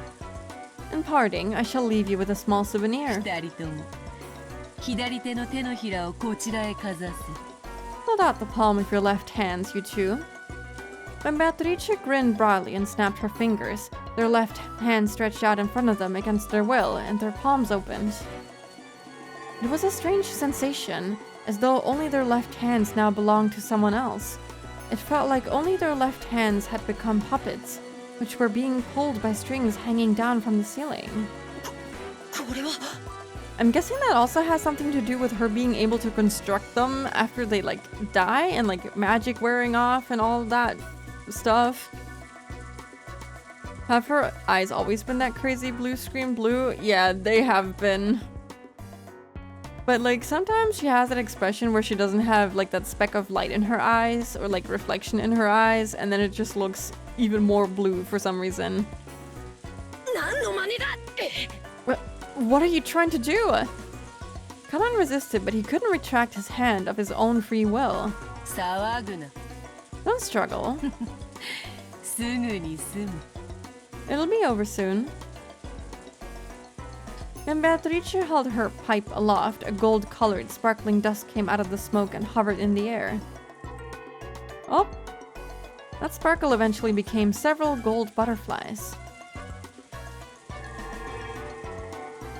In parting, I shall leave you with a small souvenir. 二人とも左手の手のひらをこちらへかざせ。 Hold out the palm of your left hands, you two. When Beatrice grinned broadly and snapped her fingers, their left hands stretched out in front of them against their will, and their palms opened. It was a strange sensation, as though only their left hands now belonged to someone else. It felt like only their left hands had become puppets, which were being pulled by strings hanging down from the ceiling. これは I'm guessing that also has something to do with her being able to construct them after they like die and like magic wearing off and all that stuff. Have her eyes always been that crazy blue screen blue? Yeah, they have been. But like sometimes she has an expression where she doesn't have like that speck of light in her eyes or like reflection in her eyes, and then it just looks even more blue for some reason. 何の真似だ What are you trying to do? Kanan resisted, but he couldn't retract his hand of his own free will. 騒ぐな。 Don't struggle. すぐに済む。 It'll be over soon. When Beatrice held her pipe aloft, a gold-colored, sparkling dust came out of the smoke and hovered in the air. Oh! That sparkle eventually became several gold butterflies.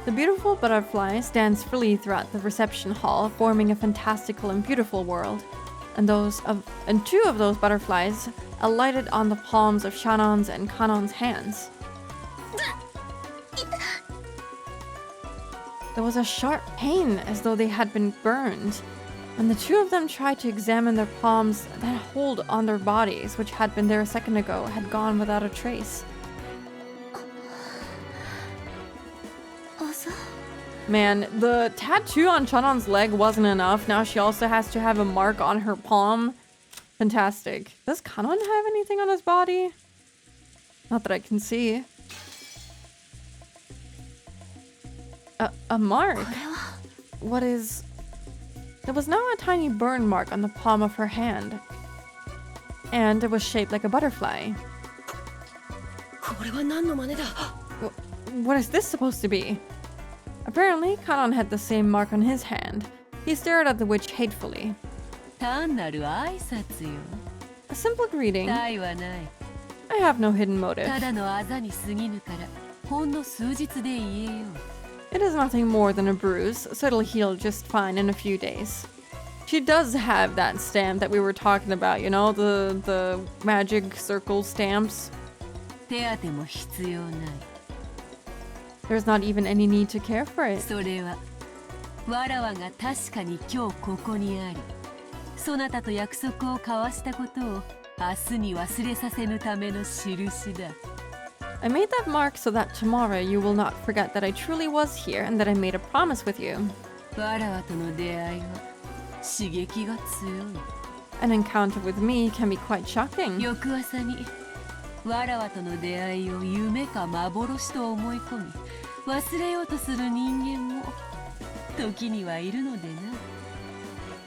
The beautiful butterflies danced freely throughout the reception hall, forming a fantastical and beautiful world. And two of those butterflies alighted on the palms of Shannon's and Kanon's hands. There was a sharp pain, as though they had been burned, and the two of them tried to examine their palms. That hold on their bodies, which had been there a second ago, had gone without a trace. Man, the tattoo on Shannon's leg wasn't enough. Now she also has to have a mark on her palm. Fantastic. Does Kanon have anything on his body? Not that I can see. A mark? What is... There was now a tiny burn mark on the palm of her hand. And it was shaped like a butterfly. これは何の真似だ What is this supposed to be? Apparently, Kanon had the same mark on his hand. He stared at the witch hatefully. 単なる挨拶よ。 A simple greeting. 対はない。 I have no hidden motive. ただのあざに過ぎぬから、ほんの数日で言えよ。 It is nothing more than a bruise, so it'll heal just fine in a few days. She does have that stamp that we were talking about, you know, the magic circle stamps. 手当ても必要ない。 There's not even any need to care for it. それは、わらわが確かに今日ここにあり、そなたと約束を交わしたことを明日に忘れさせぬための印だ。 I made that mark so that tomorrow you will not forget that I truly was here and that I made a promise with you. わらわとの出会いは刺激が強い。 An encounter with me can be quite shocking. 翌朝にわらわとの出会いを夢か幻と思い込み忘れようとする人間も時にはいるのでな。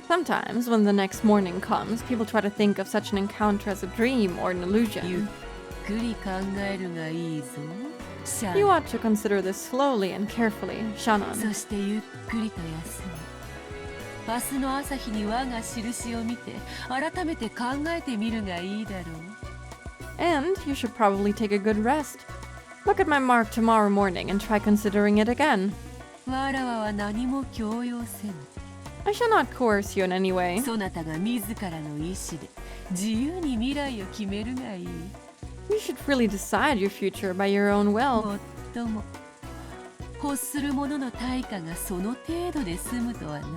Sometimes, when the next morning comes, people try to think of such an encounter as a dream or an ゆっ illusion. くり考えるがいいぞ。シャ You ン ought to consider this slowly and carefully, Shannon. そしてゆっくりと休み明日の朝日に我が印を見て改めて考えてみるがいいだろう。 And you should probably take a good rest. Look at my mark tomorrow morning and try considering it again. わらわは何も強要せぬ。 I shall not coerce you in any way. そなたが自らの意志で自由に未来を決めるがいい。 You should freely decide your future by your own will. もっとも欲する者の対価がその程度で済むとはな。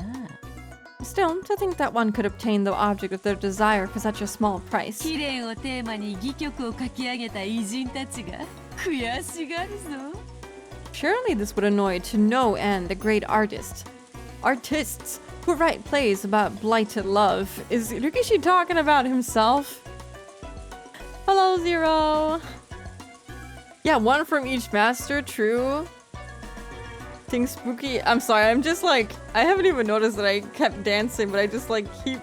Still, to think that one could obtain the object of their desire for such a small price. 貴殿をテーマに戯曲を書き上げた偉人たちが悔しがるぞ。 Surely this would annoy to no end the great artists who write plays about blighted love. Is Rikishi talking about himself? Hello, Zero. Yeah, one from each master, true. Thing spooky. I'm sorry, I'm just like, I haven't even noticed that I kept dancing, but I just like keep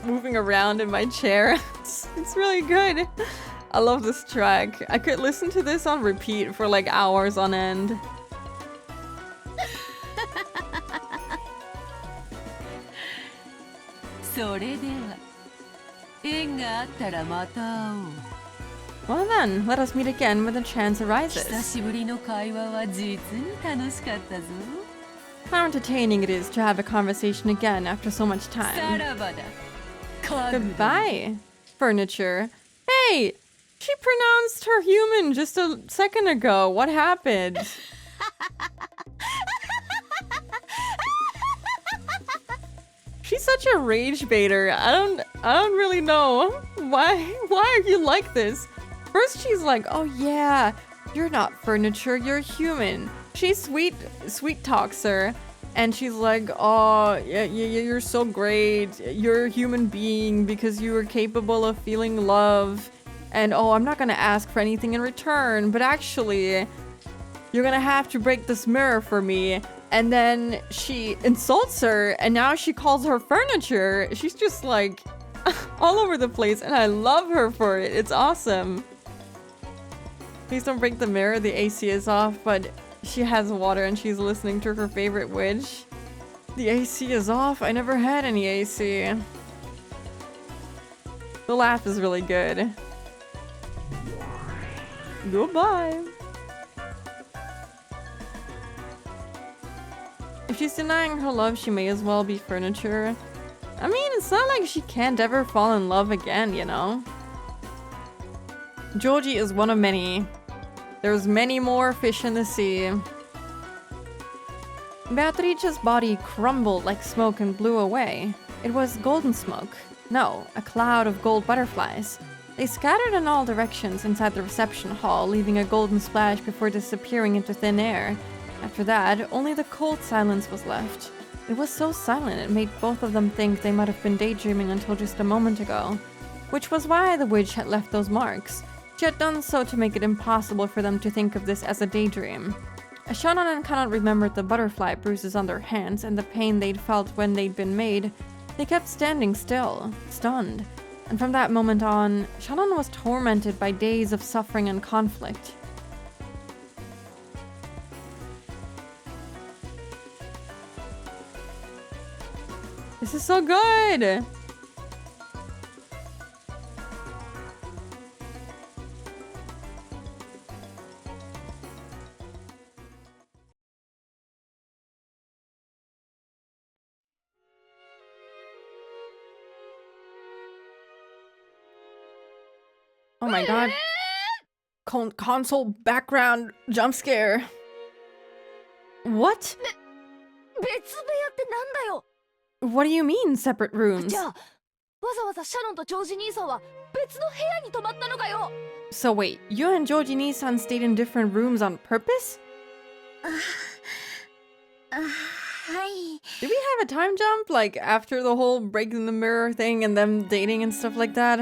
moving around in my chair. It's really good. I love this track. I could listen to this on repeat for like hours on end. それでは縁があったらまた会おう。 Well then, let us meet again when the chance 久 arises. しぶりの会話は実に楽しかったぞ。 How entertaining it is to have a conversation again after so much さ time. らばだ。家具 Goodbye, furniture. Hey! She pronounced her human just a second ago. What happened? She's such a rage baiter. I don't really know. Why are you like this? First she's like, "Oh yeah, you're not furniture, you're human." She sweet talks her. And she's like, "Oh, yeah, you're so great. You're a human being because you are capable of feeling love. And oh, I'm not gonna ask for anything in return, but actually, you're gonna have to break this mirror for me." And then she insults her, and now she calls her furniture. She's just like all over the place, and I love her for it. It's awesome. Please don't break the mirror. The AC is off, but she has water and she's listening to her favorite witch. The AC is off. I never had any AC. The laugh is really good. Goodbye. If she's denying her love, she may as well be furniture. I mean, it's not like she can't ever fall in love again, you know? Georgie is one of many. There's many more fish in the sea. Beatrice's body crumbled like smoke and blew away. It was golden smoke. No, a cloud of gold butterflies. They scattered in all directions inside the reception hall, leaving a golden splash before disappearing into thin air. After that, only the cold silence was left. It was so silent it made both of them think they might have been daydreaming until just a moment ago. Which was why the witch had left those marks. She had done so to make it impossible for them to think of this as a daydream. As Shannon and Cannot remembered the butterfly bruises on their hands and the pain they'd felt when they'd been made, they kept standing still, stunned. And from that moment on, Shannon was tormented by days of suffering and conflict. This is so good! Oh my god. Console background jump scare. What? 別部屋ってなんだよ。 What do you mean, separate rooms? じゃあ、わざわざシャノンとジョージ兄さんは別の部屋に泊まったのかよ。 So wait, you and Georgie Nissan stayed in different rooms on purpose? はい。 Did we have a time jump? Like, after the whole breaking the mirror thing and them dating and stuff like that?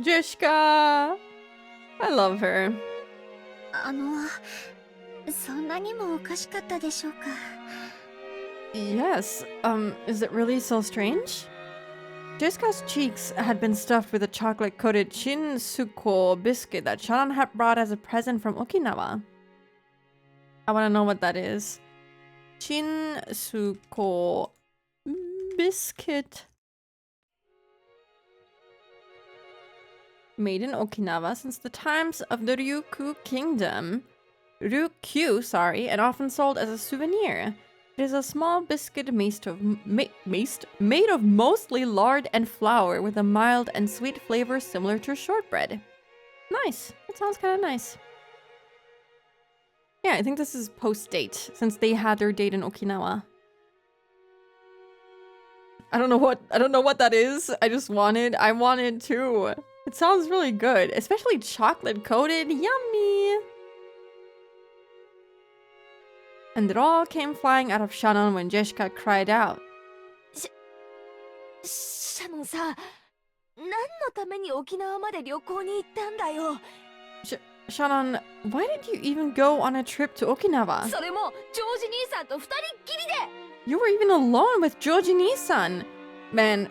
Jishka! I love her. そんなにもおかしかったでしょうか。 Yes, is it really so strange? Jessica's cheeks had been stuffed with a chocolate-coated Shinsuko biscuit that Shannon had brought as a present from Okinawa. I want to know what that is. Shinsuko biscuit. Made in Okinawa since the times of the Ryukyu Kingdom. Ryukyu, sorry, and often sold as a souvenir. It is a small biscuit made of mostly lard and flour with a mild and sweet flavor similar to shortbread. Nice. That sounds kind of nice. Yeah, I think this is post-date, since they had their date in Okinawa. I don't know what that is. I want it too. It sounds really good, especially chocolate coated. Yummy. And it all came flying out of Shannon when Jessica cried out. シャノンさ、何のために沖縄まで旅行に行ったんだよ。Shannon, why did you even go on a trip to Okinawa? それもジョージ兄さんと二人っきりで。 You were even alone with Georgie Nissan. Man,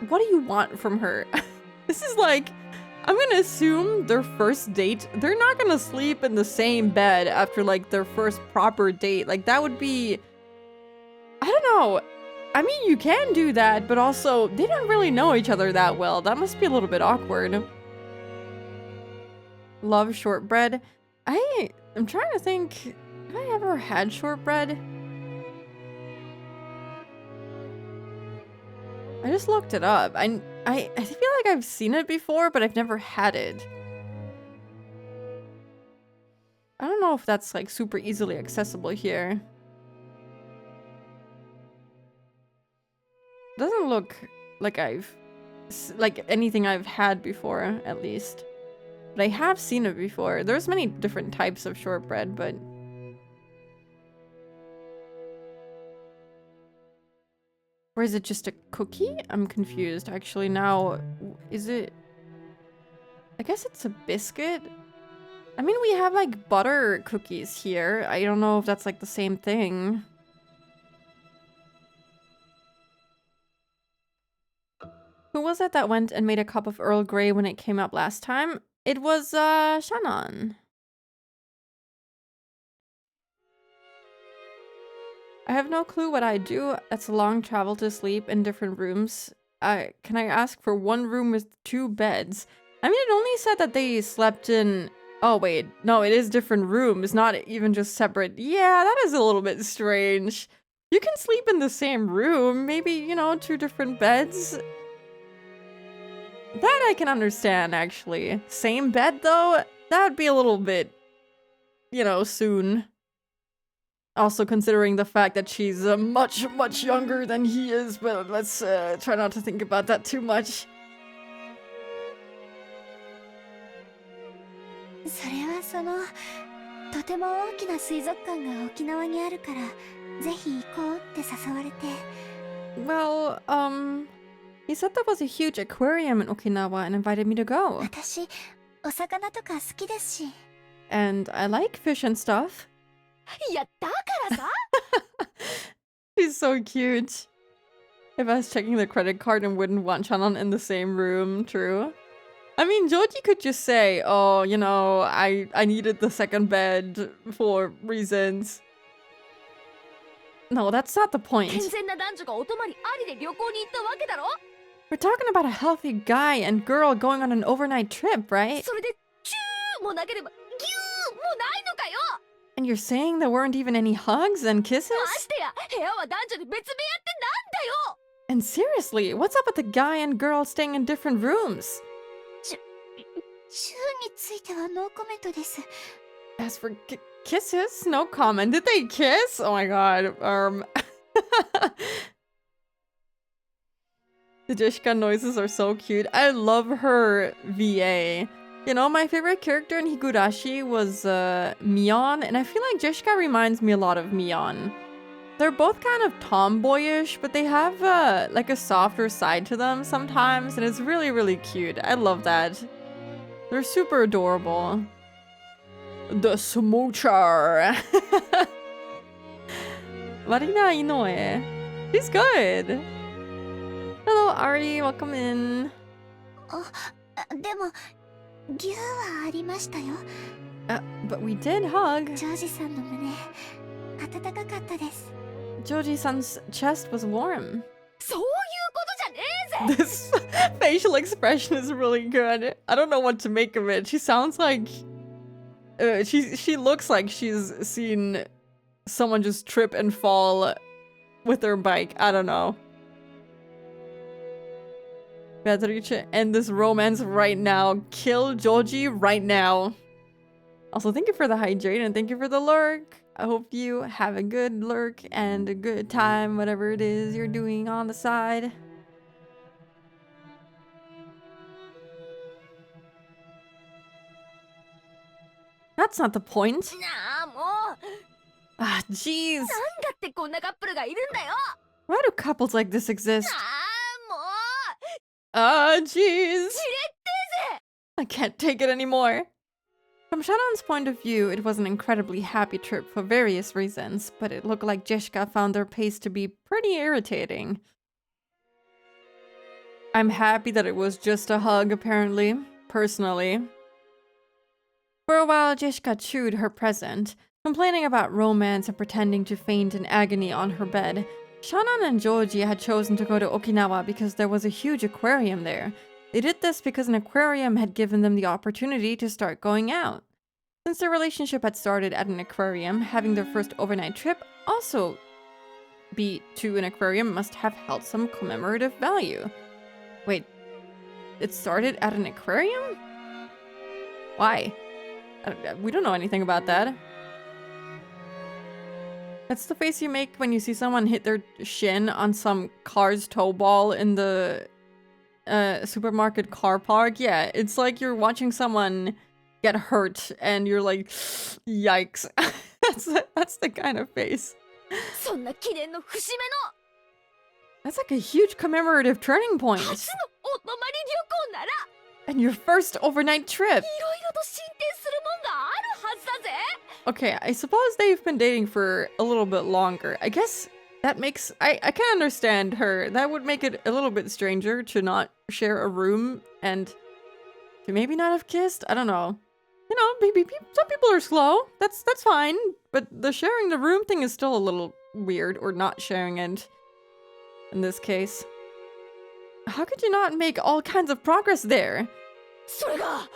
what do you want from her? This is like, I'm gonna assume their first date, they're not gonna sleep in the same bed after like their first proper date. Like that would be, I don't know. I mean, you can do that, but also they don't really know each other that well. That must be a little bit awkward. Love shortbread. I'm trying to think, have I ever had shortbread? I just looked it up. I feel like I've seen it before, but I've never had it. I don't know if that's like super easily accessible here. Doesn't look like like anything I've had before, at least. But I have seen it before. There's many different types of shortbread, but... Or is it just a cookie? I'm confused, actually, now. Is it... I guess it's a biscuit? I mean, we have, like, butter cookies here. I don't know if that's, like, the same thing. Who was it that went and made a cup of Earl Grey when it came up last time? It was, Shannon. I have no clue what I do. That's a long travel to sleep in different rooms. Can I ask for one room with 2 beds? I mean, it only said that they slept in... Oh, wait. No, it is different rooms, not even just separate. Yeah, that is a little bit strange. You can sleep in the same room. Maybe, you know, 2 different beds. That I can understand, actually. Same bed, though? That would be a little bit, you know, soon. Also considering the fact that she's much, much younger than he is, but let's try not to think about that too much. それはとても大きな水族館が沖縄にあるからぜひ行こうって誘われて Well, he said there was a huge aquarium in Okinawa and invited me to go. 私お魚とか好きですし And I like fish and stuff. いやだからさ He's so cute. If I was checking the credit card and wouldn't want Shannon in the same room, true. I mean, Joji could just say, oh, you know, I needed the second bed for reasons. No, that's not the point. 健全な男女がお泊まりありで旅行に行ったわけだろ We're talking about a healthy guy and girl going on an overnight trip, right? それでチューもなければギューもないのかよ And you're saying there weren't even any hugs and kisses? ましてや部屋は男女で別部屋ってなんだよ And seriously, what's up with the guy and girl staying in different rooms? チューについてはノーコメントです As for kisses, no comment. Did they kiss? Oh my god. The Jishka noises are so cute. I love her VA. You know, my favorite character in Higurashi was Mion, and I feel like Jishka reminds me a lot of Mion. They're both kind of tomboyish, but they have like a softer side to them sometimes, and it's really, really cute. I love that. They're super adorable. The smoocher. Marina Inoue. She's good. Hello, Ari. Welcome in. でもギューはありましたよ But we did hug. ジョージさんの胸温かかったです Joji-san's chest was warm. そういうことじゃねえぜ This facial expression is really good. I don't know what to make of it. She sounds like... she looks like she's seen someone just trip and fall with their bike. I don't know. Beatrice, end this romance right now. Kill Joji right now. Also, thank you for the hydrate and thank you for the lurk. I hope you have a good lurk and a good time, whatever it is you're doing on the side. That's not the point. なあもう Ah, jeez. なんだってこんなカップルがいるんだよ Why do couples like this exist? ああもう Ah, jeez. じれってぜ I can't take it anymore. From Shannon's point of view, it was an incredibly happy trip for various reasons, but it looked like Jishka found their pace to be pretty irritating. I'm happy that it was just a hug, apparently. Personally. For a while, Jishka chewed her present, complaining about romance and pretending to faint in agony on her bed. Shannon and Joji had chosen to go to Okinawa because there was a huge aquarium there. They did this because an aquarium had given them the opportunity to start going out. Since their relationship had started at an aquarium, having their first overnight trip also be to an aquarium must have held some commemorative value. Wait, it started at an aquarium? Why? We don't know anything about that. That's the face you make when you see someone hit their shin on some car's toe ball in the supermarket car park. Yeah, it's like you're watching someone get hurt and you're like, yikes. That's the kind of face. そんな記念の節目の That's like a huge commemorative turning point. 初のお泊まり旅行なら And your first overnight trip. いろいろと進展するもんがあるはずだぜ Okay, I suppose they've been dating for a little bit longer. I guess that makes... I can understand her. That would make it a little bit stranger to not share a room and to maybe not have kissed. I don't know. You know, maybe some people are slow. That's fine. But the sharing the room thing is still a little weird, or not sharing it in this case. How could you not make all kinds of progress there? それが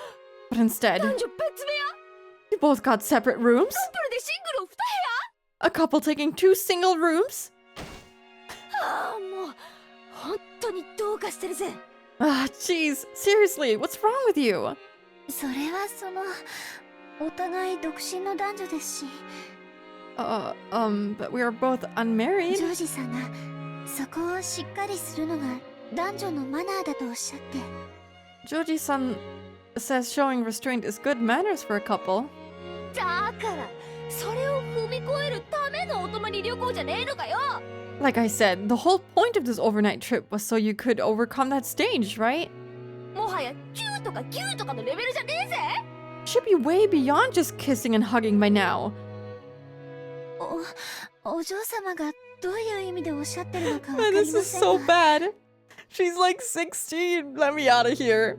But instead, 男女別部屋 you both got separate rooms? カップルでシングルを2 A couple taking 2 single rooms? 部屋ああもう本当にどうかしてるぜ Ah, jeez. Seriously, what's wrong with you? それはお互い独身の男女ですし、 But we are both unmarried. ジョージさんがそこをしっかりするのが男女のマナーだとおっしゃって。 Joji-san says showing restraint is good manners for a couple. だからそれを踏み越えるためのお泊まり旅行じゃねえのかよ Like I said, the whole point of this overnight trip was so you could overcome that stage, right? もはや9とか9とかのレベルじゃねえぜ Should be way beyond just kissing and hugging by now. お嬢様がどういう意味でおっしゃってるのかわか Man, り this ま is せん so が。 bad. She's like 16. Let me out of here.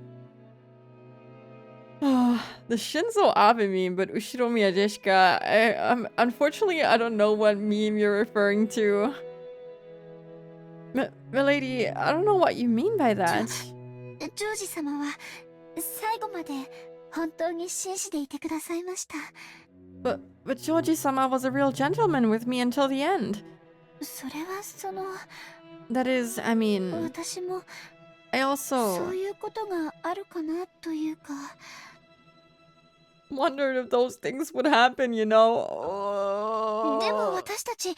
The Shinzo Abe meme, but Ushiro Miyajishika. Unfortunately, I don't know what meme you're referring to. Milady, I don't know what you mean by that. ジョージ様は最後まで本当に紳士でいてくださいました。 But Joji-sama was a real gentleman with me until the end. それはThat is, I mean, 私も I そ also ういうことがあるかなというか。 wondered if those things would happen, you know. でも私たち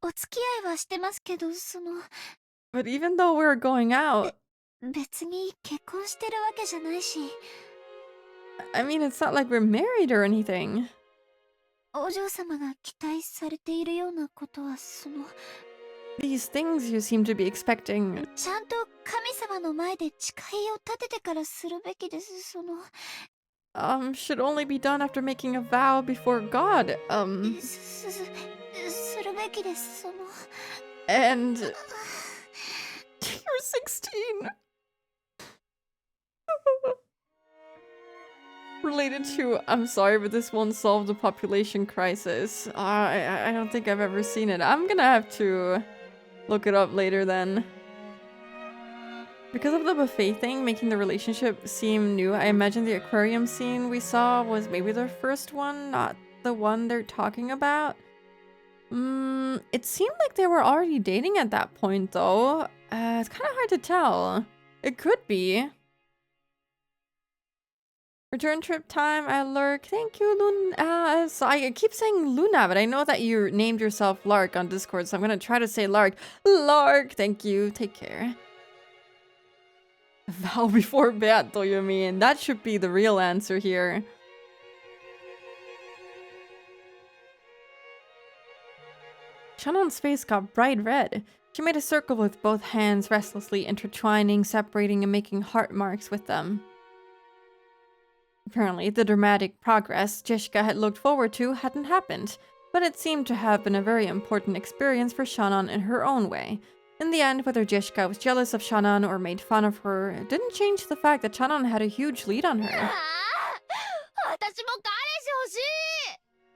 お付き合いはしてますけど、But even though we're going out, 別に結婚してるわけじゃないし、 I mean, it's not like we're married or anything. お嬢様が期待されているようなことはThese things you seem to be expecting. ちゃんと神様の前で誓いを立ててからするべきです。Should only be done after making a vow before God. するべきです。And you're 16. Related to, I'm sorry, but this won't solve the population crisis. I don't think I've ever seen it. I'm gonna have to look it up later then. Because of the buffet thing making the relationship seem new, I imagine the aquarium scene we saw was maybe their first one, not the one they're talking about. It seemed like they were already dating at that point though. It's kind of hard to tell. It could be. Return trip time, I lurk. Thank you, Luna. So I keep saying Luna, but I know that you named yourself Lark on Discord, so I'm gonna try to say Lark. Lark, thank you. Take care. Vow before Beato, you mean? That should be the real answer here. Shannon's face got bright red. She made a circle with both hands restlessly intertwining, separating, and making heart marks with them. Apparently, the dramatic progress Jishka had looked forward to hadn't happened, but it seemed to have been a very important experience for Shannon in her own way. In the end, whether Jessica was jealous of Shannon or made fun of her, it didn't change the fact that Shannon had a huge lead on あ her. あ私も彼氏欲しい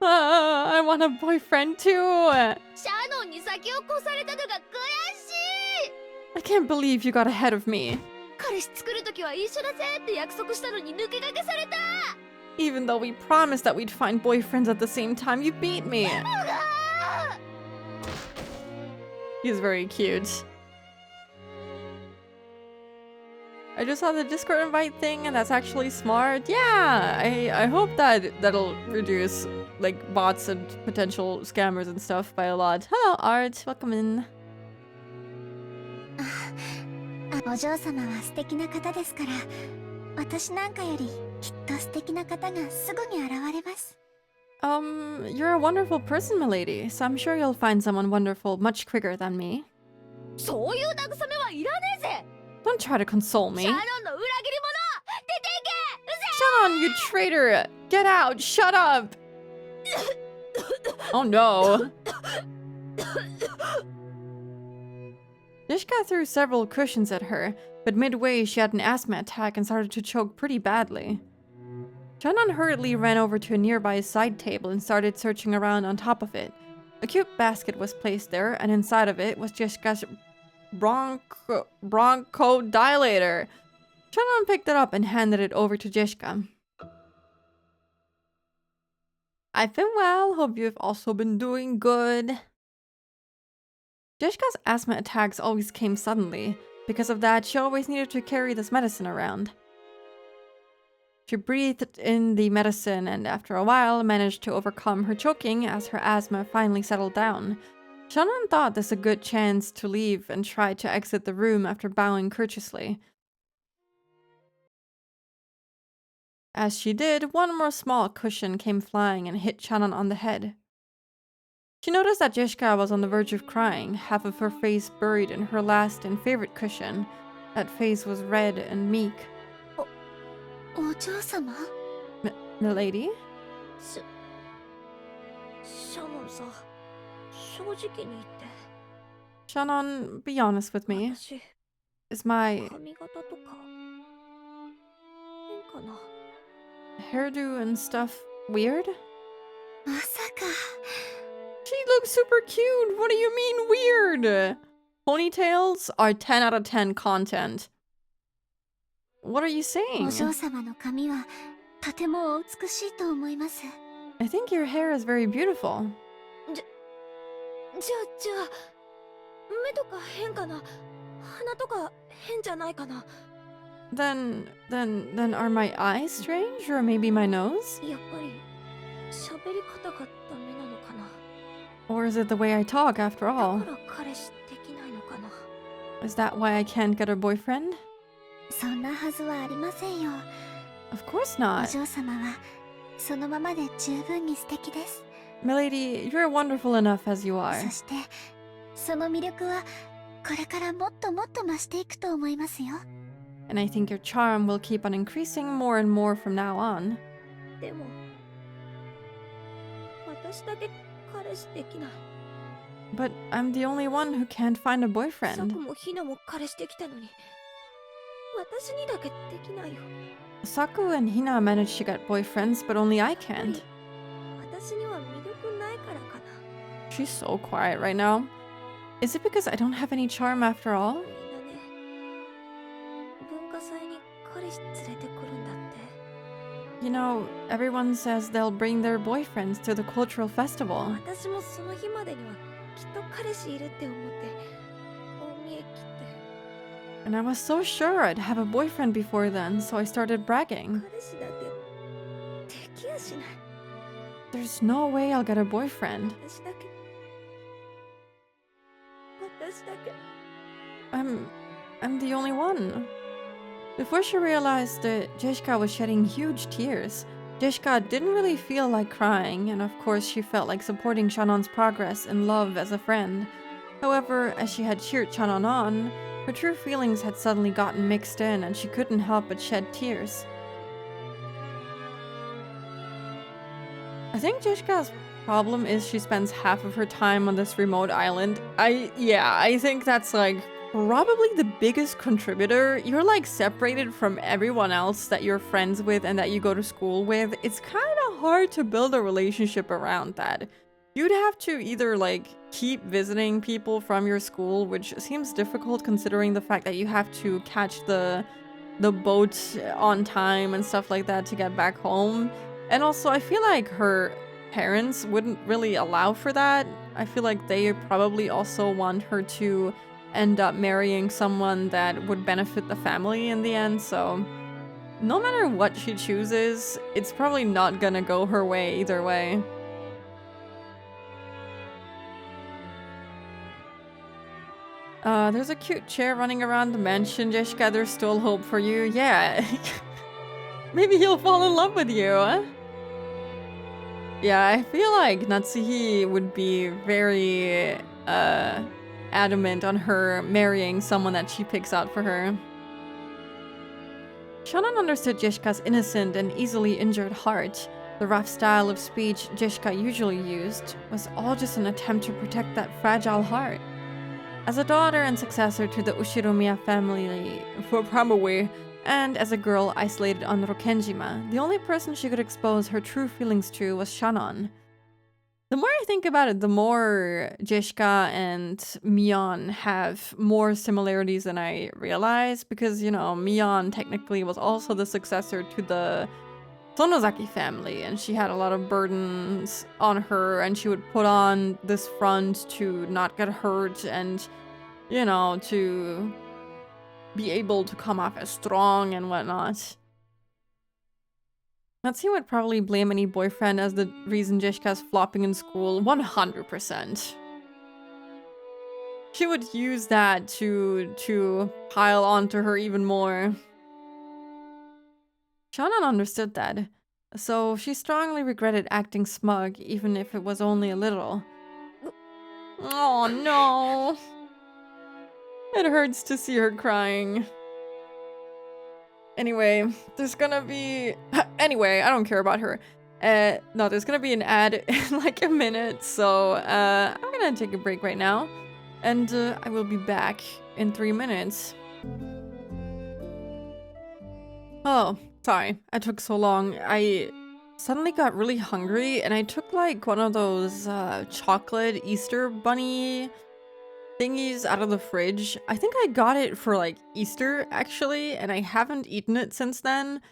I want a boyfriend too! シャノンに先を越されたのが悔しい I can't believe you got ahead of me. 彼氏作るときは一緒だぜって約束したのに抜け駆けされた Even though we promised that we'd find boyfriends at the same time, you beat me. うわ He's very cute. I just saw the Discord invite thing, and that's actually smart. Yeah, I hope that'll reduce like bots and potential scammers and stuff by a lot. Hello, Art. Welcome in. お嬢様は素敵な方ですから、私なんかよりきっと素敵な方がすぐに現れます。You're a wonderful person, milady, so I'm sure you'll find someone wonderful much quicker than me. そういう慰めはいらねえぜ Don't try to console シ me. ャノンの裏切り者出ていけ Shannon, you traitor! Get out! Shut up! Oh no. Nishka threw several cushions at her, but midway she had an asthma attack and started to choke pretty badly. Shannon hurriedly ran over to a nearby side table and started searching around on top of it. A cute basket was placed there, and inside of it was Jessica's bronchodilator. Shannon picked it up and handed it over to Jessica. I've been well. Hope you've also been doing good. Jessica's asthma attacks always came suddenly. Because of that, she always needed to carry this medicine around. She breathed in the medicine and after a while managed to overcome her choking as her asthma finally settled down. Shannon thought this a good chance to leave and tried to exit the room after bowing courteously. As she did, one more small cushion came flying and hit Shannon on the head. She noticed that Jessica was on the verge of crying, half of her face buried in her last and favorite cushion. That face was red and meek. お嬢様 Milady? シャノンさ正直に言って Shannon, be honest with me. 私 Is my 髪型とか変かな hairdo and stuff weird? まさか She looks super cute! What do you mean weird? Ponytails are 10 out of 10 content. What are you お saying? 嬢様の髪はとてもお美しいと思います。 I think your hair is very beautiful. じゃあ目とか変かな鼻とか変じゃないかな Then are my eyes strange? Or maybe my nose? やっぱり喋り方がダメなのかな Or is it the way I talk after だ all? から彼氏できないのかな Is that why I can't get a boyfriend? そんなはずはありませんよ。 Of course お not. 嬢様はそのままで十分に素敵です。 Milady, you're wonderful enough as you are. そしてその魅力はこれからもっともっと増していくと思いますよ。 And I think your charm will keep on increasing more and more from now on. でも私だけ彼氏できない But I'm the only one who can't find a サ boyfriend. クもヒナも彼氏できたのに私にだけできないよ Saku and Hina managed to get boyfriends, but only I やっぱ can't. り私には魅力ないからかな She's so quiet right now. Is it because I don't have any charm after all? みんなね文化祭に彼氏連れてくるんだって You know, everyone says they'll bring their boyfriends to the cultural festival. 私もその日までにはきっと彼氏いるって思って大見え切って And I was so sure I'd have a boyfriend before then, so I started bragging. 彼氏だってできやしない There's no way I'll get a boyfriend. 私だけ私だけ I'm the only one. Before she realized that Jessica was shedding huge tears, Jessica didn't really feel like crying, and of course she felt like supporting Shannon's progress and love as a friend. However, as she had cheered Shannon on, her true feelings had suddenly gotten mixed in and she couldn't help but shed tears. I think Jessica's problem is she spends half of her time on this remote island. I think that's like probably the biggest contributor. You're like separated from everyone else that you're friends with and that you go to school with. It's kind of hard to build a relationship around that. You'd have to either like keep visiting people from your school, which seems difficult considering the fact that you have to catch the boat on time and stuff like that to get back home. And also, I feel like her parents wouldn't really allow for that. I feel like they probably also want her to end up marrying someone that would benefit the family in the end, so no matter what she chooses, it's probably not gonna go her way either way. There's a cute chair running around the mansion, Jessica. There's still hope for you. Yeah. Maybe he'll fall in love with you, huh? Yeah, I feel like Natsuhi would be very, adamant on her marrying someone that she picks out for her. Shonan understood Jessica's innocent and easily injured heart. The rough style of speech Jessica usually used was all just an attempt to protect that fragile heart. As a daughter and successor to the Ushiromiya family for Pramawe, and as a girl isolated on Rokenjima, the only person she could expose her true feelings to was Shannon. The more I think about it, the more Jessica and Mion have more similarities than I realize, because, you know, Mion technically was also the successor to the Sonozaki family, and she had a lot of burdens on her, and she would put on this front to not get hurt and, you know, to be able to come off as strong and whatnot. Natsuhi would probably blame any boyfriend as the reason Jessica's flopping in school 100%. She would use that to pile onto her even more. Shannon understood that, so she strongly regretted acting smug, even if it was only a little. Oh no! It hurts to see her crying. Anyway, there's gonna be... Anyway, I don't care about her. No, there's gonna be an ad in like a minute, so I'm gonna take a break right now. And I will be back in 3 minutes. Oh, sorry, I took so long. I suddenly got really hungry and I took like one of those chocolate Easter bunny thingies out of the fridge. I think I got it for like Easter actually, and I haven't eaten it since then.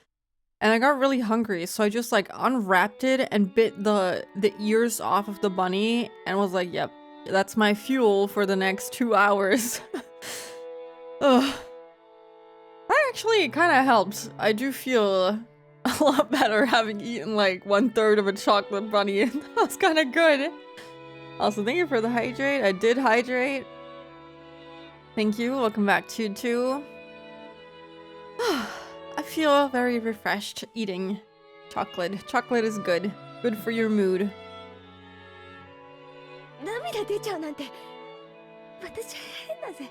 And I got really hungry, so I just like unwrapped it and bit the ears off of the bunny and was like, yep, that's my fuel for the next 2 hours. Ugh. That actually kind of helped. I do feel a lot better having eaten like 1/3 of a chocolate bunny. That was kind of good. Also, thank you for the hydrate. I did hydrate. Thank you. Welcome back to too. I feel very refreshed eating chocolate. Chocolate is good. Good for your mood. 涙出ちゃうなんて私変だぜ。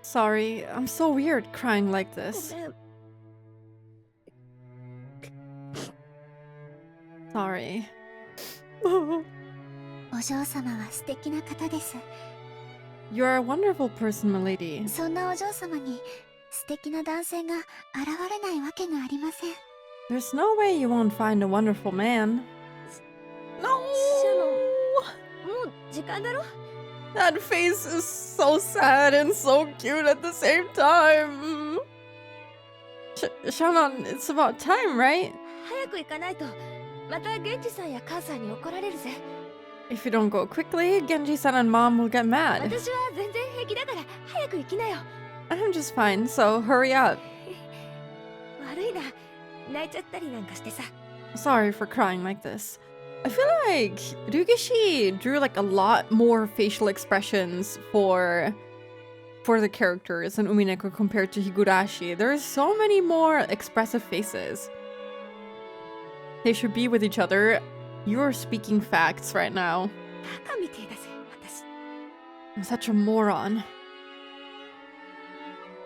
Sorry, I'm so weird crying like this. ごめん。 Sorry. お嬢様は素敵な方です。 You're a wonderful person, milady. そんなお嬢様に素敵な男性が現れないわけがありません。 There's no way you won't find a wonderful man. No! シャノン、もう時間だろ？ That face is so sad and so cute at the same time. Shannon, it's about time, right? 早く行かないとまたゲンジさんや母さんに怒られるぜ。 If you don't go quickly, Genji-san and mom will get mad. 私は全然平気だから早く行きなよ。 I'm just fine, so hurry up. 悪いな、泣いちゃったりなんかしてさ。 Sorry for crying like this. I feel like Rugishi drew like a lot more facial expressions for the characters in Umineko compared to Higurashi. There's so many more expressive faces. They should be with each other. You're speaking facts right now. バカみてえだぜ、私。 I'm such a moron.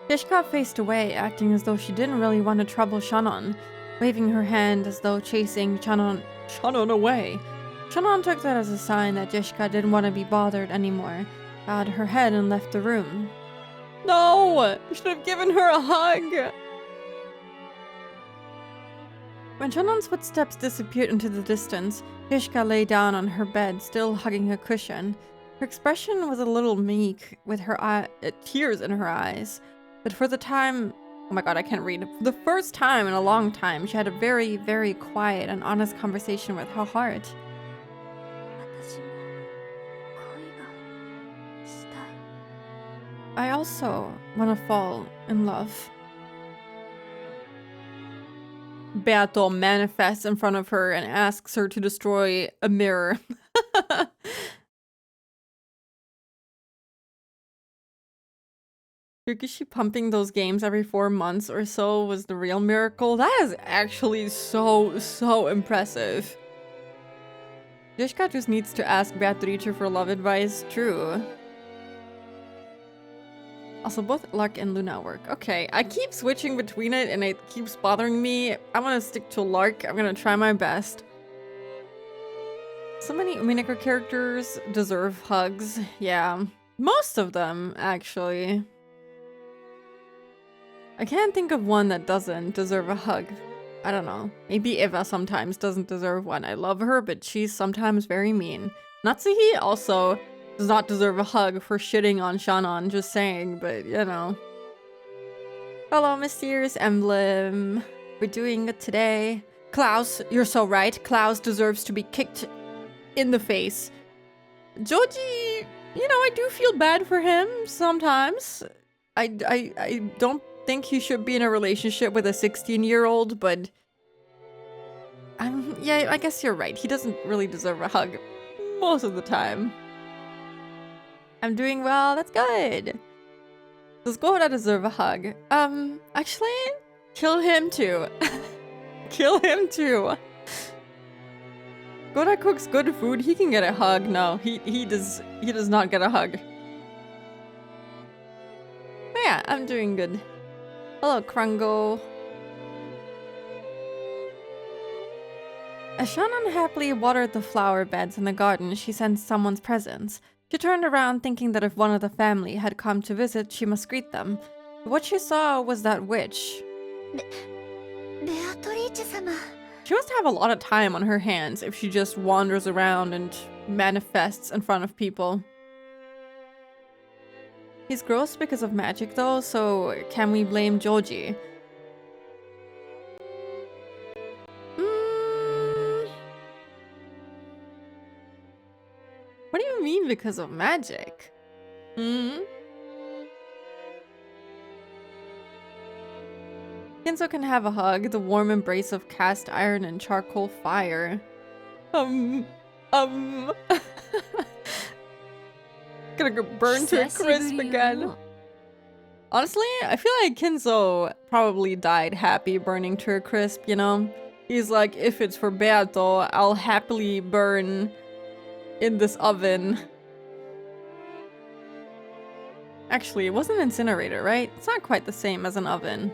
Jessica faced away, acting as though she didn't really want to trouble Shannon, waving her hand as though chasing Shannon away. Shannon took that as a sign that Jishka didn't want to be bothered anymore, bowed her head and left the room. No! You should have given her a hug! When Shannon's footsteps disappeared into the distance, Jishka lay down on her bed, still hugging a cushion. Her expression was a little meek, with her tears in her eyes. But for the time... Oh my god, I can't read. For the first time in a long time, she had a very, very quiet and honest conversation with her heart. 私も恋がしたい。 I also want to fall in love. Beato manifests in front of her and asks her to destroy a mirror. Yukishi pumping those games every 4 months or so was the real miracle. That is actually so impressive. Jishka just needs to ask Beatrice for love advice. True. Also, both Lark and Luna work. Okay, I keep switching between it and it keeps bothering me. I'm gonna stick to Lark. I'm gonna try my best. So many Umineko characters deserve hugs. Yeah, most of them, actually. I can't think of one that doesn't deserve a hug. I don't know. Maybe Eva sometimes doesn't deserve one. I love her, but she's sometimes very mean. Natsuhi also does not deserve a hug for shitting on Shannon, just saying, but you know. Hello, Mysterious Emblem. We're doing it today. Klaus, you're so right. Klaus deserves to be kicked in the face. Joji, you know, I do feel bad for him sometimes. I don't think he should be in a relationship with a 16-year-old, but yeah, I guess you're right. He doesn't really deserve a hug most of the time. I'm doing well. That's good. Does Goda deserve a hug? Actually, kill him too. Kill him too. Goda cooks good food. He can get a hug. No, he does not get a hug. But yeah, I'm doing good. Hello, Krungo. As Shannon happily watered the flower beds in the garden, she sensed someone's presence. She turned around thinking that if one of the family had come to visit, she must greet them. But what she saw was that witch. Beatrice-sama. She must have a lot of time on her hands if she just wanders around and manifests in front of people. He's gross because of magic though, so can we blame Joji? What do you mean because of magic? Kenzo can have a hug, the warm embrace of cast iron and charcoal fire. Gonna get burned to a crisp again. Honestly, I feel like Kenzo probably died happy burning to a crisp, you know? He's like, if it's for Beato, I'll happily burn in this oven. Actually, it was an incinerator, right? It's not quite the same as an oven.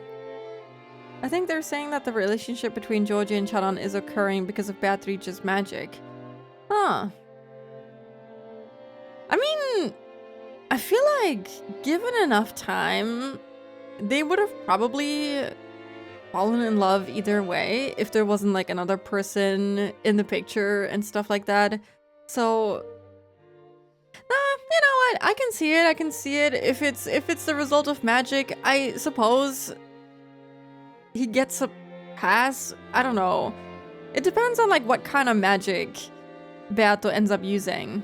I think they're saying that the relationship between Joji and Shannon is occurring because of Beatrice's magic. Huh. I mean, I feel like given enough time, they would have probably fallen in love either way if there wasn't like another person in the picture and stuff like that. So, you know what? I can see it. I can see it. If it's the result of magic, I suppose he gets a pass. I don't know. It depends on like what kind of magic Beato ends up using.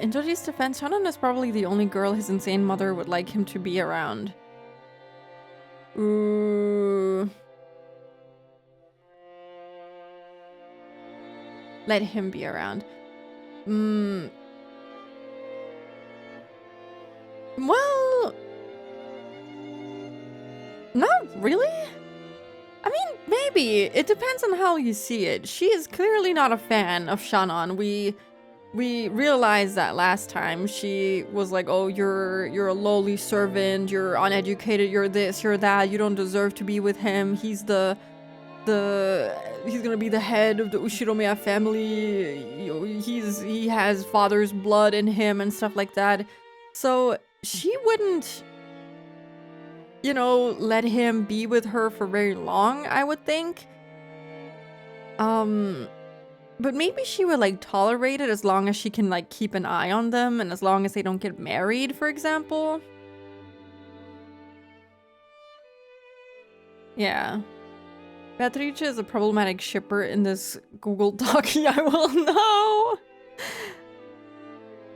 In Joji's defense, Shannon is probably the only girl his insane mother would like him to be around. Ooh. Let him be around. Well, not really. I mean, maybe. It depends on how you see it. She is clearly not a fan of Shannon. We we realized that last time. She was like, oh, you're a lowly servant, you're uneducated, you're this, you're that, you don't deserve to be with him. He's he's gonna be the head of the Ushiromiya family. He has father's blood in him and stuff like that. So she wouldn't, let him be with her for very long, I would think. But maybe she would like tolerate it as long as she can like keep an eye on them and as long as they don't get married, for example. Yeah. Beatrice is a problematic shipper in this Google Doc. I will know.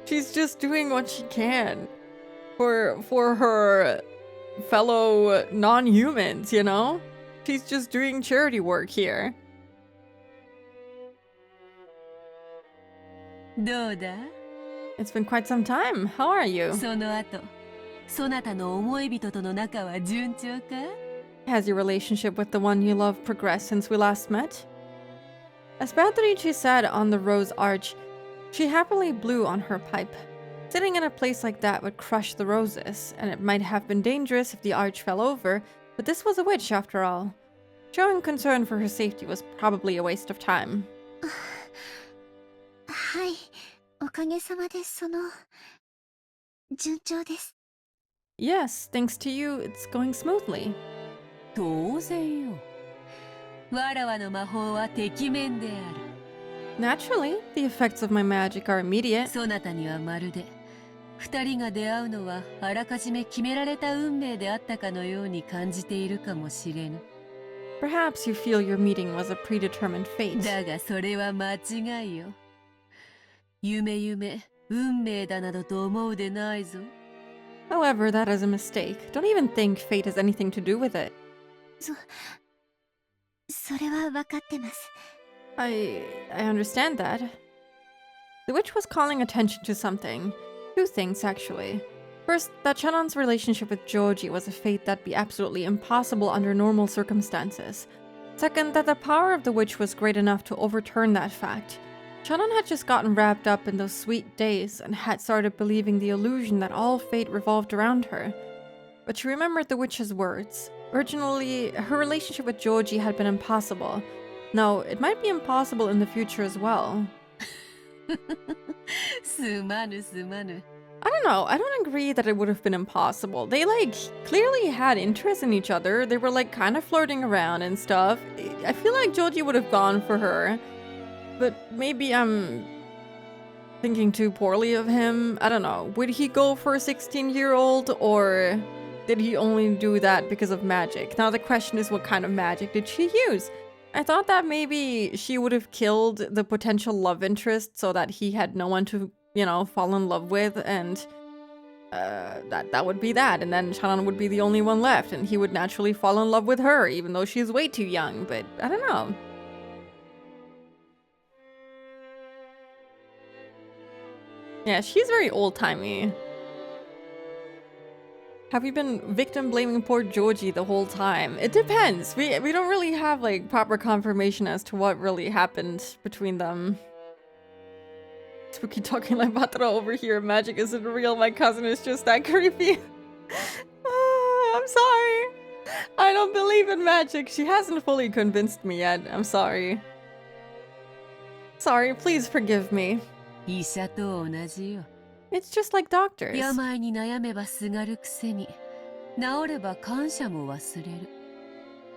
She's just doing what she can for her fellow non-humans, She's just doing charity work here. どうだ It's been quite some time. How are you? その後そなたの思い人との仲は順調か Has your relationship with the one you love progressed since we last met? As Beatrice sat on the rose arch, she happily blew on her pipe. Sitting in a place like that would crush the roses, and it might have been dangerous if the arch fell over, but this was a witch after all. Showing concern for her safety was probably a waste of time. はい、おかげさまで順調です。 Yes, thanks to you, it's going smoothly. 当然よわらわの魔法はてきめんである Naturally, the effects of my magic are immediate. そなたにはまるで二人が出会うのはあらかじめ決められた運命であったかのように感じているかもしれぬ Perhaps you feel your meeting was a predetermined fate. だがそれは間違いよ夢運命だなどと思うでないぞ However, that is a mistake. Don't even think fate has anything to do with it. それは分かってます。 I understand that. The witch was calling attention to something. Two things, actually. First, that Shannon's relationship with Joji was a fate that'd be absolutely impossible under normal circumstances. Second, that the power of the witch was great enough to overturn that fact. Shannon had just gotten wrapped up in those sweet days and had started believing the illusion that all fate revolved around her. But she remembered the witch's words. Originally, her relationship with Joji had been impossible. No, it might be impossible in the future as well. すまぬすまぬ I don't know, I don't agree that it would have been impossible. They, clearly had interest in each other. They were, kind of flirting around and stuff. I feel like Joji would have gone for her. But maybe I'm thinking too poorly of him. I don't know. Would he go for a 16-year-old, or did he only do that because of magic? Now the question is, what kind of magic did she use? I thought that maybe she would have killed the potential love interest so that he had no one to, fall in love with, and that would be that. And then Shannon would be the only one left, and he would naturally fall in love with her, even though she's way too young. But I don't know. Yeah, she's very old-timey. Have you been victim blaming poor Joji the whole time? It depends. We don't really have proper confirmation as to what really happened between them. Spooky talking like Batara over here. Magic isn't real. My cousin is just that creepy. I'm sorry. I don't believe in magic. She hasn't fully convinced me yet. I'm sorry. Sorry, please forgive me. 医者と同じよ It's just like doctors. 病に悩めばすがるくせに治れば感謝も忘れる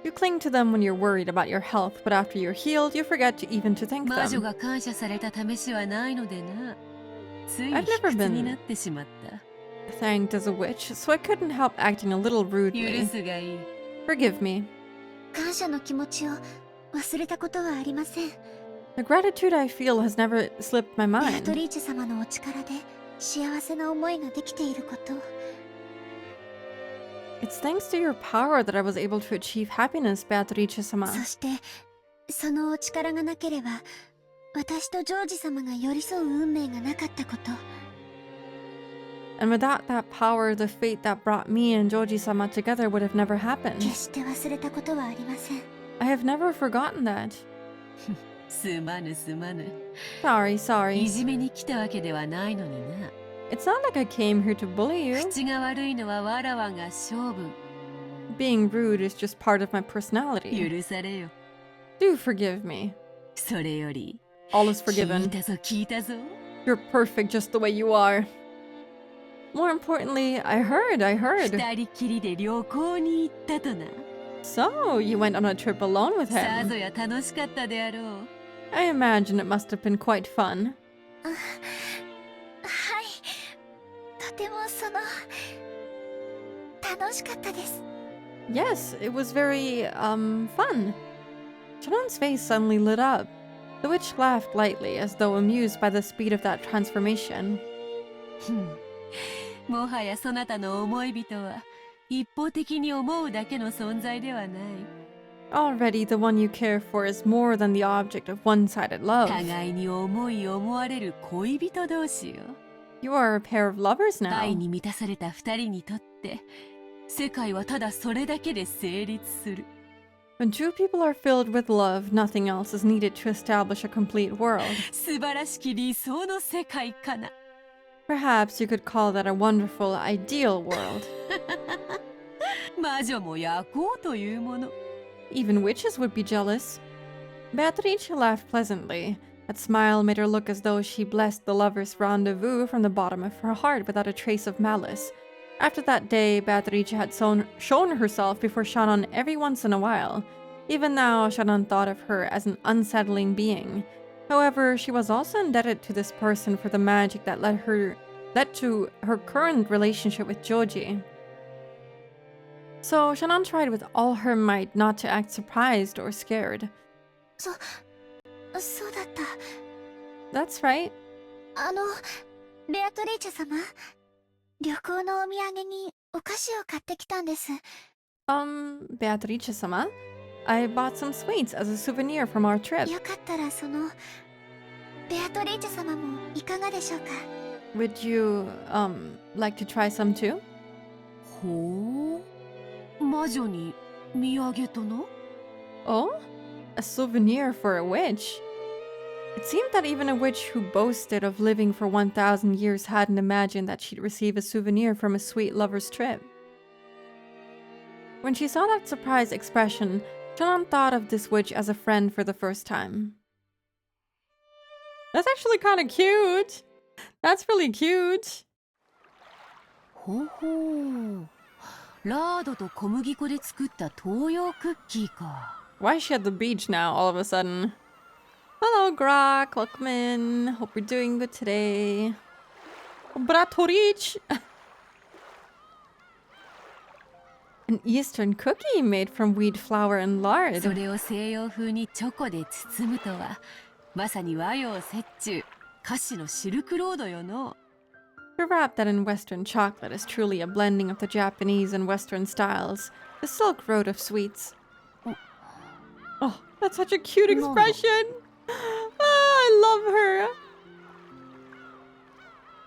You cling to them when you're worried about your health, but after you're healed, you forget to even to thank 魔女 them. が感謝された試しはないのでなつい I've 卑 never 屈 been になってしまった Thanked as a witch, so I couldn't help acting a little 許 rudely. すがいい Forgive me. 感謝の気持ちを忘れたことはありません。 The gratitude I feel has never slipped my ベアト mind. リーチェ様のお力で幸せな思いができていること。 It's thanks to your power that I was able to achieve happiness, Beatrice-sama. そしてそのお力がなければ私とジョージ様が寄り添う運命がなかったこと。 And without that power, the fate that brought me and Joji-sama together would have never happened. 決して忘れたことはありません。 I have never forgotten that. すまぬすまぬ。 Sorry, い sorry. じめに来たわけではないのにな。 It's not like I came here to bully you. 口が悪いのはわらわが性分。 Being rude is just part of my personality. 許されよ。 Do forgive me. それより All is 聞い forgiven. たぞ聞いたぞ。 You're perfect just the way you are. More importantly, I heard. 二人きりで旅行に行ったとな。 So, you went on a trip alone with さぞ him. や楽しかったであろう。 I imagine it must have been quite fun. はい、とても楽しかったです。 Yes, it was very, fun. Chanon's face suddenly lit up. The witch laughed lightly, as though amused by the speed of that transformation. もはやそなたの思い人は一方的に思うだけの存在ではない。 Already, the one you care for is more than the object of one-sided love. 互いに思い思われる恋人同士よ。 You are a pair of lovers 愛 now. に満たされた二人にとって世界はただそれだけで成立する。 When two people are filled with love, nothing else is needed to establish a complete world. 素晴らしき理想の世界かな。 Perhaps you could call that a wonderful, ideal world. 魔女も焼こうというもの。 Even witches would be jealous. Beatrice laughed pleasantly. That smile made her look as though she blessed the lovers' rendezvous from the bottom of her heart without a trace of malice. After that day, Beatrice had shown herself before Shannon every once in a while. Even now, Shannon thought of her as an unsettling being. However, she was also indebted to this person for the magic that led to her current relationship with Joji. So Shannon tried with all her might not to act surprised or scared. そうだった。 That's right. ベアトリーチェ様、旅行のお土産にお菓子を買ってきたんです。 Beatrice-sama, I bought some sweets as a souvenir from our trip. よかったらベアトリーチェ様もいかがでしょうか。 Would you, like to try some too? ほう、魔女に土産とな。 Oh? A souvenir for a witch? It seemed that even a witch who boasted of living for 1,000 years hadn't imagined that she'd receive a souvenir from a sweet lover's trip. When she saw that surprised expression, Shannon thought of this witch as a friend for the first time. That's actually kind of cute! That's really cute! ほほう、ラードと小麦粉で作った東洋クッキーか。 Why is she at the beach now, all of a sudden? Hello, Grok. Welcome in. Hope you're doing good today. Bratorich! An Eastern cookie made from wheat flour and そ lard. れを西洋風にチョコで包むとは、まさに和洋折衷、菓子のシルクロードよの。 To wrap that in Western chocolate is truly a blending of the Japanese and Western styles. The Silk Road of sweets. Oh, that's such a cute expression! I love her!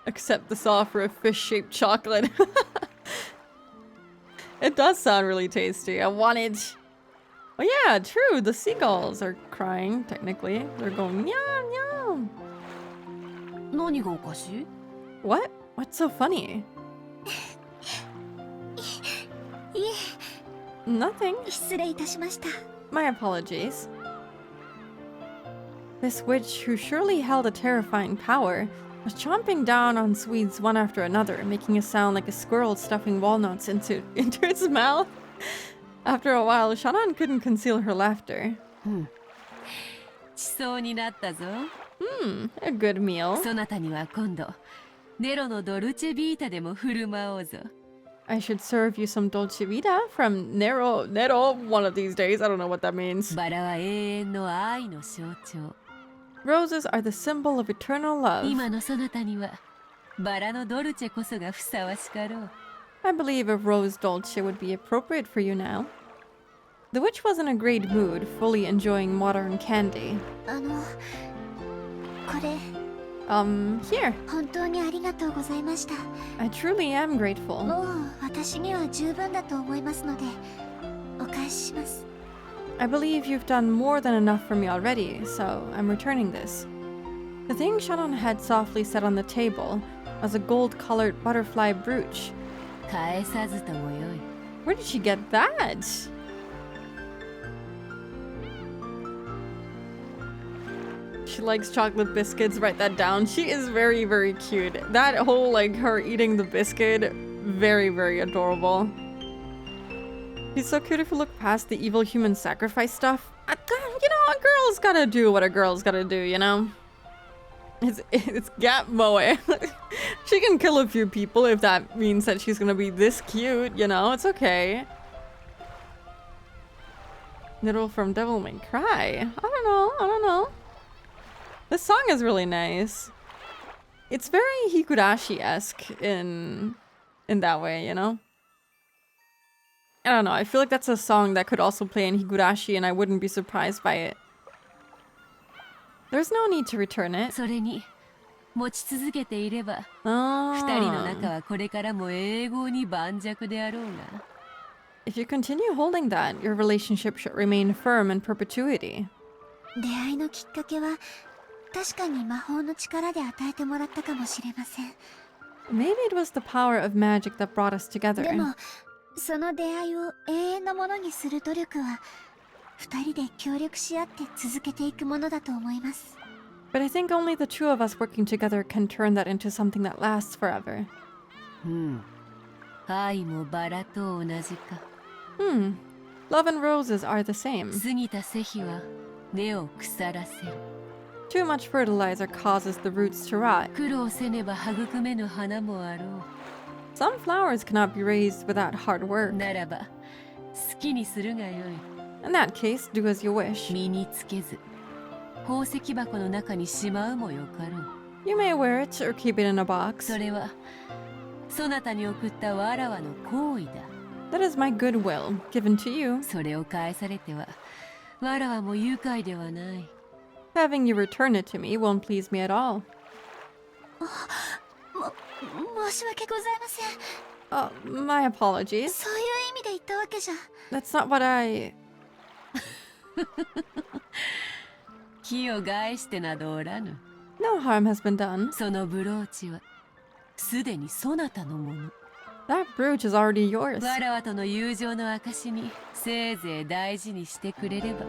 Accept this offer of fish-shaped chocolate. It does sound really tasty. I want it. Oh yeah, true. The seagulls are crying, technically. They're going meow meow. 何がおかしい？ What? What's so funny? い Nothing. え、失礼いたしました。 My apologies. This witch, who surely held a terrifying power, was chomping down on sweets one after another, making a sound like a squirrel stuffing walnuts into its mouth. After a while, Shannon couldn't conceal her laughter. しそうになったぞ。 A good meal. そなたには今度ネロのドルチェビータでも振る舞おうぞ。 I should serve you some dolce vita from Nero one of these days. I don't know what that means. バラは永遠の愛の象徴。 Roses are the symbol of eternal love. 今のそなたにはバラのドルチェこそがふさわしかろう。 I believe a rose dolce would be appropriate for you now. The witch was in a great mood, fully enjoying modern candy. これ Here. 本当にありがとうございました。 I truly am grateful. もう私には十分だと思いますのでお返しします。I believe you've done more than enough for me already, so I'm returning this. The thing Shannon had softly set on the table was a gold-colored butterfly brooch. 返さずともよい。 Where did she get that? She likes chocolate biscuits, write that down. She is very, very cute. That whole, like, her eating the biscuit, very, very adorable. She's so cute if you look past the evil human sacrifice stuff. You know, a girl's gotta do what a girl's gotta do, you know? It's Gap Moe. She can kill a few people if that means that she's gonna be this cute, you know? It's okay. Little from Devil May Cry. I don't know. This song is really nice. It's very Higurashi-esque in that way, you know? I don't know, I feel like that's a song that could also play in Higurashi and I wouldn't be surprised by it. There's no need to return it. それに持ち続けていれば、二人の仲 Oh. はこれからも永劫に盤石であろうが。 If you continue holding that, your relationship should remain firm in perpetuity. 出会いのきっかけは確かに魔法の力で与えてもらったかもしれません。 Maybe it was the power of magic that brought us で together. もその出会いを永遠のものにする努力は二人で協力し合って続けていくものだと思います。 But I think only the two of us working together can turn that into something that lasts forever. 愛もバラと同じか。 Love and roses are the same. 過ぎた世日は根を腐らせる。 Too much fertilizer causes the roots to rot. 苦労せねば育めぬ花もあろ Some flowers cannot be raised without hard う。 work. ならば好きにするがよい。 In that case, do as you wish. 身につけず宝石箱の中にしまうもよかろう。 You may wear it or keep it in a box. それはそなたに送ったわらわの行為だ。 That is my goodwill, given to you. それを返されてはわらわも愉快ではない。 Having you return it to me won't please me at all. 申し訳ございません。 My apologies. そういう意味で言ったわけじゃ。 That's not what I... 気を害してなどおらぬ。 No harm has been done. そのブローチはすでにそなたのもの。 That brooch is already yours. わらわとの友情の証にせいぜい大事にしてくれれば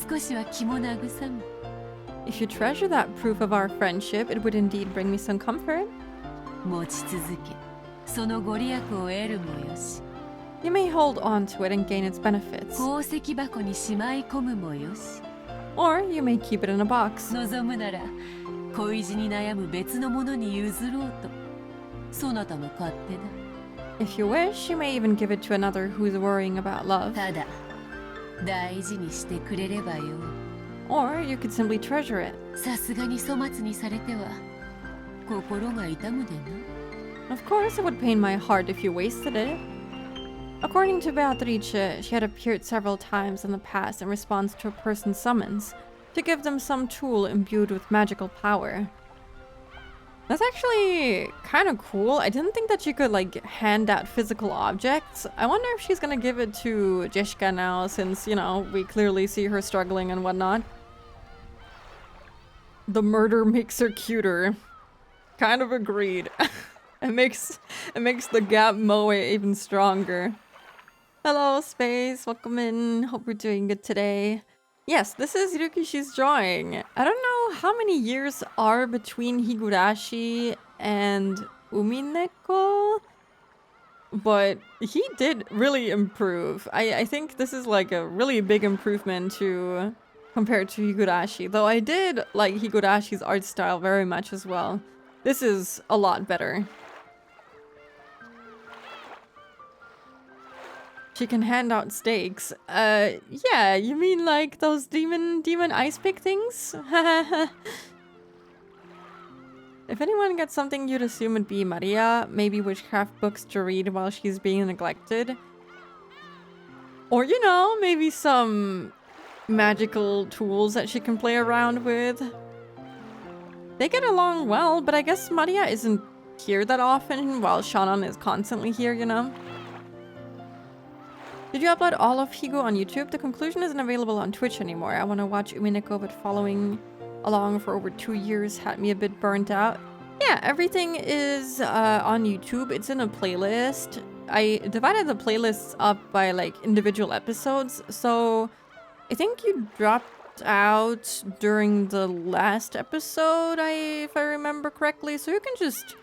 少しは気も慰む。 If you treasure that proof of our friendship, it would indeed bring me some comfort. 持ち続けそのご利益を得るもよし。 You may hold on to it and gain its benefits. 宝石箱にしまい込むもよし。 Or you may keep it in a box. 望むなら恋路に悩む別のものに譲ろうとそなたの勝手だ。 If you wish, you may even give it to another who's worrying about love. ただ大事にしてくれればよい。 Or you could simply treasure it. さすがに粗末にされては心が痛むでな。 Of course, it would pain my heart if you wasted it. According to Beatrice, she had appeared several times in the past in response to a person's summons, to give them some tool imbued with magical power. That's actually kind of cool. I didn't think that you could, like, hand out physical objects. I wonder if she's gonna give it to Jessica now, since, you know, we clearly see her struggling and whatnot. The murder makes her cuter. Kind of agreed. It makes the Gap Moe even stronger. Hello, Space. Welcome in. Hope you're doing good today. Yes, this is Hirukishi's drawing. I don't know how many years are between Higurashi and Umineko, but he did really improve. I think this is like a really big improvement compared to Higurashi, though I did like Higurashi's art style very much as well. This is a lot better. She can hand out steaks. Yeah, you mean like those demon ice pick things? If anyone gets something, you'd assume it'd be Maria. Maybe witchcraft books to read while she's being neglected. Or, you know, maybe some magical tools that she can play around with. They get along well, but I guess Maria isn't here that often while Shannon is constantly here, you know? Did you upload all of Higo on YouTube? The conclusion isn't available on Twitch anymore. I want to watch Umineko, but following along for over 2 years had me a bit burnt out. Yeah, everything is on YouTube. It's in a playlist. I divided the playlists up by like individual episodes, so I think you dropped out during the last episode, if I remember correctly, so you can just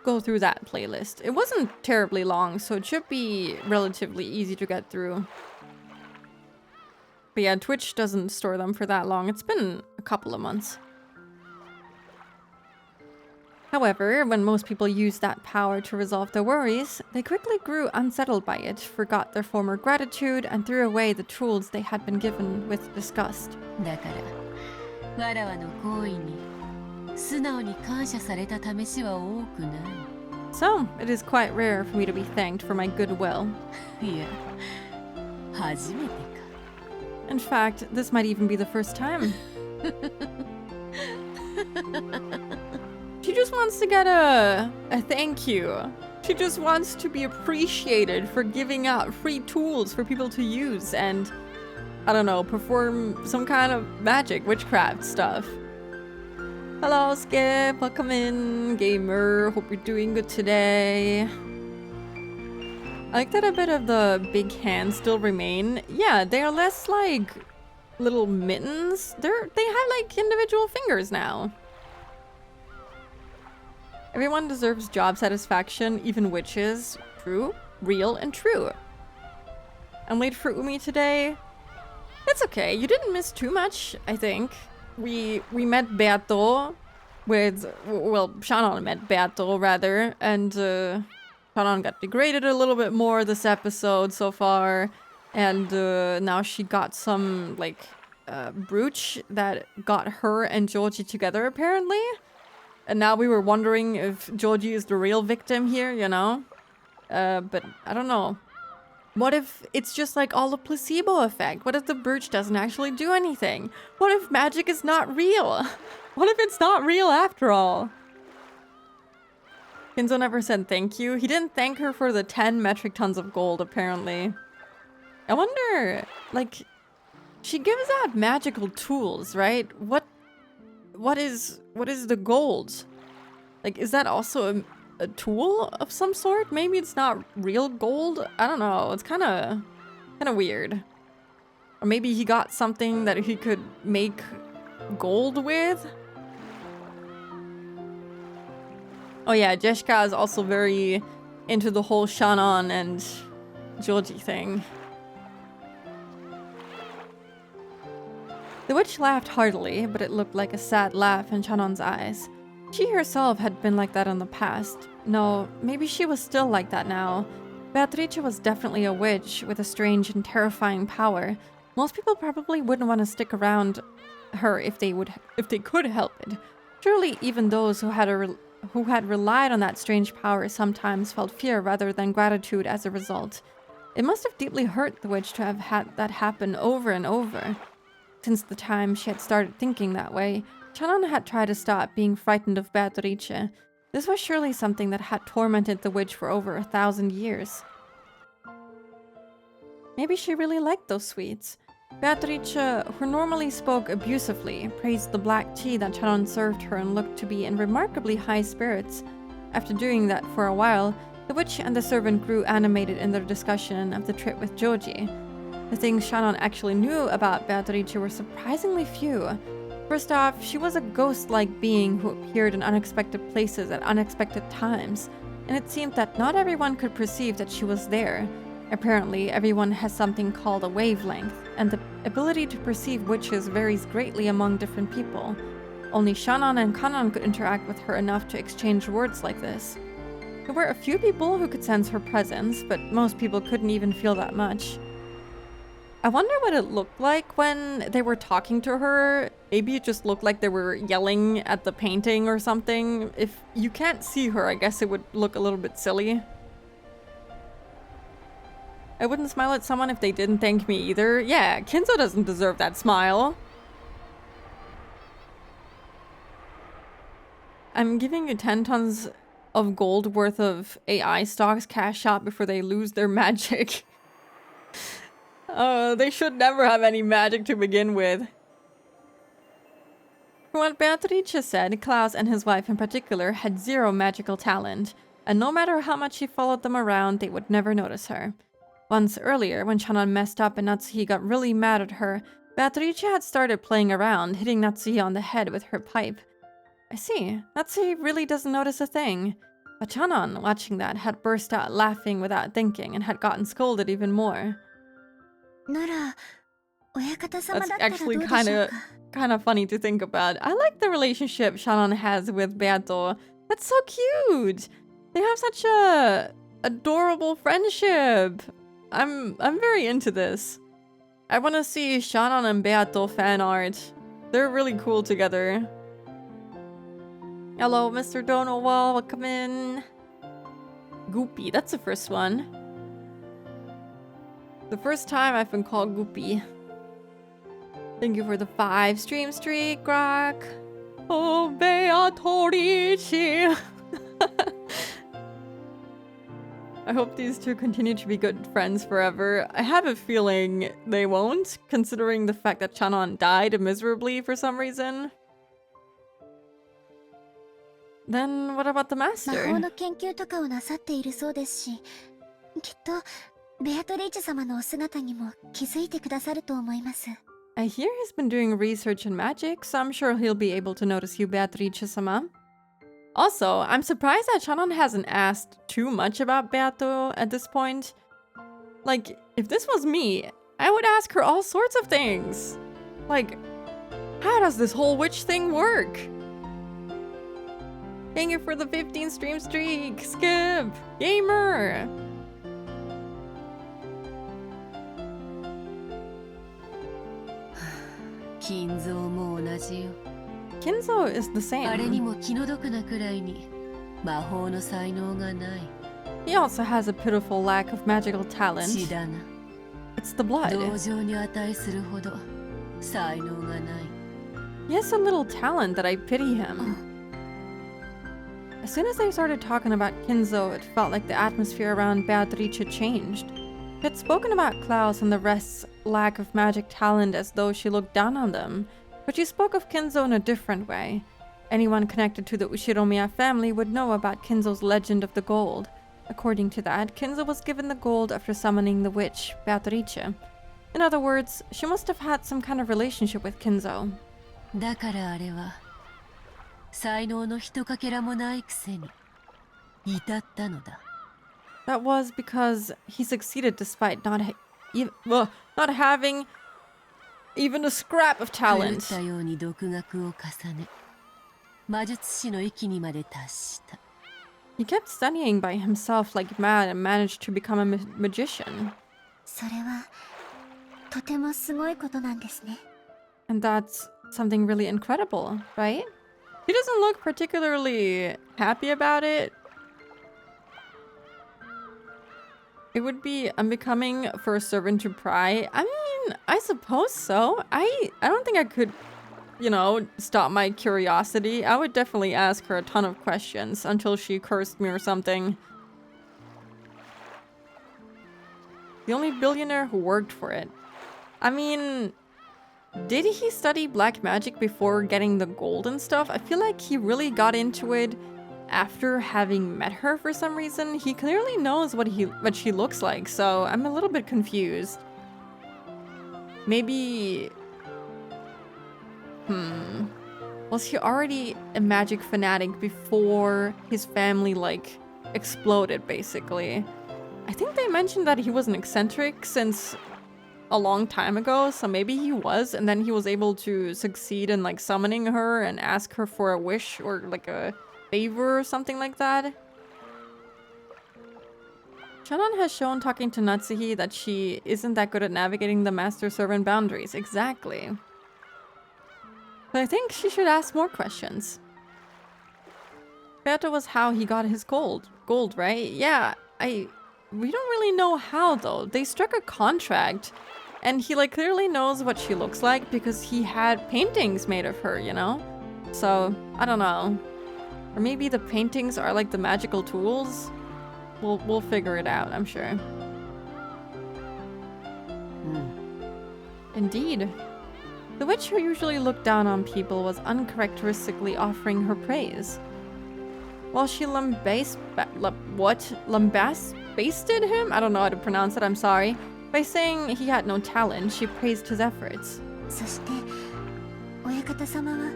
go through that playlist. It wasn't terribly long, so it should be relatively easy to get through. But yeah, Twitch doesn't store them for that long. It's been a couple of months. However, when most people used that power to resolve their worries, they quickly grew unsettled by it, forgot their former gratitude, and threw away the tools they had been given with disgust. だからわらわの行為に素直に感謝された試しは多くない。 So, it is quite rare for me to be thanked for my goodwill. いや、初めてか。 In fact, this might even be the first time. She just wants to get a thank you. She just wants to be appreciated for giving out free tools for people to use and, I don't know, perform some kind of magic, witchcraft stuff. Hello, Skip. Welcome in, gamer. Hope you're doing good today. I like that a bit of the big hands still remain. Yeah, they are less like little mittens. They have like individual fingers now. Everyone deserves job satisfaction, even witches. True, real, and true. I'm late for Umi today. It's okay, you didn't miss too much, I think. We met Beato with, well, Shannon met Beato rather, and Shannon got degraded a little bit more this episode so far, and now she got some, like, brooch that got her and Georgie together, apparently. And now we were wondering if Georgie is the real victim here, you know? But I don't know. What if it's just like all a placebo effect? What if the brooch doesn't actually do anything? What if magic is not real? What if it's not real after all? Kinzo never said thank you. He didn't thank her for the 10 metric tons of gold, apparently. I wonder, like, she gives out magical tools, right? What is the gold? Like, is that also a tool of some sort? Maybe it's not real gold? I don't know. It's kind of weird. Or maybe he got something that he could make gold with? Oh yeah, Jeshka is also very into the whole Shannon and Georgie thing. The witch laughed heartily, but it looked like a sad laugh in Shannon's eyes. She herself had been like that in the past. No, maybe she was still like that now. Beatrice was definitely a witch with a strange and terrifying power. Most people probably wouldn't want to stick around her if they could help it. Surely even those who had relied on that strange power sometimes felt fear rather than gratitude as a result. It must have deeply hurt the witch to have had that happen over and over. Since the time she had started thinking that way, Shannon had tried to stop being frightened of Beatrice. This was surely something that had tormented the witch for over 1,000 years. Maybe she really liked those sweets. Beatrice, who normally spoke abusively, praised the black tea that Shannon served her and looked to be in remarkably high spirits. After doing that for a while, the witch and the servant grew animated in their discussion of the trip with Georgie. The things Shannon actually knew about Beatrice were surprisingly few. First off, she was a ghost-like being who appeared in unexpected places at unexpected times, and it seemed that not everyone could perceive that she was there. Apparently, everyone has something called a wavelength, and the ability to perceive witches varies greatly among different people. Only Shannon and Kanan could interact with her enough to exchange words like this. There were a few people who could sense her presence, but most people couldn't even feel that much. I wonder what it looked like when they were talking to her. Maybe it just looked like they were yelling at the painting or something. If you can't see her, I guess it would look a little bit silly. I wouldn't smile at someone if they didn't thank me either. Yeah, Kinzo doesn't deserve that smile. I'm giving you 10 tons of gold worth of AI stocks cash out before they lose their magic. They should never have any magic to begin with. From what Beatrice said, Klaus and his wife in particular had zero magical talent, and no matter how much she followed them around, they would never notice her. Once earlier, when Shannon messed up and Natsuhi got really mad at her, Beatrice had started playing around, hitting Natsuhi on the head with her pipe. I see, Natsuhi really doesn't notice a thing. But Shannon, watching that, had burst out laughing without thinking and had gotten scolded even more. That's actually kind of funny to think about. I like the relationship Shannon has with Beato. That's so cute. They have such a adorable friendship. I'm very into this. I want to see Shannon and Beato fan art. They're really cool together. Hello, Mr. Donowall. Welcome in. Goopy, that's the first one. The first time I've been called Goopy. Thank you for the 5 stream streak, Grok. Oh, Beatorici. I hope these two continue to be good friends forever. I have a feeling they won't, considering the fact that Shannon died miserably for some reason. Then what about the master? I hear he's been doing research in magic, so I'm sure he'll be able to notice you, Beatrice-sama. Also, I'm surprised that Shannon hasn't asked too much about Beato at this point. Like, if this was me, I would ask her all sorts of things. Like, how does this whole witch thing work? Thank you for the 15 stream streak, Skip! Gamer! Kinzo is the same. He also has a pitiful lack of magical talent. It's the blood. He has a little talent that I pity him. As soon as they started talking about Kinzo, it felt like the atmosphere around Beatrice changed. She had spoken about Klaus and the rest's lack of magic talent as though she looked down on them, but she spoke of Kinzo in a different way. Anyone connected to the Ushiromiya family would know about Kinzo's legend of the gold. According to that, Kinzo was given the gold after summoning the witch, Beatrice. In other words, she must have had some kind of relationship with Kinzo. That was because he succeeded despite not having even a scrap of talent. He kept studying by himself like mad and managed to become a magician. And that's something really incredible, right? He doesn't look particularly happy about it. It would be unbecoming for a servant to pry. I mean, I suppose so. I don't think I could, you know, stop my curiosity. I would definitely ask her a ton of questions until she cursed me or something. The only billionaire who worked for it. I mean, did he study black magic before getting the gold and stuff? I feel like he really got into it after having met her for some reason. He clearly knows what she looks like, so I'm a little bit confused. Maybe... Was he already a magic fanatic before his family, like, exploded, basically? I think they mentioned that he was an eccentric since a long time ago, so maybe he was, and then he was able to succeed in, like, summoning her and ask her for a wish or, like, a favor or something like that. Shannon has shown talking to Natsuhi that she isn't that good at navigating the master-servant boundaries. Exactly. But I think she should ask more questions. Beato was how he got his gold. Gold, right? Yeah, we don't really know how, though. They struck a contract, and he, like, clearly knows what she looks like because he had paintings made of her, you know? So, I don't know. Or maybe the paintings are, like, the magical tools? We'll figure it out, I'm sure. Indeed. The witch who usually looked down on people was uncharacteristically offering her praise. While she lambasted him? I don't know how to pronounce it, I'm sorry. By saying he had no talent, she praised his efforts. そして親方様は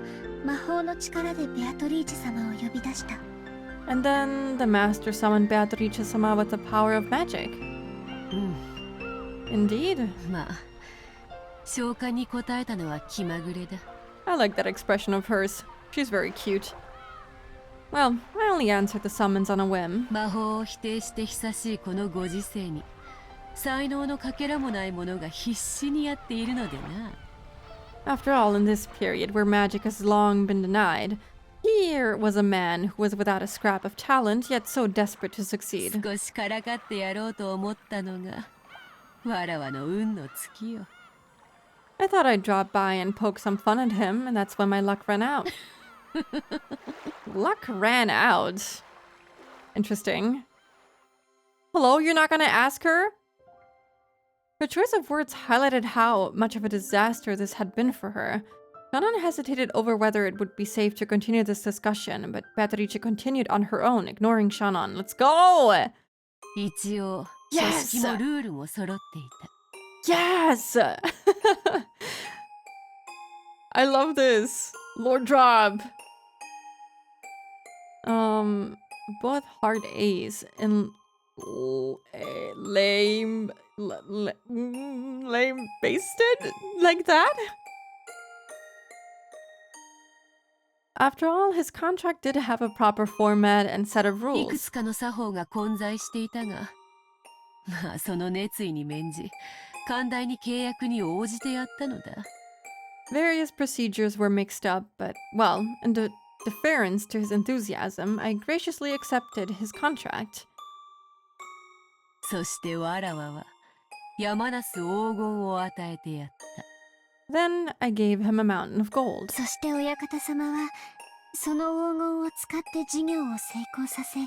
魔法の力でベアトリーチ様を呼び出した。 And then the master summoned Beatrice-sama with the power of magic. うん Indeed. まあ召喚に応えたのは気まぐれだ。 I like that expression of hers. She's very cute. Well, I only answered the summons on a whim. 魔法を否定して久しいこのご時世に才能のかけらもない者が必死にやっているのでな。 After all, in this period where magic has long been denied, here was a man who was without a scrap of talent, yet so desperate to succeed. 少しからかってやろうと思ったのがわらわの運の尽きよ。 I thought I'd drop by and poke some fun at him, and that's when my luck ran out. Luck ran out? Interesting. Hello, you're not gonna ask her? Her choice of words highlighted how much of a disaster this had been for her. Shannon hesitated over whether it would be safe to continue this discussion, but Beatrice continued on her own, ignoring Shannon. Let's go! 一応 Yes! 組織もルールも揃っていた。 Yes! I love this. Lord Drop. Both hard A's and lame basted like that? After all, his contract did have a proper format and set of いく rules. つかの作法が混在していたが、まあその熱意に免じ寛大に契約に応じてやったのだ。 Various procedures were mixed up, but, well, in deference to his enthusiasm, I graciously accepted his contract. そしてわらわは山なす黄金を与えてやった。 Then I gave him a mountain of gold. そして親方様はその黄金を使って事業を成功させ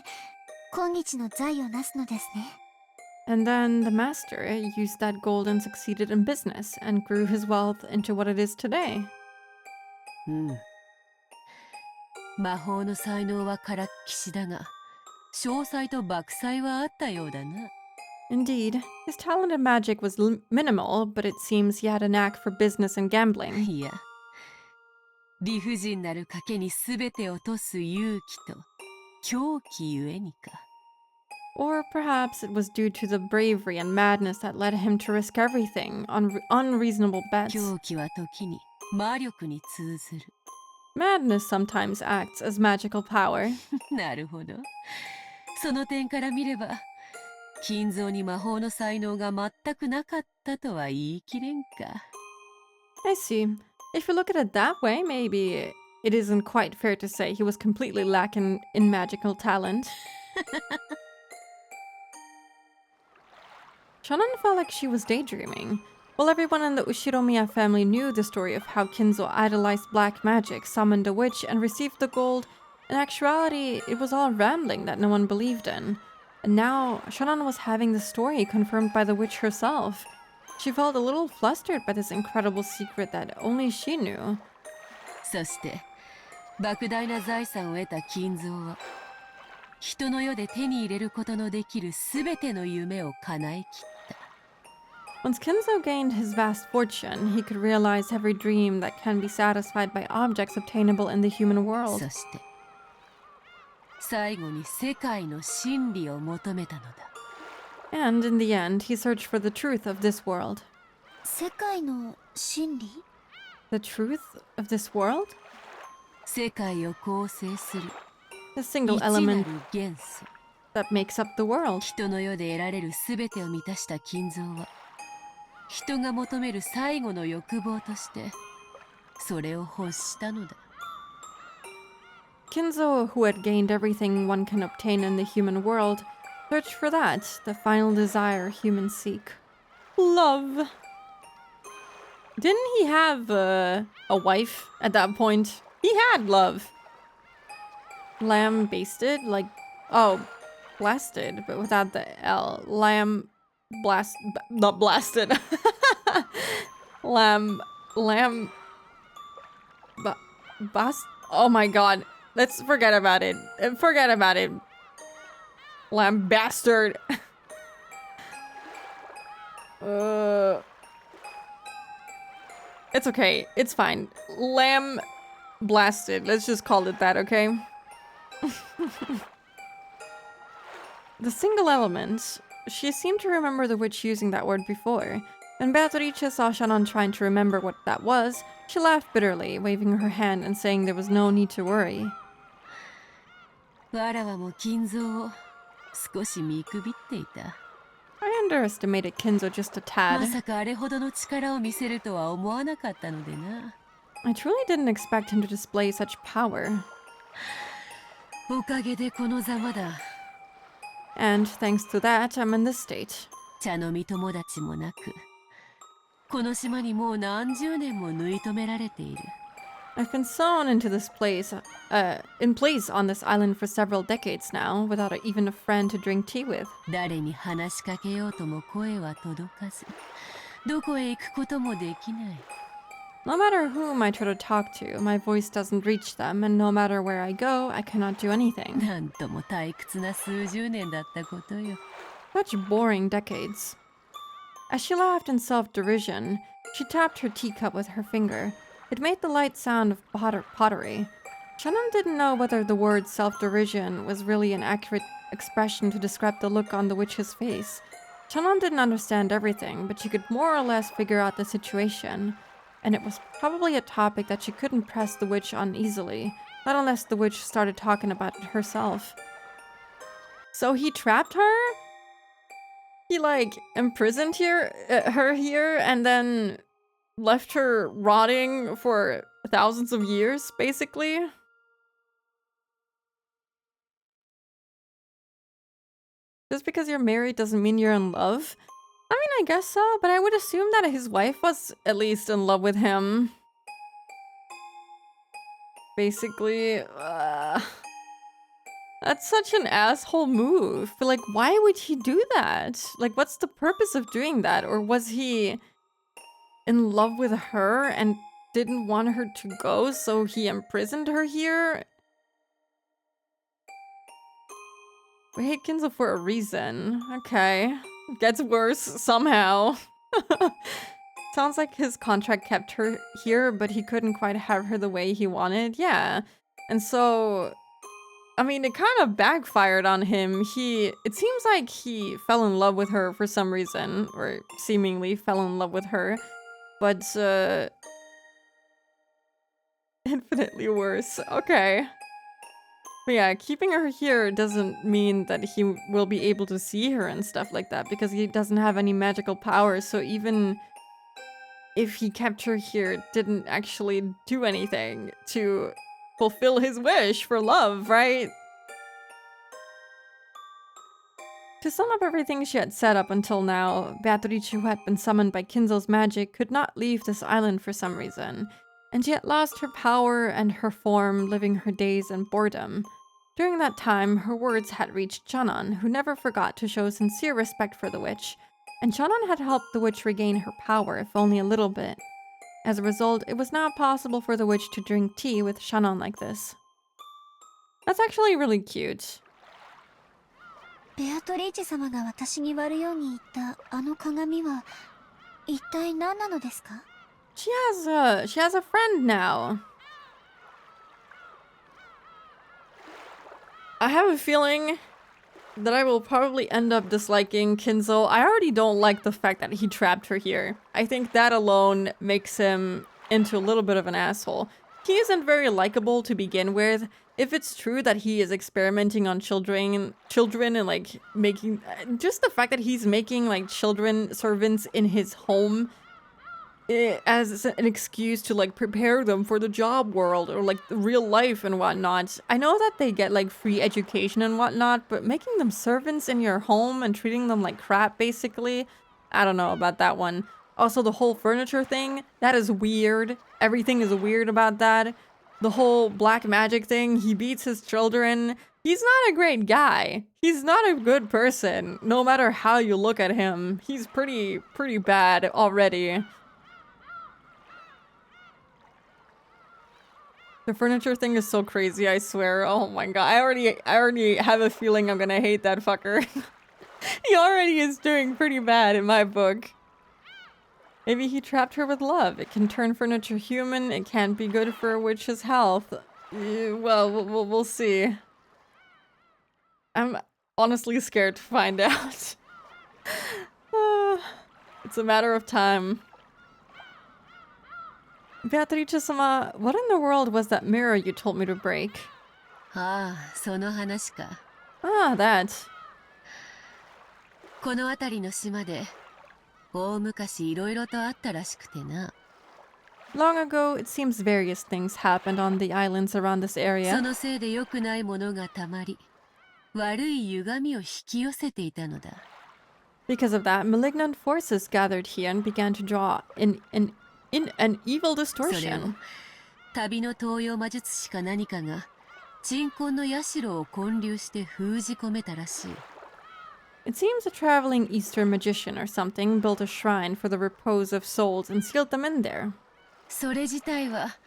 今日の財を成すのですね。 And then the master used that gold and succeeded in business and grew his wealth into what it is today. うん。魔法の才能はからっきしだが、詳細と莫細はあったようだな。 Indeed, his talent in magic was minimal, but it seems he had a knack for business and gambling. いや、理不尽なる賭けに全て落とす勇気と狂気ゆえにか。 Or perhaps it was due to the bravery and madness that led him to risk everything on unreasonable bets. 狂気は時に魔力に通ずる。 Madness sometimes acts as magical power. なるほど。その点から見れば、金蔵に魔法の才能が全くなかったとは言い切れんか。 I see. If you look at it that way, maybe it isn't quite fair to say he was completely lacking in magical talent. Shannon felt like she was daydreaming. While everyone in the Ushiromiya family knew the story of how Kinzo idolized black magic, summoned a witch, and received the gold, in actuality, it was all rambling that no one believed in. And now, Shannon was having the story confirmed by the witch herself. She felt a little flustered by this incredible secret that only she knew. そして莫大な財産を得た金蔵は人の世で手に入れることのできるすべての夢を叶えきった。 Once Kinzo gained his vast fortune, he could realize every dream that can be satisfied by objects obtainable in the human world. そして最後に世界の真理を求めたのだ。 And in the end, he searched for the truth of this world. 世界の真理 The truth of this world? 世界を構成する The single 一なる element 元素。 that makes up the world. 人の世で得られるすべてを満たした金蔵は人が求める最後の欲望としてそれを欲したのだ。 Kinzo, who had gained everything one can obtain in the human world, searched for that, the final desire humans seek. Love. Didn't he have a wife at that point? He had love. Lamb basted? Like, oh, blasted, but without the L. Lamb not blasted. Lamb. Lamb. Bas. Oh my god. Let's forget about it. Forget about it. Lamb bastard. It's okay. It's fine. Lamb blasted. Let's just call it that, okay? The single element. She seemed to remember the witch using that word before. When Beatrice saw Shannon trying to remember what that was, she laughed bitterly, waving her hand and saying there was no need to worry. わらわも金蔵を少し見くびっていた。I underestimated Kinzo just a tad. まさかあれほどの力を見せるとは思わなかったのでな。I truly didn't expect him to display such power. おかげでこのざまだ。And thanks to that, I'm in this state. 茶飲み友達もなく、この島にもう何十年も縫い止められている。I've been sewn into this place, in place on this island for several decades now, without even a friend to drink tea with. 誰に話しかけようとも声は届かず、どこへ行くこともできない。No matter whom I try to talk to, my voice doesn't reach them, and no matter where I go, I cannot do anything. なんとも退屈な数十年だったことよ。Such boring decades. As she laughed in self-derision, she tapped her teacup with her finger. It made the light sound of pottery. Shannon didn't know whether the word self-derision was really an accurate expression to describe the look on the witch's face. Shannon didn't understand everything, but she could more or less figure out the situation. And it was probably a topic that she couldn't press the witch on easily, not unless the witch started talking about it herself. So he trapped her? He, like, imprisoned her here and then left her rotting for thousands of years, basically? Just because you're married doesn't mean you're in love? I mean, I guess so, but I would assume that his wife was at least in love with him. Basically, that's such an asshole move. But, like, why would he do that? Like, what's the purpose of doing that? Or was he in love with her and didn't want her to go, so he imprisoned her here? We hate Kinzo for a reason. Okay. Gets worse somehow. Sounds like his contract kept her here, but he couldn't quite have her the way he wanted. Yeah. And so, I mean, it kind of backfired on him. It seems like he fell in love with her for some reason, or seemingly fell in love with her. But, infinitely worse. Okay. But yeah, keeping her here doesn't mean that he will be able to see her and stuff like that, because he doesn't have any magical powers, so even if he kept her here, it didn't actually do anything to fulfill his wish for love, right? To sum up everything she had said up until now, Beatrice, who had been summoned by Kinzo's magic, could not leave this island for some reason, and she had lost her power and her form, living her days in boredom. During that time, her words had reached Shannon, who never forgot to show sincere respect for the witch, and Shannon had helped the witch regain her power, if only a little bit. As a result, it was now possible for the witch to drink tea with Shannon like this. That's actually really cute. ベアトリーチェ様が私に割るように言ったあの鏡は一体何なのですか? She has a friend now. I have a feeling that I will probably end up disliking Kinzo. I already don't like the fact that he trapped her here. I think that alone makes him into a little bit of an asshole. He isn't very likable to begin with. If it's true that he is experimenting on children and like making, just the fact that he's making like children servants in his home as an excuse to like prepare them for the job world or like real life and whatnot. I know that they get like free education and whatnot, but making them servants in your home and treating them like crap, basically, I don't know about that one. Also, the whole furniture thing, that is weird. Everything is weird about that. The whole black magic thing, he beats his children. He's not a great guy. He's not a good person, no matter how you look at him. He's pretty bad already. The furniture thing is so crazy, I swear. Oh my god. I already have a feeling I'm gonna hate that fucker. He already is doing pretty bad in my book. Maybe he trapped her with love. It can turn furniture human. It can't be good for a witch's health. Well, we'll see. I'm honestly scared to find out. It's a matter of time. Beatrice-sama, what in the world was that mirror you told me to break? ああ、その話か。Ah, that. この辺りの島で大昔いろいろとあったらしくてな。 Long ago, it seems various things happened on the islands around this そ area. のせいで良くないものがたまり、悪い歪みを引き寄せていたのだ。 Because of that, malignant forces gathered here and began to draw in an evil それを distortion. 旅の東洋魔術師か何かが鎮魂の社を建立して封じ込めたらしい。 It seems a traveling Eastern magician or something built a shrine for the repose of souls and sealed them in there. それ自体は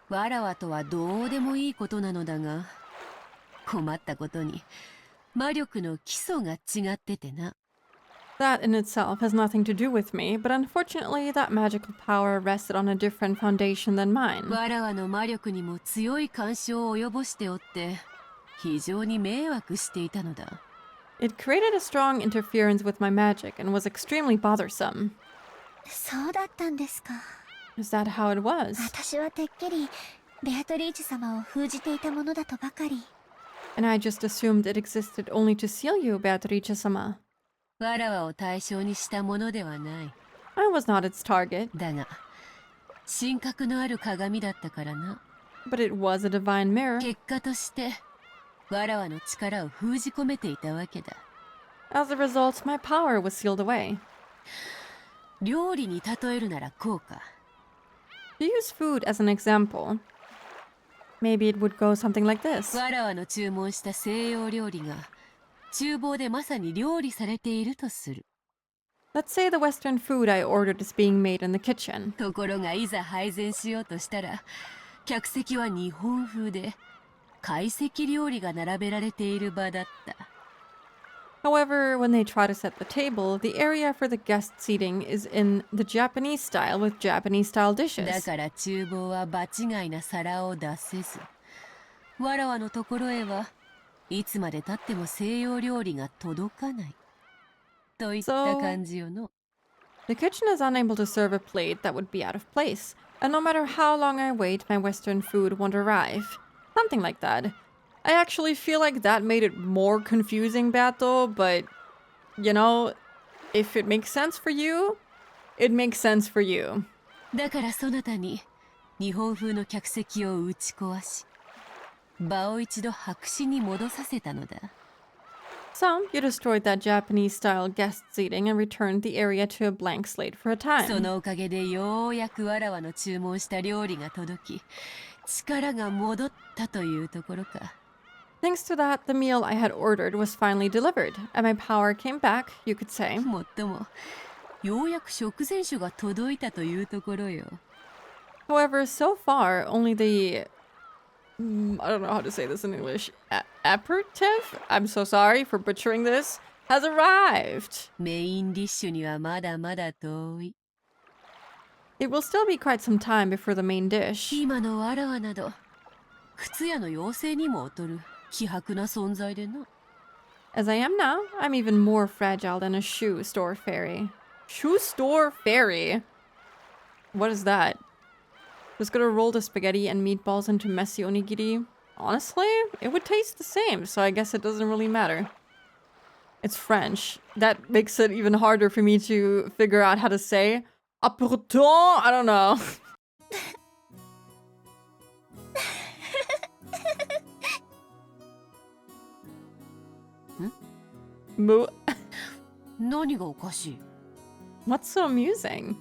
わらわとはどうでもいいことなのだが、困ったことに魔力の基礎が違っててな。 That in itself has nothing to do with me, but unfortunately that magical power rested on a different foundation than mine. わらわの魔力にも強い干渉を及ぼしておって非常に迷惑していたのだ。 It created a strong interference with my magic and was extremely bothersome. そうだったんですか。 Is that how it was? 私はてっきりベアトリーチェ様を封じていたものだとばかり。 And I just assumed it existed only to seal you, Beatrice-sama. わらわを対象にしたものではない。 I was not its target, だが神格のある鏡だったからな。 but it was a divine mirror. 結果としてわらわの力を封じ込めていたわけだ。 As a result, my power was sealed away. 料理に例えるならこうか。 To use food as an example, maybe it would go something like this. わらわの注文した西洋料理が厨房でまさに料理されているとする。 Let's say the Western food I ordered is being made in the kitchen. ところがいざ配膳しようとしたら客席は日本風で懐石料理が並べられている場だった。 However, when they try to set the table, the area for the guest seating is in the Japanese style with Japanese style だ dishes. から厨房は場違いな皿を出せず、わらわのところへはいつまでたっても西洋料理が届かないといった感じよの。 The kitchen is unable to serve a plate that would be out of place, and no matter how long I wait, my Western food won't arrive. Something like that. I actually feel like that made it more confusing, Beato, but, you know, if it makes sense for you, it makes sense for you. だからそなたに日本風の客席を打ち壊し、場を一度白紙に戻させたのだ。 So, you destroyed that Japanese-style guest seating and returned the area to a blank slate for a そ time. のおかげでようやくわらわの注文した料理が届き、力が戻ったというところか。 Thanks to that, the meal I had ordered was finally delivered, and my power came back, you could say. もっとも、ようやく食前酒が届いたというところよ。 However, so far, only the... I don't know how to say this in English. Aperitif? I'm so sorry for butchering this. Has arrived. メインディッシュにはまだまだ遠い。 It will still be quite some time before the main dish. 今のわらわなど、靴屋の妖精にも劣る希薄な存在でな。 As I am now, I'm even more fragile than a shoe store fairy. Shoe store fairy? What is that? Just gonna roll the spaghetti and meatballs into messy onigiri? Honestly, it would taste the same, so I guess it doesn't really matter. It's French. That makes it even harder for me to figure out how to say. Apportant? I don't know. Moo. 何がおかしい？ What's so amusing?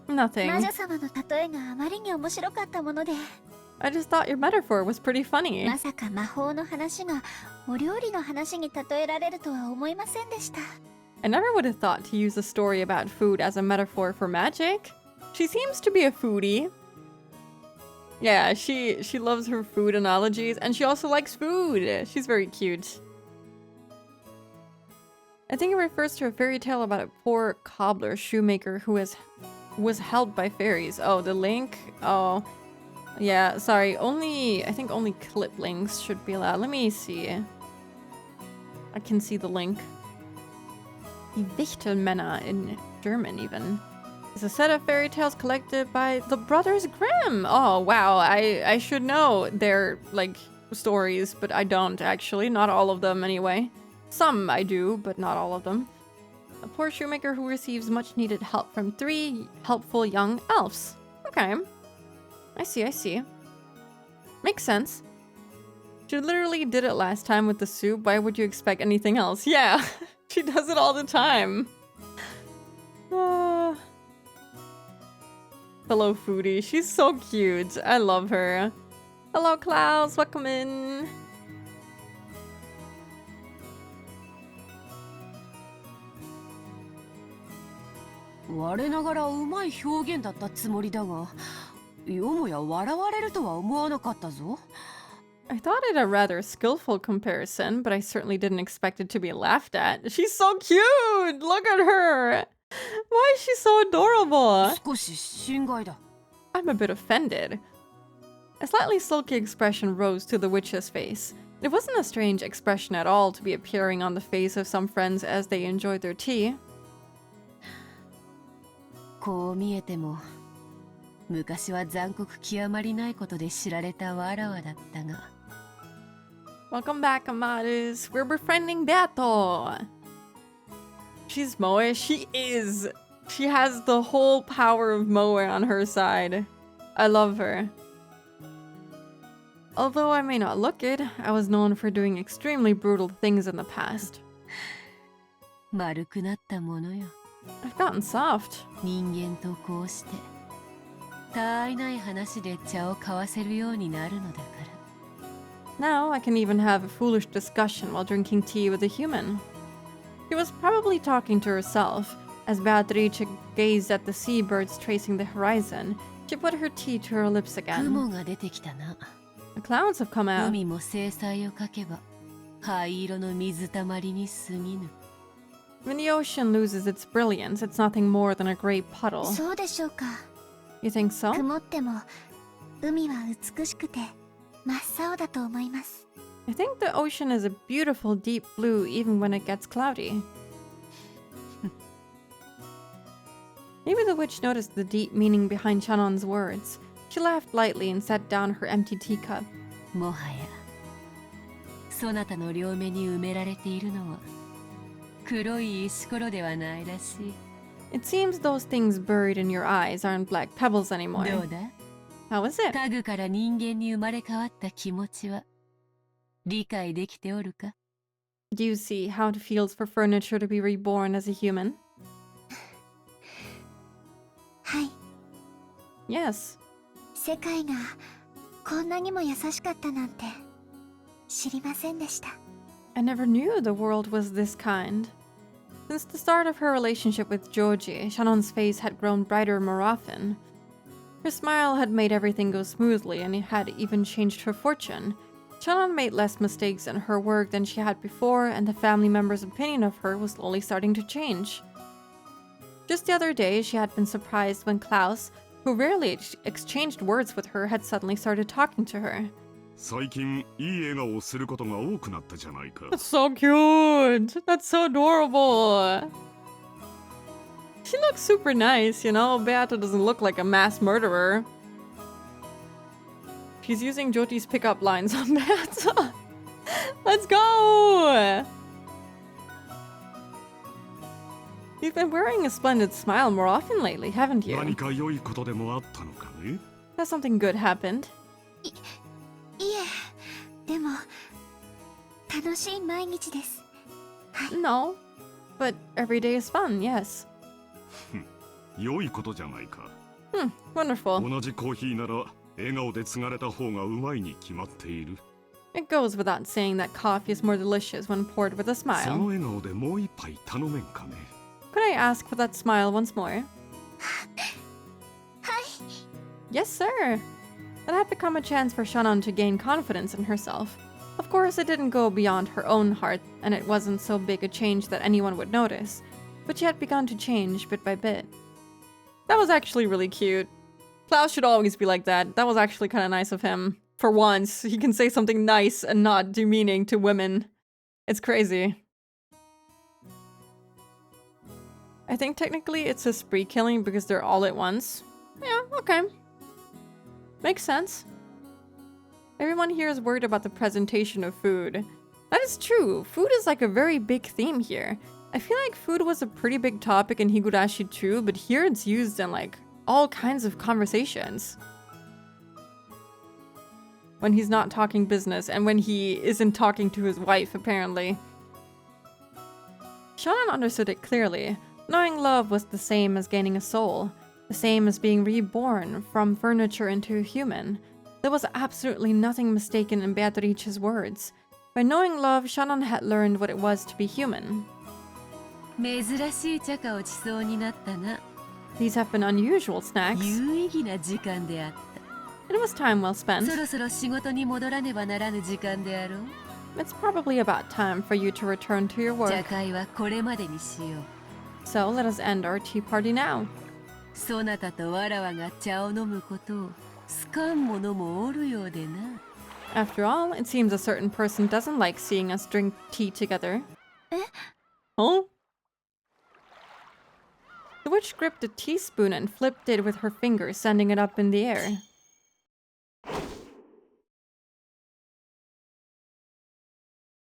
魔 Nothing. 女様の例えがあまりに面白かったもので、 I just thought your metaphor was pretty funny. まさか魔法の話がお料理の話に例えられるとは思いませんでした。 I never would have thought to use a story about food as a metaphor for magic. She seems to be a foodie. Yeah, she loves her food analogies, and she also likes food. She's very cute. I think it refers to a fairy tale about a poor cobbler shoemaker who was helped by fairies. Oh, the link? Oh, yeah, sorry. I think only clip links should be allowed. Let me see. I can see the link. Die Wichtelmänner in German even. It's a set of fairy tales collected by the Brothers Grimm. Oh, wow. I should know their, like, stories, but I don't, actually. Not all of them, anyway. Some I do, but not all of them. A poor shoemaker who receives much needed help from 3 helpful young elves. Okay. I see. Makes sense. She literally did it last time with the soup. Why would you expect anything else? Yeah, she does it all the time. Hello, foodie. She's so cute. I love her. Hello, Klaus. Welcome in.我ながらうまい表現だったつもりだが、よもや笑われるとは思わなかったぞ。I thought it a rather skillful comparison, but I certainly didn't expect it to be laughed at. She's so cute! Look at her! Why is she so adorable? 少し心外だ。I'm a bit offended. A slightly sulky expression rose to the witch's face. It wasn't a strange expression at all to be appearing on the face of some friends as they enjoyed their tea. こう見えても、昔は残酷極まりないことで知られたわらわだったが。Welcome back, Amaris. We're befriending Beato. She's Moe. She is. She has the whole power of Moe on her side. I love her. Although I may not look it, I was known for doing extremely brutal things in the past. 丸くなったものよ。I've gotten soft. 人間とこうして、たあいない話で茶を交わせるようになるのだから。Now I can even have a foolish discussion while drinking tea with a human. She was probably talking to herself. As Beatrice gazed at the seabirds tracing the horizon, she put her tea to her lips 雲 again. が出てきたな。 The clouds have come out. 海も精彩をかけば、灰色の水たまりに過ぎぬ。 When the ocean loses its brilliance, it's nothing more than a gray puddle. そうでしょうか。 You think so? 曇っても海は美しくて真っ青だと思います。 I think the ocean is a beautiful deep blue even when it gets cloudy. Maybe the witch noticed the deep meaning behind Shannon's words. She laughed lightly and set down her empty teacup. もはや、そなたの両目に埋められているのは、黒い石ころではないらしい。 It seems those things buried in your eyes aren't black pebbles ど anymore. うだ？ How is it? 家具から人間に生まれ変わった気持ちは、理解できておるか？ Do you see how it feels for furniture to be reborn as a human? はい。 Yes. 世界がこんなにも優しかったなんて知りませんでした。 I never knew the world was this kind. Since the start of her relationship with Georgie, Shannon's face had grown brighter more often. Her smile had made everything go smoothly and it had even changed her fortune. Shannon made less mistakes in her work than she had before, and the family members' opinion of her was slowly starting to change. Just the other day, she had been surprised when Klaus, who rarely exchanged words with her, had suddenly started talking to her. 最近いい笑顔をすることが多くなったじゃないか。 That's so cute! That's so adorable! She looks super nice, you know? Beata doesn't look like a mass murderer. She's using Jyoti's pickup lines on Beata. Let's go! You've been wearing a splendid smile more often lately, haven't you? 何か良いことでもあったのかね。 Has something good happened? いえ、でも楽しい毎日です。 No. But every day is fun, yes. 良いことじゃないか。 Wonderful. 同じコーヒーなら笑顔で継がれた方がうまいに決まっている。 It goes without saying that coffee is more delicious when poured with a その smile. 笑顔でもう一杯頼めんかね。 Could I ask for that smile once more? はい。 Yes, sir. That had become a chance for Shannon to gain confidence in herself. Of course, it didn't go beyond her own heart, and it wasn't so big a change that anyone would notice, but she had begun to change bit by bit. That was actually really cute. Klaus should always be like that. That was actually kind of nice of him. For once, he can say something nice and not demeaning to women. It's crazy. I think technically it's a spree killing because they're all at once. Yeah, okay. Makes sense. Everyone here is worried about the presentation of food. That is true. Food is like a very big theme here. I feel like food was a pretty big topic in Higurashi too, but here it's used in like all kinds of conversations. When he's not talking business and when he isn't talking to his wife, apparently. Shonen understood it clearly. Knowing love was the same as gaining a soul, the same as being reborn from furniture into a human. There was absolutely nothing mistaken in Beatrice's words. By knowing love, Shannon had learned what it was to be human. 珍しい茶化をちそうになったな。 These have been unusual snacks. 有意義な時間であった。 It was time well spent. そろそろ仕事に戻らねばならぬ時間であろう。 It's probably about time for you to return to your 茶 work. 会はこれまでにしよう。 So let us end our tea party now. そなたとわらわが茶を飲むことを好かん者もおるようでな。 After all, it seems a certain person doesn't like seeing us drink tea together. Huh? The witch gripped a teaspoon and flipped it with her fingers, sending it up in the air.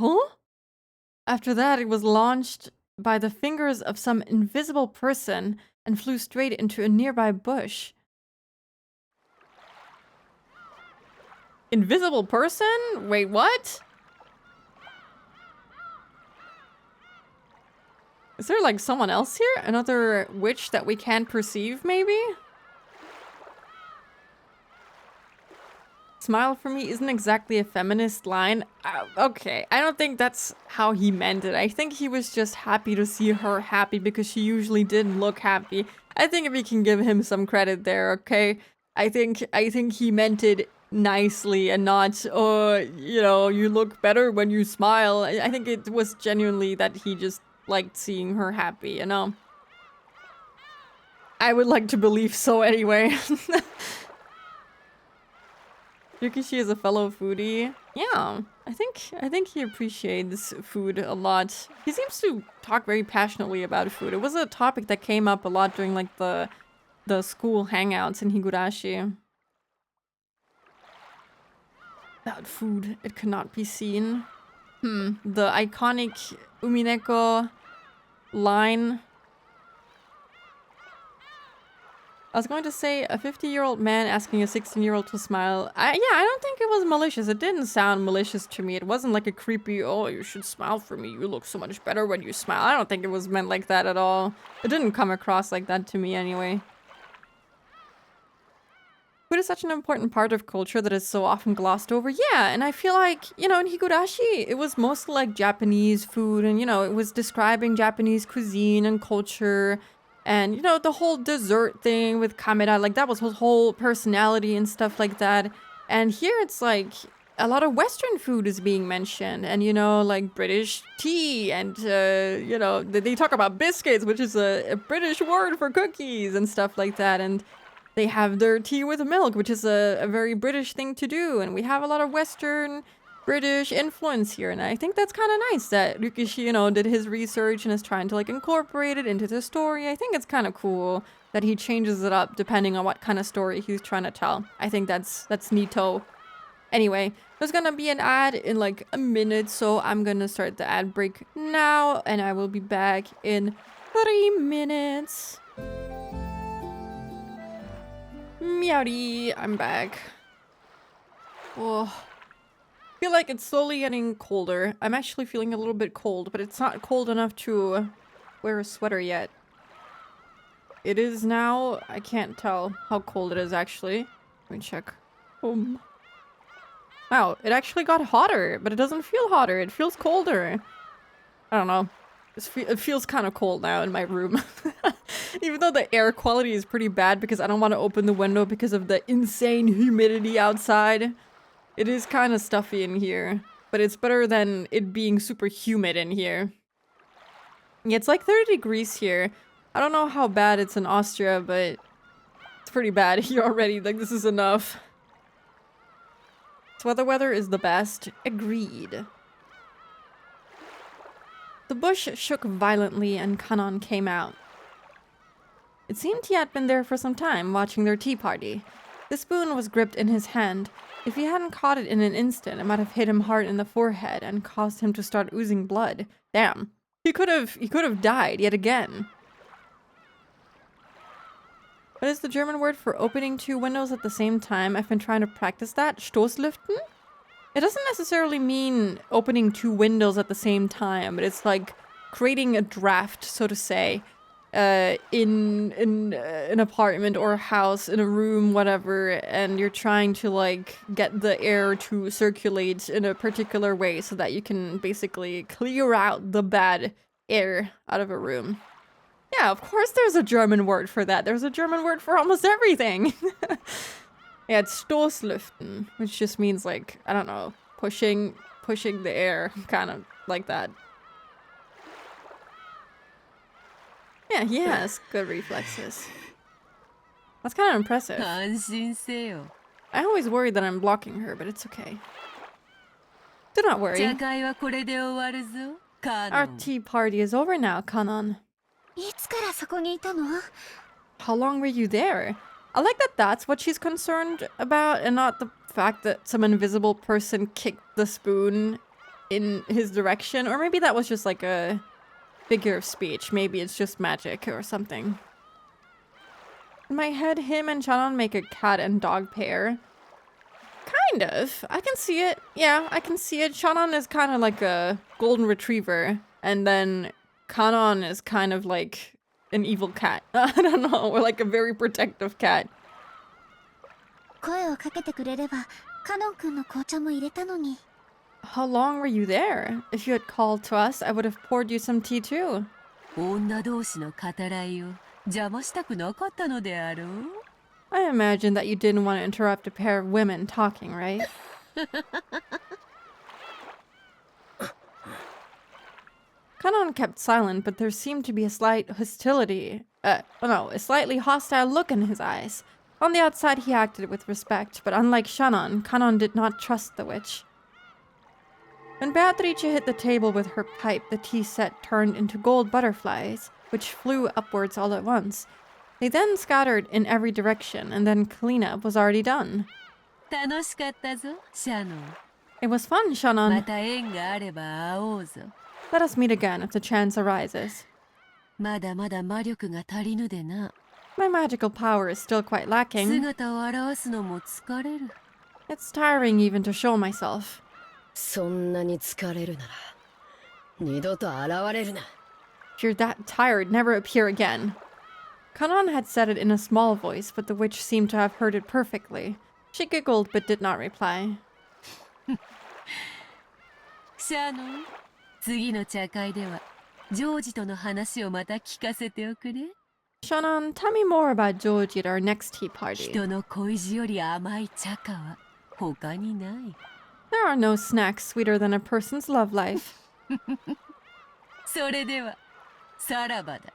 Huh? After that, it was launched by the fingers of some invisible person and flew straight into a nearby bush. Invisible person? Wait, what? Is there like someone else here? Another witch that we can't perceive, maybe? Smile for me isn't exactly a feminist line. Okay, I don't think that's how he meant it. I think he was just happy to see her happy because she usually didn't look happy. I think we can give him some credit there, okay? I think he meant it nicely and not, you know, you look better when you smile. I think it was genuinely that he just liked seeing her happy, you know? I would like to believe so anyway. Yukishi is a fellow foodie. Yeah, I think he appreciates food a lot. He seems to talk very passionately about food. It was a topic that came up a lot during like the school hangouts in Higurashi. Without food, it cannot be seen. The iconic Umineko line. I was going to say a 50-year-old man asking a 16-year-old to smile. I don't think it was malicious. It didn't sound malicious to me. It wasn't like a creepy, oh, you should smile for me. You look so much better when you smile. I don't think it was meant like that at all. It didn't come across like that to me anyway. Food is such an important part of culture that is so often glossed over. Yeah, and I feel like, you know, in Higurashi, it was mostly like Japanese food and, you know, it was describing Japanese cuisine and culture. And, you know, the whole dessert thing with Kameda, like that was his whole personality and stuff like that. And here it's like a lot of Western food is being mentioned. And, you know, like British tea and, you know, they talk about biscuits, which is a British word for cookies and stuff like that. And they have their tea with milk, which is a very British thing to do. And we have a lot of Western British influence here, and I think that's kind of nice that Ryukishi, you know, did his research and is trying to like incorporate it into the story. I think it's kind of cool that he changes it up depending on what kind of story he's trying to tell. I think that's neato. Anyway, there's gonna be an ad in like a minute, so I'm gonna start the ad break now, and I will be back in 3 minutes. Meowdy, I'm back. Oh. I feel like it's slowly getting colder. I'm actually feeling a little bit cold, but it's not cold enough to wear a sweater yet. It is now. I can't tell how cold it is actually. Let me check. Wow, it actually got hotter, but it doesn't feel hotter. It feels colder. I don't know. It feels kind of cold now in my room. Even though the air quality is pretty bad because I don't want to open the window because of the insane humidity outside. It is kind of stuffy in here, but it's better than it being super humid in here. Yeah, it's like 30 degrees here. I don't know how bad it's in Austria, but it's pretty bad here already. Like, this is enough. So the weather is the best. Agreed. The bush shook violently and Kanon came out. It seemed he had been there for some time, watching their tea party. The spoon was gripped in his hand. If he hadn't caught it in an instant, it might have hit him hard in the forehead and caused him to start oozing blood. Damn. He could have died yet again. What is the German word for opening two windows at the same time? I've been trying to practice that. Stoßlüften? It doesn't necessarily mean opening two windows at the same time, but it's like creating a draft, so to say, in an apartment or a house, in a room, whatever, and you're trying to like get the air to circulate in a particular way so that you can basically clear out the bad air out of a room. Yeah, of course there's a German word for that. There's a German word for almost everything. Yeah, it's Stoßlüften, which just means like, I don't know, pushing the air, kind of like that. Yeah, he has good reflexes. That's kind of impressive. 安心せよ。 I always worry that I'm blocking her, but it's okay. Do not worry. 茶会はこれで終わるぞ。カ Our ノン。 tea party is over now, Kanon. いつからそこにいたの？ How long were you there? I like that that's what she's concerned about and not the fact that some invisible person kicked the spoon in his direction. Or maybe that was just like a figure of speech. Maybe it's just magic or something. In my head, him and Shannon make a cat and dog pair. Kind of. I can see it. Yeah, I can see it. Shannon is kind of like a golden retriever. And then Kanon is kind of like an evil cat. I don't know, or like a very protective cat. 声をかけてくれれば、カノン君の紅茶も入れたのに。 How long were you there? If you had called to us, I would have poured you some tea too. 女同士の語らいを邪魔したくなかったのであろう。 I imagine that you didn't want to interrupt a pair of women talking, right? Kanon kept silent, but there seemed to be a slight hostility. A slightly hostile look in his eyes. On the outside, he acted with respect, but unlike Shannon, Kanon did not trust the witch. When Beatrice hit the table with her pipe, the tea set turned into gold butterflies, which flew upwards all at once. They then scattered in every direction, and then cleanup was already done. 楽しかったぞ、シャノン。 It was fun, ま Shannon. た縁があれば会おうぞ。 Let us meet again if the chance arises. まだまだ魔力が足りぬでな。 My magical power is still quite lacking. 姿を現すのも疲れる。 It's tiring even to show myself. そんなに疲れるなら二度と現れるな。 If you're that tired, never appear again. Kanon had said it in a small voice, but the witch seemed to have heard it perfectly. She giggled but did not reply. シャノン、次の茶会ではジョージとの話をまた聞かせておくれ。 Shannon, tell me more about Georgie at our next tea party. 人の恋路より甘い茶花は他にない。 There are no snacks sweeter than a person's love life. それではさらばだ。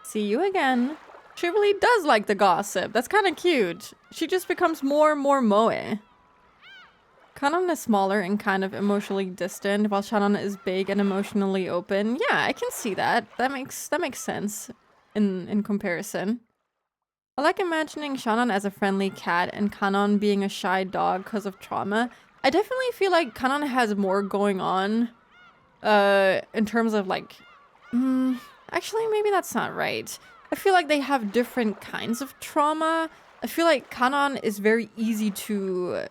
See you again. She really does like the gossip. That's kind of cute. She just becomes more and more moe. Kanon is smaller and kind of emotionally distant, while Shannon is big and emotionally open. Yeah, I can see that. That makes sense in comparison. I like imagining Shannon as a friendly cat and Kanon being a shy dog because of trauma. I definitely feel like Kanon has more going on in terms of like actually maybe that's not right. I feel like they have different kinds of trauma. I feel like Kanon is very easy to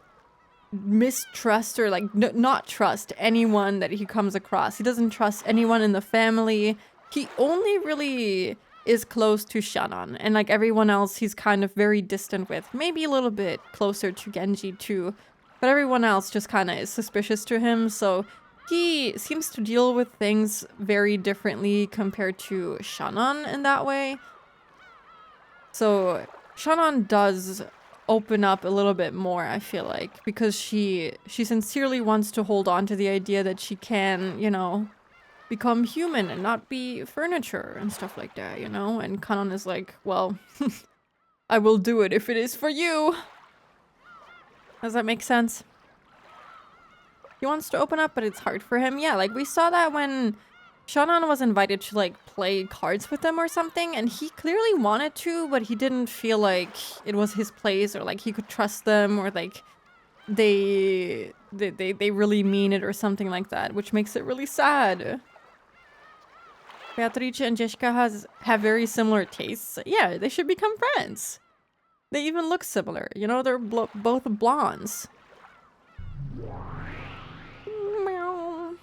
mistrust or like not trust anyone that he comes across. He doesn't trust anyone in the family. He only really is close to Shannon, and like everyone else he's kind of very distant with. Maybe a little bit closer to Genji too, but everyone else just kind of is suspicious to him, so he seems to deal with things very differently compared to Shannon in that way. So Shannon does open up a little bit more, I feel like, because she sincerely wants to hold on to the idea that she can, you know, become human and not be furniture and stuff like that, you know? And Kanon is like, well, I will do it if it is for you. Does that make sense? He wants to open up, but it's hard for him. Yeah, like we saw that when Shannon was invited to like play cards with them or something, and he clearly wanted to, but he didn't feel like it was his place or like he could trust them or like they really mean it or something like that, which makes it really sad. Beatrice and Jessica have very similar tastes. Yeah, they should become friends. They even look similar. You know, they're both blondes. Meow.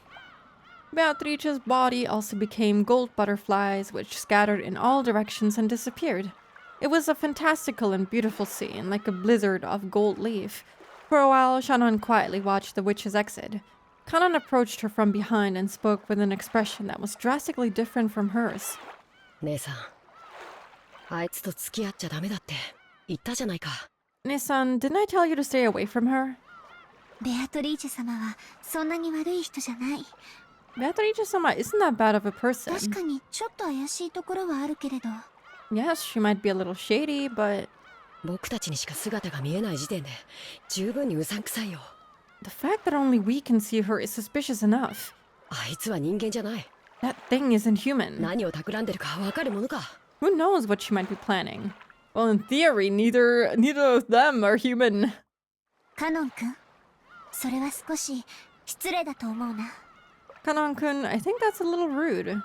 Beatrice's body also became gold butterflies, which scattered in all directions and disappeared. It was a fantastical and beautiful scene, like a blizzard of gold leaf. For a while, Shannon quietly watched the witch's exit. Kanon approached her from behind and spoke with an expression that was drastically different from hers. 姉さん、あいつと付き合っちゃダメだって言ったじゃないか。 Nissan, didn't I tell you to stay away from her? ベアトリーチェ様はそんなに悪い人じゃない。 Beatrice-sama isn't that bad of a person. 確かにちょっと怪しいところはあるけれど。 Yes, she might be a little shady, but 僕たちにしか姿が見えない時点で十分にうさんくさいよ。 the fact that only we can see her is suspicious enough. あいつは人間じゃない。 That thing isn't human. 何を企んでるかわかるものか。 Who knows what she might be planning? Well, in theory, neither of them are human. カノン君、それは少し失礼だと思うな。 Kanon-kun, I think that's a little rude.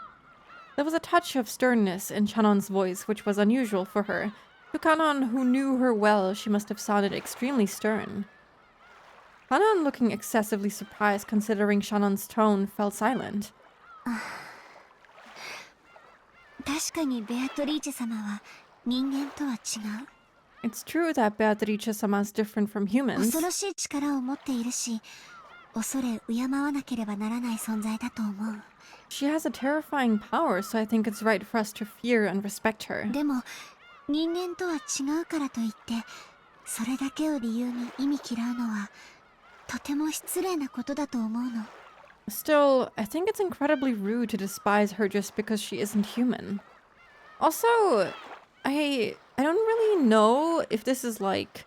There was a touch of sternness in Chanon's voice, which was unusual for her. To Kanon, who knew her well, she must have sounded extremely stern. Kanon, looking excessively surprised considering Shannon's tone, fell silent. 確かにベアトリーチェ様は人間とは違う。 It's true that Beatrice-sama is different from humans. 恐ろしい力を持っているし、恐れ敬わなければならない存在だと思う。 She has a terrifying power, so I think it's right for us to fear and respect her. でも人間とは違うからといってそれだけを理由に忌み嫌うのはとても失礼なことだと思うの。 Still, I think it's incredibly rude to despise her just because she isn't human. Also, I don't really know if this is like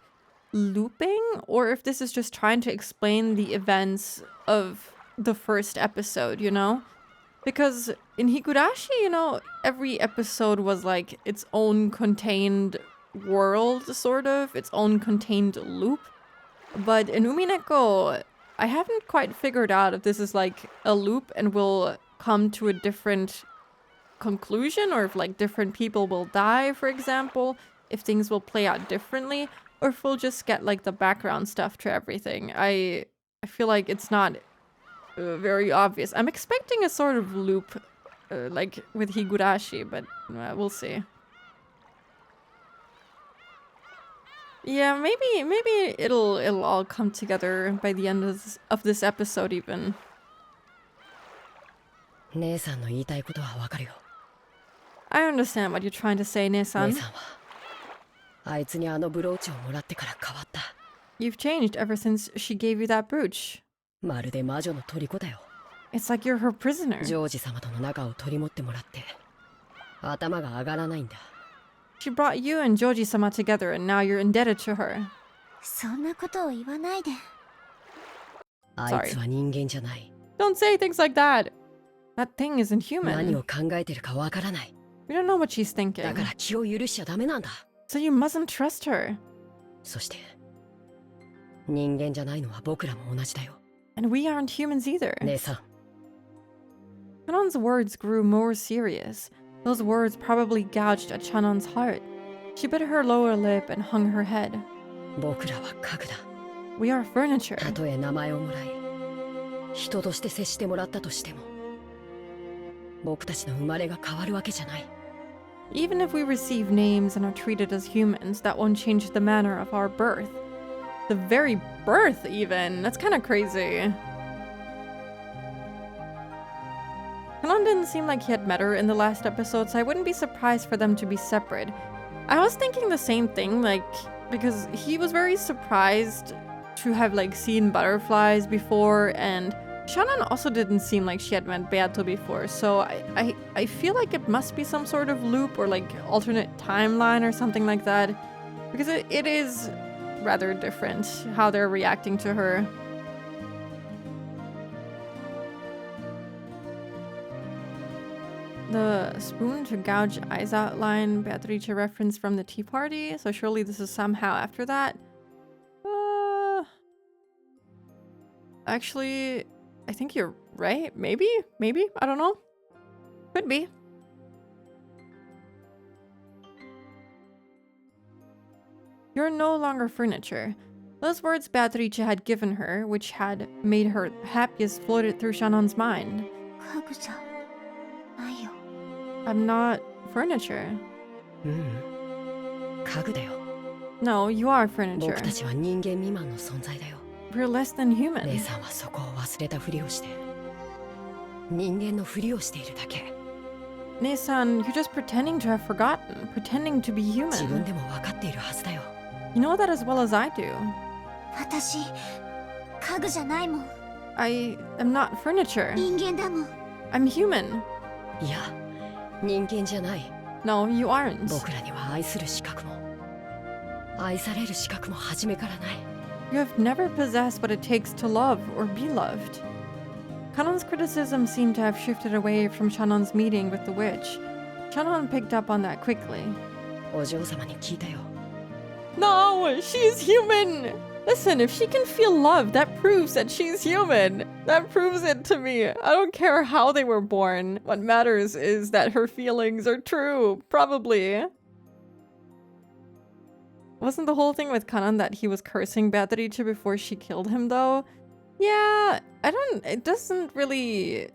looping or if this is just trying to explain the events of the first episode, you know? Because in Higurashi, you know, every episode was like its own contained world, sort of, its own contained loop. But in Umineko, I haven't quite figured out if this is like a loop and will come to a different conclusion, or if like different people will die, for example, if things will play out differently, or if we'll just get like the background stuff to everything. I feel like it's not very obvious. I'm expecting a sort of loop like with Higurashi, but we'll see. Yeah, maybe it'll all come together by the end of this episode even. 姉さんの言いたいことはわかるよ。 I understand what you're trying to say, 姉 Nissan. さんはあいつにあのブローチをもらってから変わった。 You've changed ever since she gave you that brooch. まるで魔女の虜だよ。 It's like you're her prisoner. ジョージ様との仲を取り持ってもらって頭が上がらないんだ。 She brought you and Joji-sama together and now you're indebted to her. そんなことを言わないで。あいつは人間じゃない。 Don't say things like that. That thing isn't 何 human. を考えてるかわからない。 We don't know what she's だか thinking. ら気を許しちゃダメなんだ。 So you mustn't trust her. そして人間じゃないのは僕らも同じだよ。 And we aren't humans either. 姉さん、 Chanon's words grew more serious. Those words probably gouged at Chanon's heart. She bit her lower lip and hung her head. 僕らは家具だ。 We are furniture. たとえ名前をもらい人として接してもらったとしても僕たちの生まれが変わるわけじゃない。 Even if we receive names and are treated as humans, that won't change the manner of our birth. The very birth, even. That's kind of crazy. Kanon didn't seem like he had met her in the last episode, so I wouldn't be surprised for them to be separate. I was thinking the same thing, like, because he was very surprised to have, like, seen butterflies before, and Shannon also didn't seem like she had met Beato before, so I feel like it must be some sort of loop or, like, alternate timeline or something like that, because it is rather different how they're reacting to her. The spoon to gouge eyes out line, Beatrice reference from the tea party, so surely this is somehow after that. Actually, I think you're right. Maybe? Maybe? I don't know. Could be. You're no longer furniture. Those words Beatrice had given her, which had made her happiest, floated through Shannon's mind. 家具じゃないよ。 I'm not furniture. 家具だよ。 No, you are furniture. 僕たちは人間未満の存在だよ。 We're less than 姉 human. さんはそこを忘れたふりをして、人間のふりをしているだけ。 Nei-san, you're just pretending to have forgotten, pretending to be 自分 human. でも分かっているはずだよ。 You know that as well as I do. 私家具じゃないもん。 I am not furniture. 人間だもん。 I'm human. いや、人間じゃない。 No, you aren't. 僕らには愛する資格も、愛される資格も初めからない。 You have never possessed what it takes to love or be loved. Kanon's criticism seemed to have shifted away from Shannon's meeting with the witch. Shannon picked up on that quickly. お嬢様に聞いたよ。 No, she's human! Listen, if she can feel love, that proves that she's human. That proves it to me. I don't care how they were born. What matters is that her feelings are true. Probably. Wasn't the whole thing with Kanan that he was cursing Beatrice before she killed him, though? Yeah, it doesn't really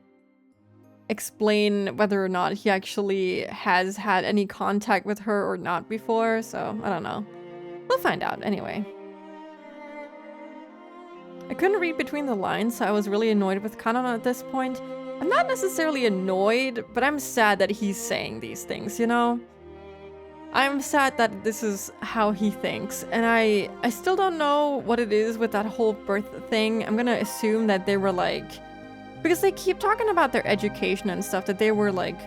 explain whether or not he actually has had any contact with her or not before, so I don't know. We'll find out anyway. I couldn't read between the lines, so I was really annoyed with Kanan at this point. I'm not necessarily annoyed, but I'm sad that he's saying these things, you know? I'm sad that this is how he thinks, and I still don't know what it is with that whole birth thing. I'm gonna assume that they were like... Because they keep talking about their education and stuff, that they were like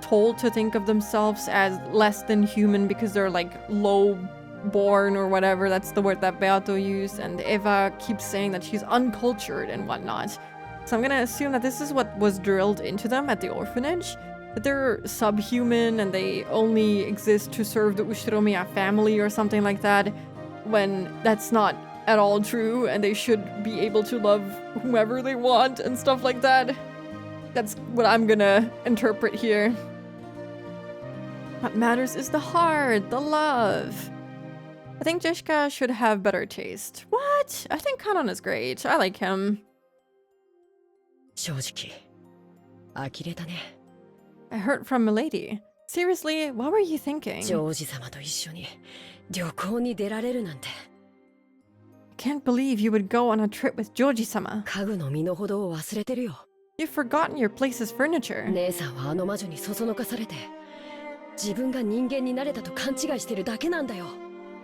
told to think of themselves as less than human because they're like low born or whatever. That's the word that Beato used, and Eva keeps saying that she's uncultured and whatnot. So I'm gonna assume that this is what was drilled into them at the orphanage. That they're subhuman and they only exist to serve the Ushiromiya family or something like that, when that's not at all true and they should be able to love whomever they want and stuff like that. That's what I'm gonna interpret here. What matters is the heart, the love. I think Jishka should have better taste. What? I think Kanan is great. I like him. 正直、呆れたね。 I heard from Milady. Seriously, what were you thinking? ジョージ様と一緒に旅行に出られるなんて。 I can't believe you would go on a trip with Joji-sama. 家具の身の程を忘れてるよ。 You've forgotten your place as furniture. 姉さんはあの魔女にそそのかされて、自分が人間になれたと勘違いしてるだけなんだよ。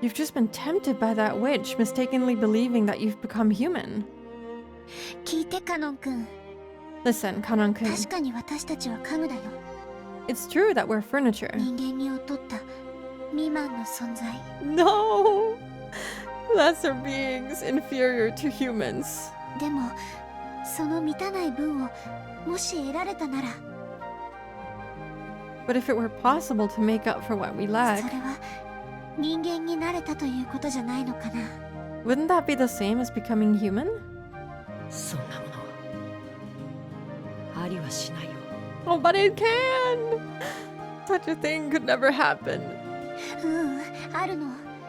You've just been tempted by that witch, mistakenly believing that you've become human. 聞いてカノン君。 Listen, Kanan-kun. 確かに私たちは家具だよ。 It's true that we're furniture. 人間味を取った未満の存在。 No! Lesser beings inferior to humans. でもその満たない分をもし得られたなら、 But if it were possible to make up for what we そ lack, れは人間になれたということじゃないのかな。 wouldn't that be the same as becoming human? そんなものありはしないよ。 Oh, but it can! Such a thing could never happen. あるの。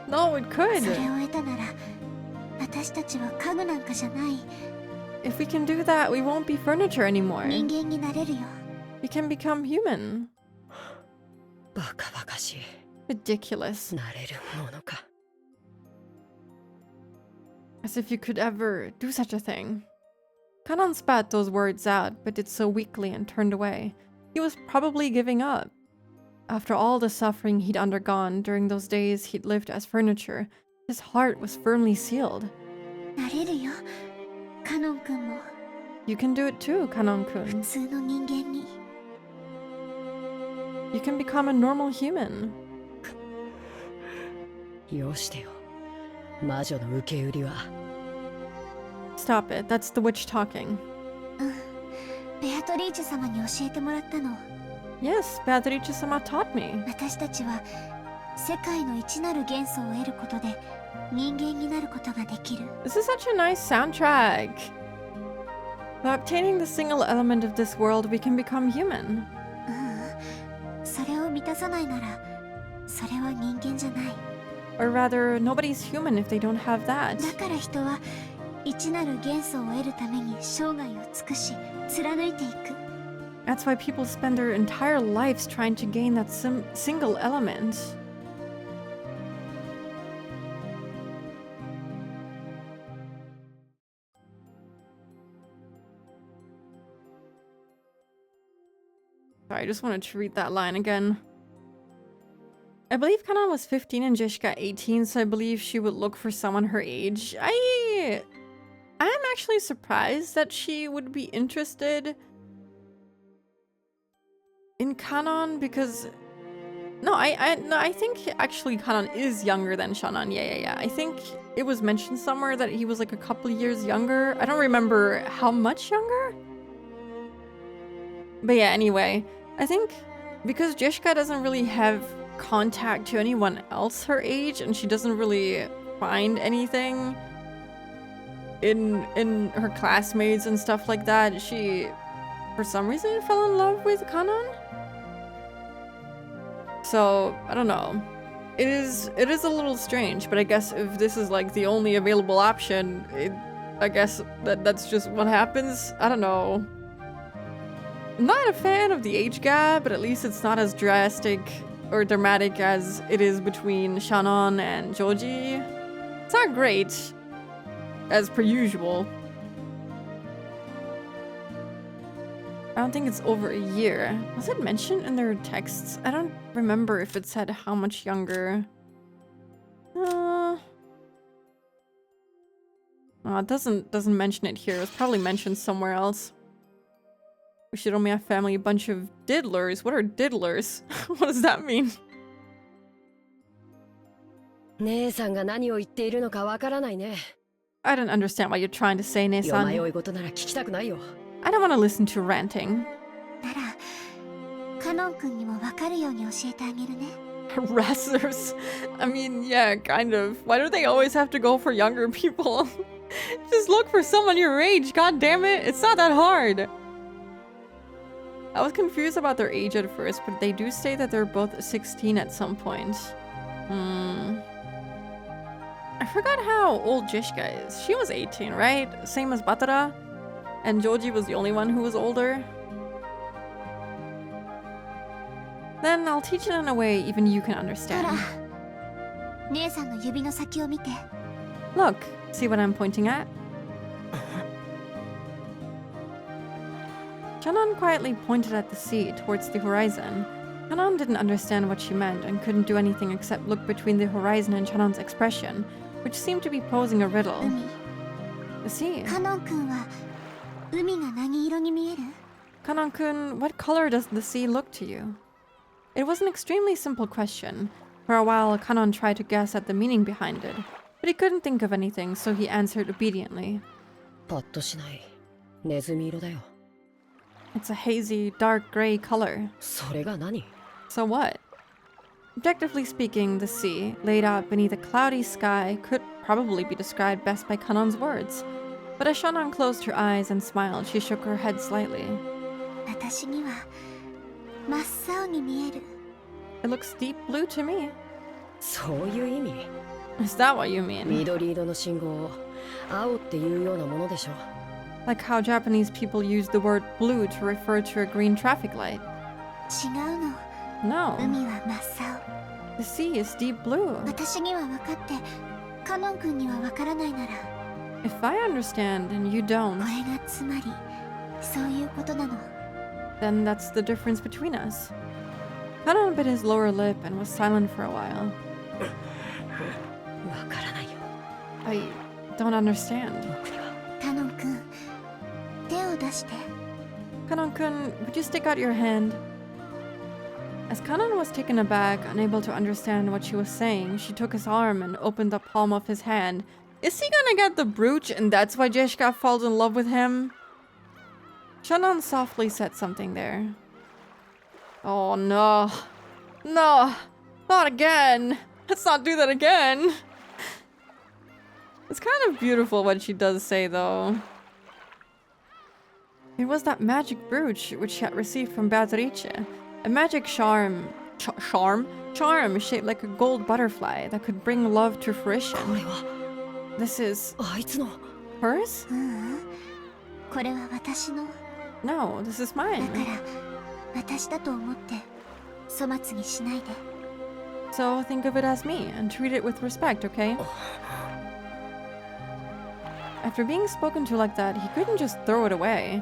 No, it それ could. を得たなら私たちは家具なんかじゃない。 If we can do that, we won't be furniture anymore. 人間になれるよ。 We can become human. バカバカしい。 Ridiculous. なれるものか。 As if you could ever do such a thing. Kanan spat those words out, but did so weakly and turned away. He was probably giving up. After all the suffering he'd undergone during those days he'd lived as furniture, his heart was firmly sealed. なれるよカノン君も You can do it too, 普 Kanon-kun. 通の人間に You can become a normal human. よしてよ魔女の受け売りは。 Stop it, that's the witch talking. ベアトリーチェ様に教えてもらったの Yes, Beatrice-sama taught me. 私たちは世界の一なる元素を得ることで人間になることができる This is such a nice soundtrack. By obtaining the single element of this world, we can become human. それを満たさないならそれは人間じゃない Or rather, nobody's human if they don't have that. だから人は一なる元素を得るために生涯を尽くし貫いていく That's why people spend their entire lives trying to gain that single element. Sorry, I just wanted to read that line again. I believe Kanan was 15 and Jishka 18, so I believe she would look for someone her age. I'm actually surprised that she would be interested in Kanon because no, I think actually Kanon is younger than Shannon. Yeah. I think it was mentioned somewhere that he was like a couple years younger. I don't remember how much younger. But yeah, anyway, I think because Jishka doesn't really have contact to anyone else her age and she doesn't really find anything in her classmates and stuff like that, she for some reason fell in love with Kanon. So I don't know, it is a little strange, but I guess if this is like the only available option, I guess that's just what happens. I don't know. I'm not a fan of the age gap, but at least it's not as drastic or dramatic as it is between Shannon and Joji. It's not great, as per usual. I don't think it's over a year. Was it mentioned in their texts? I don't remember if it said how much younger. It doesn't mention it here. It was probably mentioned somewhere else. We should only have family a bunch of diddlers. What are diddlers? What does that mean? 姉さんが何を言っているのかわからないね。 I don't understand what you're trying to say, よま Nesan. よい事なら聞きたくないよ。 I don't want to listen to ranting. ならカノン君にも分かるように教えてあげるね Harassers. I mean, yeah, kind of. Why do they always have to go for younger people? Just look for someone your age, god damn it. It's not that hard. I was confused about their age at first, but they do say that they're both 16 at some point. I forgot how old Jishka is. She was 18, right? Same as Batara? And Joji was the only one who was older? Then I'll teach it in a way even you can ほら understand. 姉さんの指の先を見て Look, see what I'm pointing at? Shannon quietly pointed at the sea towards the horizon. Shannon didn't understand what she meant and couldn't do anything except look between the horizon and Shannon's expression, which seemed to be posing a riddle. 海 The sea. カノン君は海が何色に見える Kanon-kun, what color does the sea look to you? It was an extremely simple question. For a while, Kanon tried to guess at the meaning behind it, but he couldn't think of anything, so he answered obediently. パッとしない。ネズミ色だよ。 It's a hazy, dark gray color. それが何？ So what? Objectively speaking, the sea, laid out beneath a cloudy sky, could probably be described best by Kanon's words. But as Shannon closed her eyes and smiled, she shook her head slightly. 私には真っ青に見える It looks deep blue to me. そういう意味？ Is that what you mean? 緑色の信号を青っていうようなものでしょ。 Like how Japanese people use the word blue to refer to a green traffic light. 違うの No, 海は真っ青 the sea is deep blue. 私には分かってカノン君には分からないなら If I understand and you こ don't, れがつまりそういうことなの then that's the difference between us. Kanon bit his lower lip and was silent for a while. わからないよ I don't understand. 僕にはカノン君手を出して Kanon-kun, would you stick out your hand? As Kanon was taken aback, unable to understand what she was saying, she took his arm and opened the palm of his hand. Is he gonna get the brooch and that's why Jeshka falls in love with him? Shannon softly said something there. Oh no. No! Not again! Let's not do that again! It's kind of beautiful what she does say though. It was that magic brooch which she had received from Beatrice. A magic charm shaped like a gold butterfly that could bring love to こ fruition. れは This is あいつの hers? ううんこれは私の No, this is だ mine. から私だと思って粗末にしないで So think of it as me and treat it with respect, okay? After being spoken to like that, he couldn't just throw it away.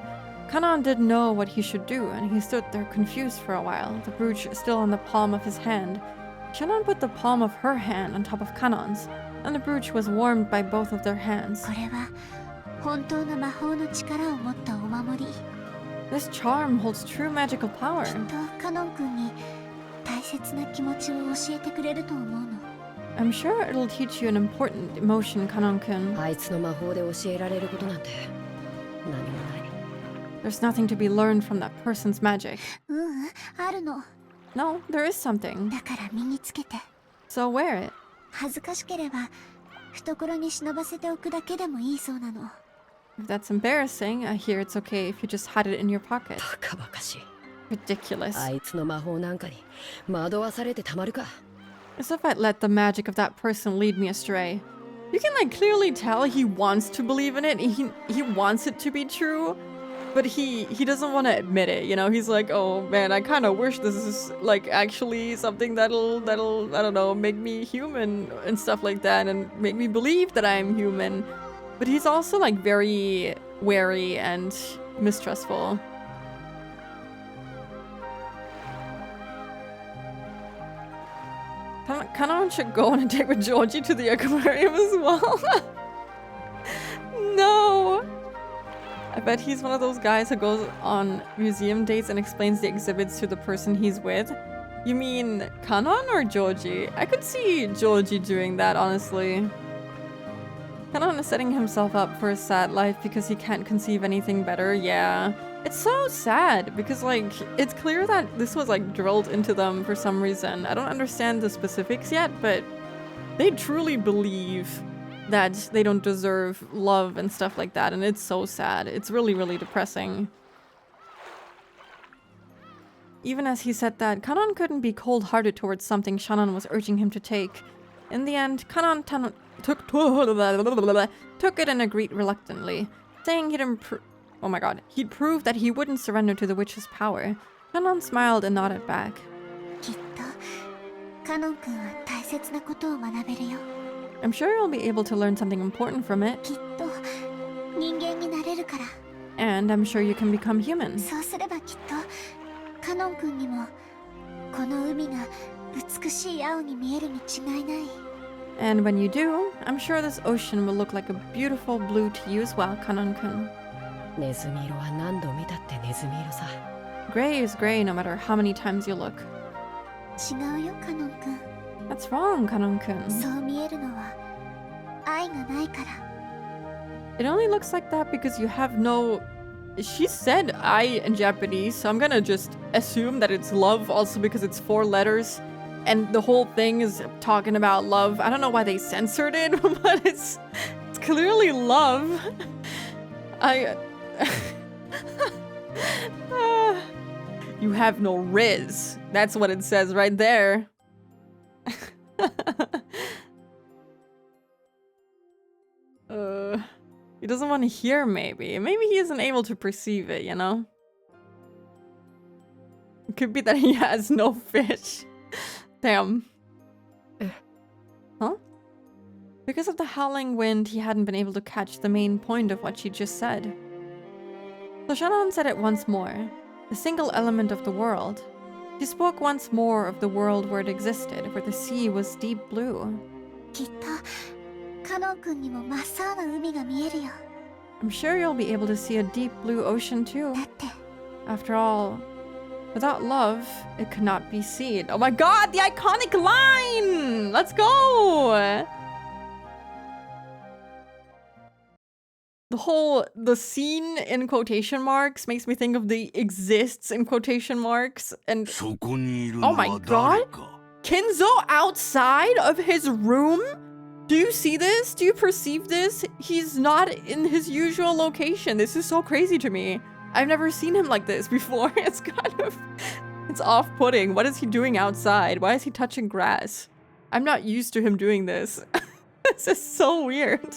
Kanon didn't know what he should do, and he stood there confused for a while, the brooch still on the palm of his hand. Shannon put the palm of her hand on top of Kanon's, and the brooch was warmed by both of their hands. これは本当の魔法の力を持ったお守り This charm holds true magical power. きっとカノン君に大切な気持ちを教えてくれると思うの I'm sure it'll teach you an important emotion, Kanon-kun. あいつの魔法で教えられることなんて何もない There's nothing to be learned from that person's magic. ううんあるの No, there is something. だから身につけて So wear it. 恥ずかしければ懐に忍ばせておくだけでもいいそうなの If that's embarrassing, I hear it's okay if you just hide it in your pocket. バカバカしい Ridiculous. あいつの魔法なんかに惑わされてたまるか As if I'd let the magic of that person lead me astray. You can like clearly tell he wants to believe in it. He wants it to be true, but he doesn't want to admit it. You know, he's like, oh man, I kind of wish this is like actually something that'll I don't know make me human and stuff like that, and make me believe that I'm human. But he's also like very wary and mistrustful. Kanon should go on a date with Georgie to the aquarium as well. No! I bet he's one of those guys who goes on museum dates and explains the exhibits to the person he's with. You mean Kanon or Georgie? I could see Georgie doing that, honestly. Kanon is setting himself up for a sad life because he can't conceive anything better, yeah. It's so sad because like it's clear that this was like drilled into them for some reason. I don't understand the specifics yet, but they truly believe that they don't deserve love and stuff like that, and it's so sad. It's really, really depressing. Even as he said that, Kanon couldn't be cold-hearted towards something Shannon was urging him to take. In the end, Kanon took it and agreed reluctantly, saying he'd prove that he wouldn't surrender to the witch's power. Kanon smiled and nodded back. きっとカノン君は大切なことを学べるよ I'm sure you'll be able to learn something important from it, きっと人間になれるから and I'm sure you can become human. そうすればきっとカノン君にもこの海が美しい青に見えるに違いない And when you do, I'm sure this ocean will look like a beautiful blue to you as well, Kanon-kun. ネズミ色は何度見たってネズミ色さ Gray is gray no matter how many times you look. 違うよカノン君 That's wrong, Kanon-kun. そう見えるのは愛がないから It only looks like that because you have no... She said I in Japanese, so I'm gonna just assume that it's love also because it's 4 letters. And the whole thing is talking about love. I don't know why they censored it, but it's clearly love. You have no riz. That's what it says right there. He doesn't want to hear, maybe. Maybe he isn't able to perceive it, you know? It could be that he has no fish. Damn. Huh? Because of the howling wind, he hadn't been able to catch the main point of what she just said. So Shannon said it once more. The single element of the world. She spoke once more of the world where it existed, where the sea was deep blue. きっとカノン君にも真っ青な海が見えるよ。 I'm sure you'll be able to see a deep blue ocean too. だって After all, without love, it could not be seen. Oh my god, the iconic line! Let's go! The scene in quotation marks makes me think of the exists in quotation marks. And そこにいる Oh の my は誰か Kenzo outside of his room? Do you see this? Do you perceive this? He's not in his usual location. This is so crazy to me. I've never seen him like this before. It's kind of... It's off-putting. What is he doing outside? Why is he touching grass? I'm not used to him doing this. This is so weird.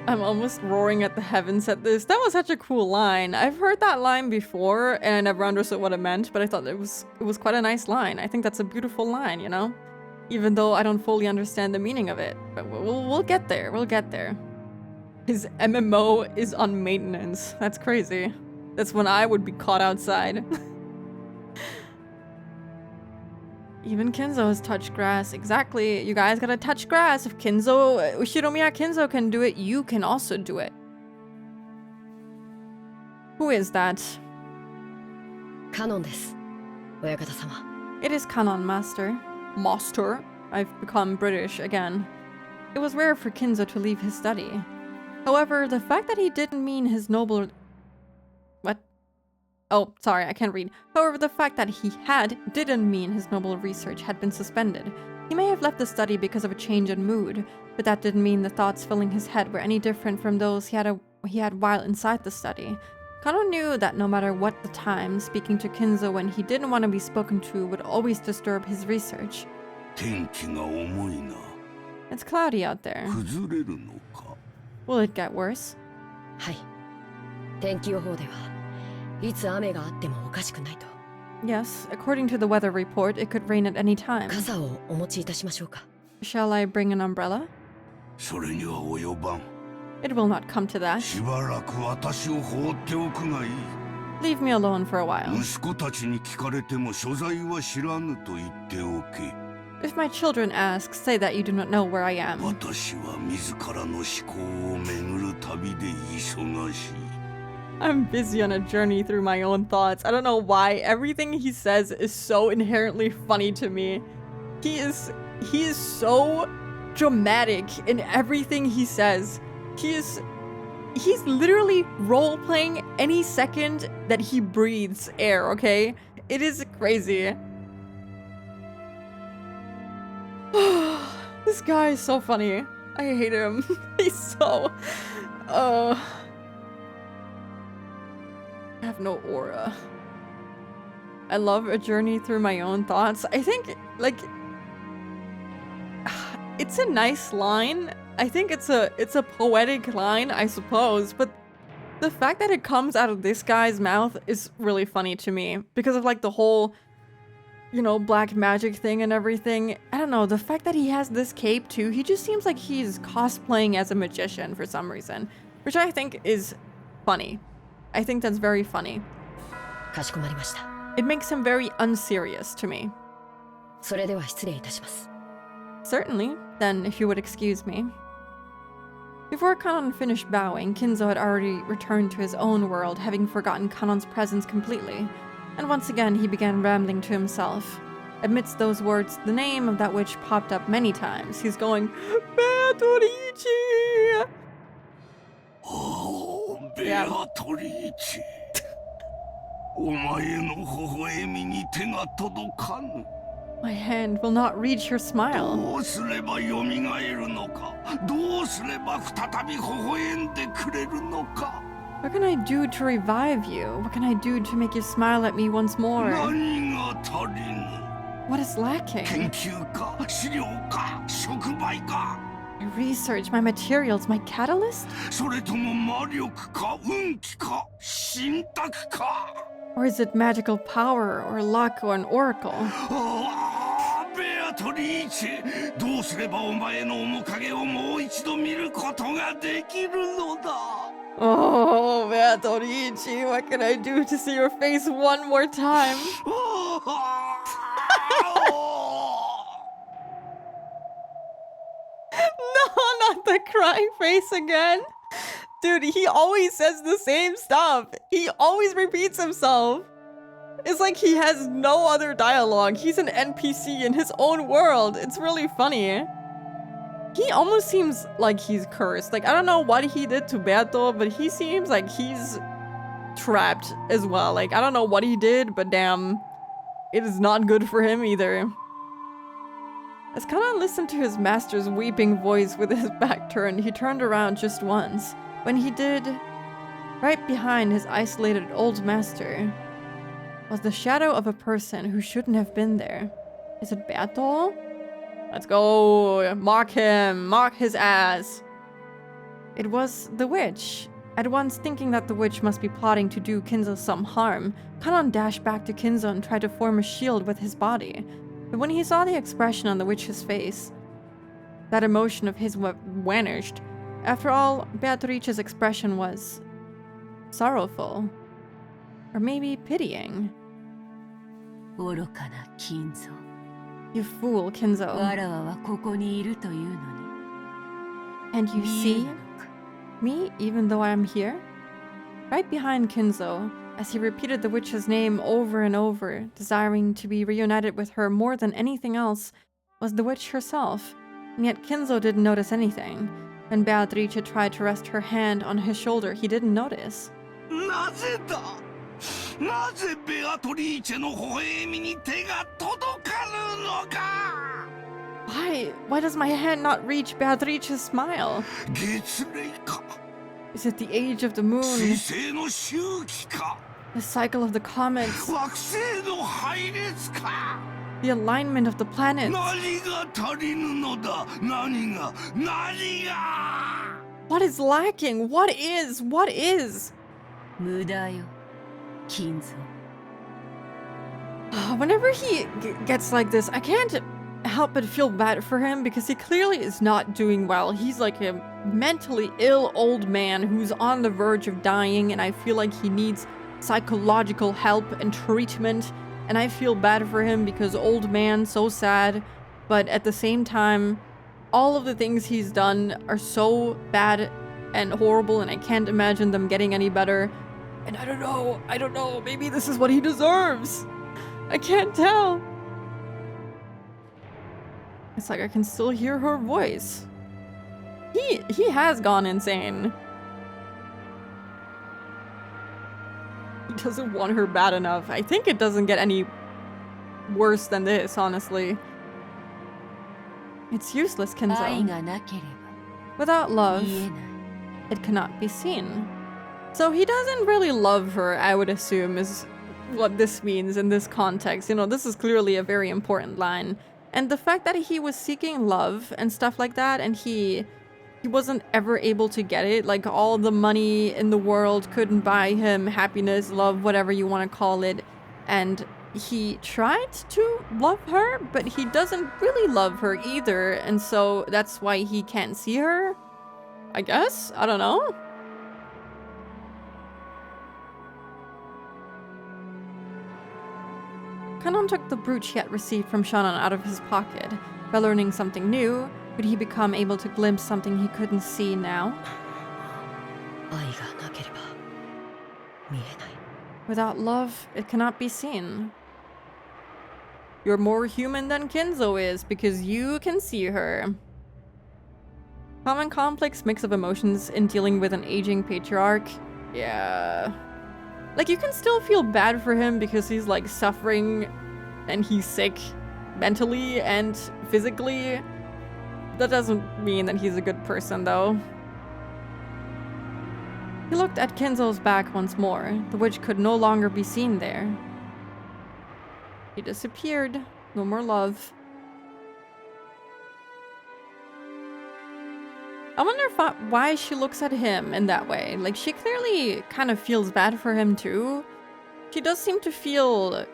I'm almost roaring at the heavens at this. That was such a cool line. I've heard that line before and I never understood what it meant, but I thought it was quite a nice line. I think that's a beautiful line, you know? Even though I don't fully understand the meaning of it. But we'll get there. We'll get there. His MMO is on maintenance. That's crazy. That's when I would be caught outside. Even Kinzo has touched grass. Exactly. You guys gotta touch grass. If Shiromiya Kinzo can do it, you can also do it. Who is that? カノンです。親方様。 It is Kanon Master. Master? I've become British again. It was rare for Kinzo to leave his study. However, the fact that he didn't mean his noble... What? Oh, sorry, I can't read. However, the fact that he didn't mean his noble research had been suspended. He may have left the study because of a change in mood, but that didn't mean the thoughts filling his head were any different from those he had while inside the study. Kano knew that no matter what the time, speaking to Kinzo when he didn't want to be spoken to would always disturb his research. 天気が重いな It's cloudy out there. 崩れるのか Will it get worse? はい。天気予報ではいつ雨があってもおかしくないと。 Yes, according to the weather report, it could rain at any time. 傘をお持ちいたしましょうか。 Shall I bring an umbrella? それには及ばん It will not come to that. しばらく私を放っておくがいい Leave me alone for a while. 息子たちに聞かれても所在は知らぬと言っておけ If my children ask, say that you do not know where I am. 私は自らの思考を巡る旅で忙しい I'm busy on a journey through my own thoughts. I don't know why. Everything he says is so inherently funny to me. He is so dramatic in everything he says. He's literally role-playing any second that he breathes air, okay? It is crazy. This guy is so funny. I hate him. He's so... I have no aura. I love a journey through my own thoughts. I think, like... It's a nice line. I think it's a poetic line, I suppose, but the fact that it comes out of this guy's mouth is really funny to me because of like the whole, you know, black magic thing and everything. I don't know, the fact that he has this cape too, he just seems like he's cosplaying as a magician for some reason, which I think is funny. I think that's very funny. かしこまりました。 It makes him very unserious to me. それでは失礼いたします。 Certainly. Then, if you would excuse me. Before Kanon finished bowing, Kinzo had already returned to his own world, having forgotten Kanon's presence completely. And once again, he began rambling to himself. Amidst those words, the name of that witch popped up many times. He's going, Beatrice! おおベアトリーチお前の微笑みに手が届かぬ My hand will not reach your smile. どうすればよみがえるのかどうすれば再び微笑んでくれるのか What can I do to revive you? What can I do to make you smile at me once more? 何が足りぬ What is lacking? 研究か資料か触媒か My research, my materials, my catalyst? それとも魔力か運気か神託か Or is it magical power, or luck, or an oracle? ああベアアトリーチェ、どうすればお前の面影をもう一度見ることができるのだ。 Oh, Beatrice, what can I do to see your face one more time? No, not the crying face again. Dude, he always says the same stuff. He always repeats himself. It's like he has no other dialogue. He's an NPC in his own world. It's really funny. He almost seems like he's cursed. Like, I don't know what he did to Beto, but he seems like he's trapped as well. Like, I don't know what he did, but damn, it is not good for him either. As Kanan listened to his master's weeping voice with his back turned, he turned around just once. When he did, right behind his isolated old master was the shadow of a person who shouldn't have been there. Is it Beto? Let's go! Mock him! Mock his ass! It was the witch. At once thinking that the witch must be plotting to do Kinzo some harm, Kanan dashed back to Kinzo and tried to form a shield with his body. But when he saw the expression on the witch's face, that emotion of his vanished. After all, Beatrice's expression was sorrowful. Or maybe pitying. 愚かな金蔵。 You fool, わ Kinzo. らわはここにいるというのに。 And you 見え see ぬのか。 me even though I am here? Right behind Kinzo, as he repeated the witch's name over and over, desiring to be reunited with her more than anything else, was the witch herself. And yet Kinzo didn't notice anything. When Beatrice tried to rest her hand on his shoulder, he didn't notice. なぜだ、なぜベアトリーチェの微笑みに手が届かぬのか。 Why does my hand not reach Beatrice's smile? 月齢か、 Is it the age of the moon? 水星の周期か、 The cycle of the comets? 惑星の配列か。 The alignment of the planets? 何が足りぬのだ、何が、何が。 What is lacking? What is? 無駄よ、金蔵。 Whenever he gets like this, I can't help but feel bad for him because he clearly is not doing well. He's like a mentally ill old man who's on the verge of dying, and I feel like he needs psychological help and treatment. And I feel bad for him because old man, so sad. But at the same time, all of the things he's done are so bad and horrible, and I can't imagine them getting any better. And I don't know, maybe this is what he deserves. I can't tell. It's like I can still hear her voice. He has gone insane. He doesn't want her bad enough. I think it doesn't get any worse than this, honestly. It's useless, 愛 Kinzo. がなけれ Without ば love, 見えない。 it cannot be seen. So he doesn't really love her, I would assume, is what this means in this context. You know, this is clearly a very important line. And the fact that he was seeking love and stuff like that, and he wasn't ever able to get it. Like, all the money in the world couldn't buy him happiness, love, whatever you want to call it. And he tried to love her, but he doesn't really love her either. And so that's why he can't see her, I guess? I don't know. Kanon took the brooch he had received from Shannon out of his pocket. By learning something new, would he become able to glimpse something he couldn't see now? 愛がなければ見えない。 Without love, it cannot be seen. You're more human than Kinzo is because you can see her. Common complex mix of emotions in dealing with an aging patriarch. Yeah. Like, you can still feel bad for him because he's like suffering and he's sick mentally and physically. That doesn't mean that he's a good person, though. He looked at Kinzo's back once more. The witch could no longer be seen there. He disappeared. No more love. I wonder why she looks at him in that way. Like, she clearly kind of feels bad for him, too. She does seem to feel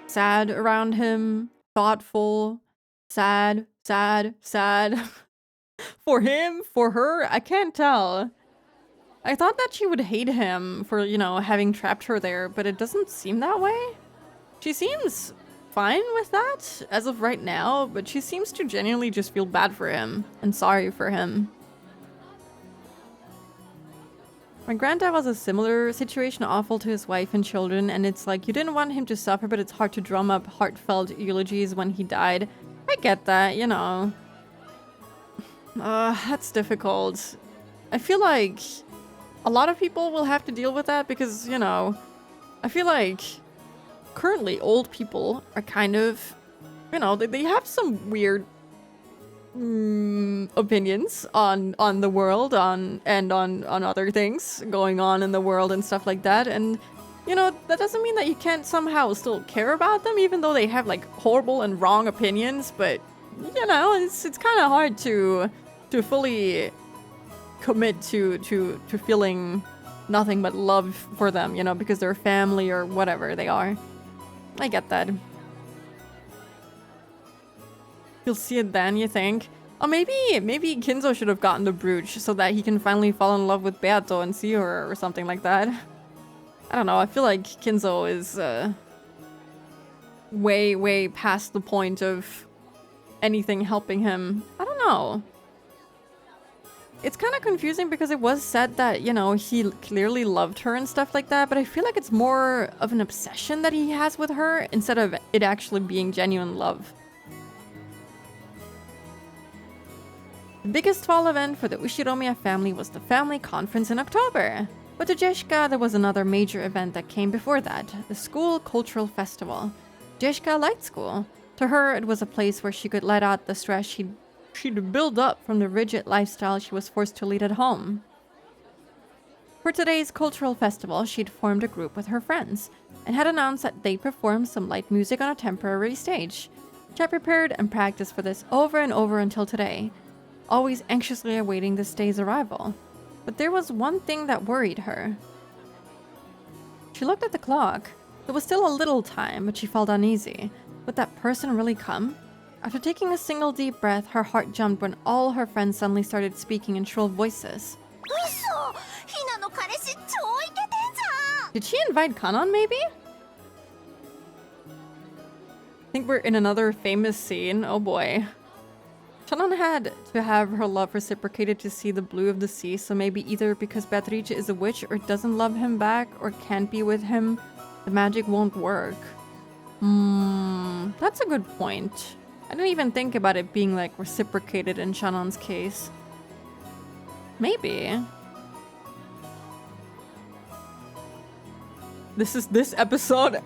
sad around him, thoughtful, Sad, sad, sad. For him, for her, I can't tell. I thought that she would hate him for, you know, having trapped her there, but it doesn't seem that way. She seems fine with that as of right now, but she seems to genuinely just feel bad for him and sorry for him. My granddad was a similar situation, awful to his wife and children, and it's like you didn't want him to suffer, but it's hard to drum up heartfelt eulogies when he died. I get that, you know. That's difficult. I feel like a lot of people will have to deal with that because, you know, I feel like currently old people are kind of, you know, they have some weird opinions on the world, on other things going on in the world and stuff like that. And, you know, that doesn't mean that you can't somehow still care about them, even though they have like horrible and wrong opinions. But, you know, it's kind of hard to fully commit to feeling nothing but love for them, you know, because they're family or whatever they are. I get that. You'll see it then, you think? Oh, maybe Kinzo should have gotten the brooch so that he can finally fall in love with Beato and see her or something like that. I don't know, I feel like Kinzo is way past the point of anything helping him. I don't know. It's kind of confusing because it was said that, you know, he clearly loved her and stuff like that, but I feel like it's more of an obsession that he has with her instead of it actually being genuine love. The biggest fall event for the Ushiromiya family was the family conference in October. But to Jeshka, there was another major event that came before that, the school cultural festival. Jeshka liked school. To her, it was a place where she could let out the stress she'd build up from the rigid lifestyle she was forced to lead at home. For today's cultural festival, she'd formed a group with her friends and had announced that they'd perform some light music on a temporary stage. She had prepared and practiced for this over and over until today, always anxiously awaiting this day's arrival. But there was one thing that worried her. She looked at the clock. There was still a little time, but she felt uneasy. Would that person really come? After taking a single deep breath, her heart jumped when all her friends suddenly started speaking in shrill voices. Did she invite Kanon, maybe? I think we're in another famous scene. Oh boy. Shannon had to have her love reciprocated to see the blue of the sea, so maybe either because Beatrice is a witch or doesn't love him back or can't be with him, the magic won't work. That's a good point. I didn't even think about it being like reciprocated in Shannon's case. Maybe. This is this episode.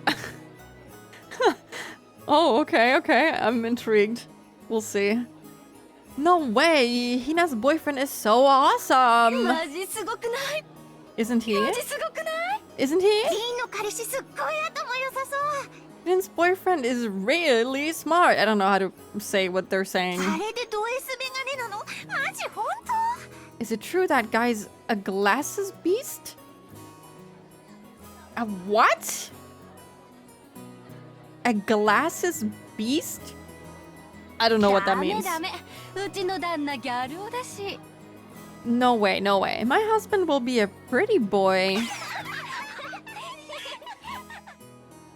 Oh, okay. I'm intrigued. We'll see. No way! Hina's boyfriend is so awesome! Isn't he? Isn't he? Rin's boyfriend is really smart. I don't know how to say what they're saying. Is it true that guy's a glasses beast? A what? A glasses beast? I don't know what that means. No way, no way. My husband will be a pretty boy.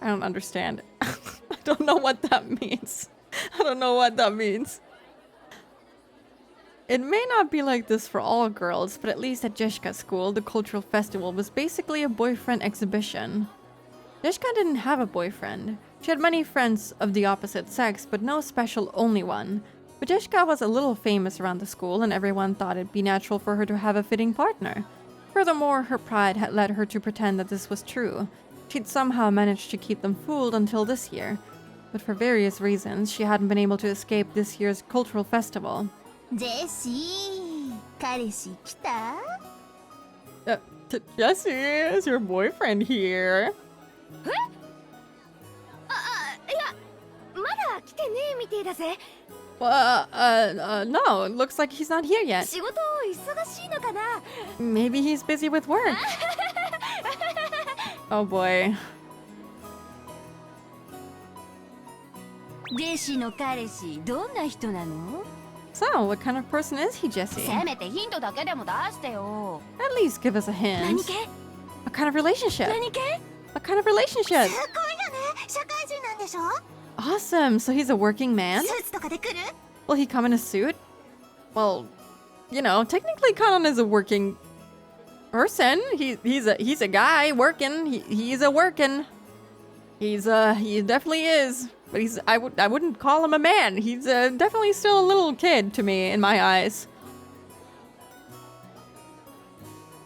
I don't understand. I don't know what that means. I don't know what that means. It may not be like this for all girls, but at least at Jeshka's school, the cultural festival was basically a boyfriend exhibition. Jeshka didn't have a boyfriend. She had many friends of the opposite sex, but no special only one. But Jeshka was a little famous around the school, and everyone thought it'd be natural for her to have a fitting partner. Furthermore, her pride had led her to pretend that this was true. She'd somehow managed to keep them fooled until this year. But for various reasons, she hadn't been able to escape this year's cultural festival. Jessie, 彼氏来た? Jessie, is your boyfriend here? No, it looks like he's not here yet. Maybe he's busy with work. Oh boy. ジェシーの彼氏どんな人なの？ So, what kind of person is he, Jesse? せめてヒントだけでも出してよ。 At least give us a hint. 何系？ What kind of relationship? 何系？ What kind of relationship? すごいよね。社会人なんでしょ？ Awesome. So he's a working man? スーツとかで来る？ Will he come in a suit? Well, you know, technically Kanon is a working person. He's a guy working. He's a working. He definitely is. But I wouldn't call him a man. He's definitely still a little kid to me in my eyes.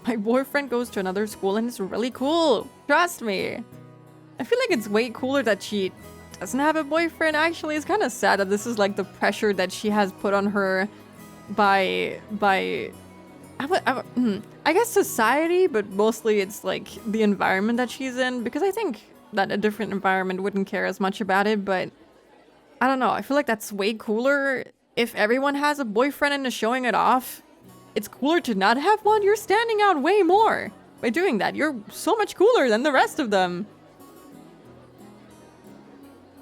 My boyfriend goes to another school and it's really cool. Trust me. I feel like it's way cooler that she doesn't have a boyfriend. Actually, it's kind of sad that this is like the pressure that she has put on her by I guess society, but mostly it's like the environment that she's in, because I think that a different environment wouldn't care as much about it, but I don't know. I feel like that's way cooler if everyone has a boyfriend and is showing it off. It's cooler to not have one. You're standing out way more by doing that. You're so much cooler than the rest of them.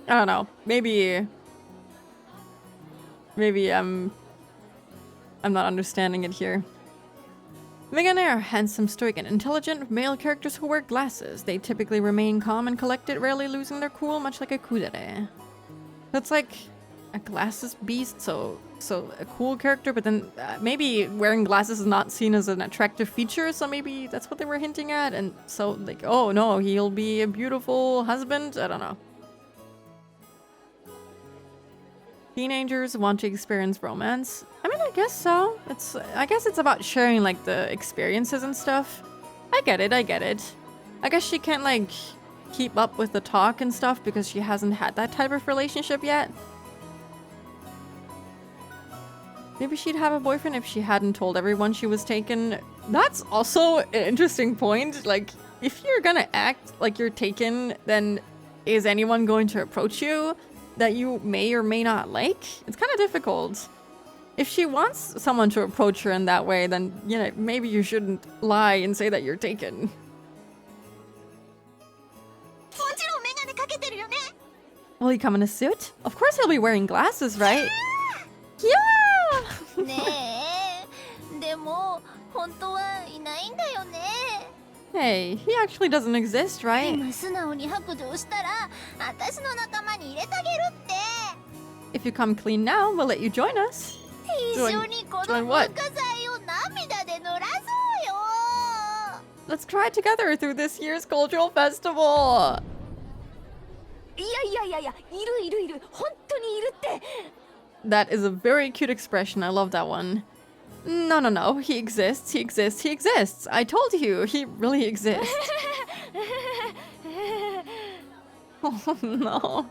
I don't know. Maybe I'm not understanding it here. Megane are handsome, stoic, and intelligent male characters who wear glasses. They typically remain calm and collected, rarely losing their cool, much like a kudere. That's like a glasses beast, so a cool character, but then maybe wearing glasses is not seen as an attractive feature, so maybe that's what they were hinting at, and so like, oh no, he'll be a beautiful husband? I don't know. Teenagers want to experience romance. I mean, I guess so. I guess it's about sharing like the experiences and stuff. I get it. I guess she can't like keep up with the talk and stuff because she hasn't had that type of relationship yet. Maybe she'd have a boyfriend if she hadn't told everyone she was taken. That's also an interesting point. Like, if you're gonna act like you're taken, then is anyone going to approach you that you may or may not like? It's kind of difficult. If she wants someone to approach her in that way, then, you know, maybe you shouldn't lie and say that you're taken. もちろんメガネかけてるよね。 Will he come in a suit? Of course he'll be wearing glasses, right? Yeah! ねえ、でも本当はいないんだよね。 Hey, he actually doesn't exist, で right? も素直に白状したら、私の仲間に入れてあげるって。 If you come clean now, we'll let you join us. 一緒にこ join の what? 文化祭を涙で濡らそうよ。 Let's try together through this year's cultural festival. いや、いる。本当にいるって。 That is a very cute expression. I love that one. No. He exists. I told you, he really exists. Oh no.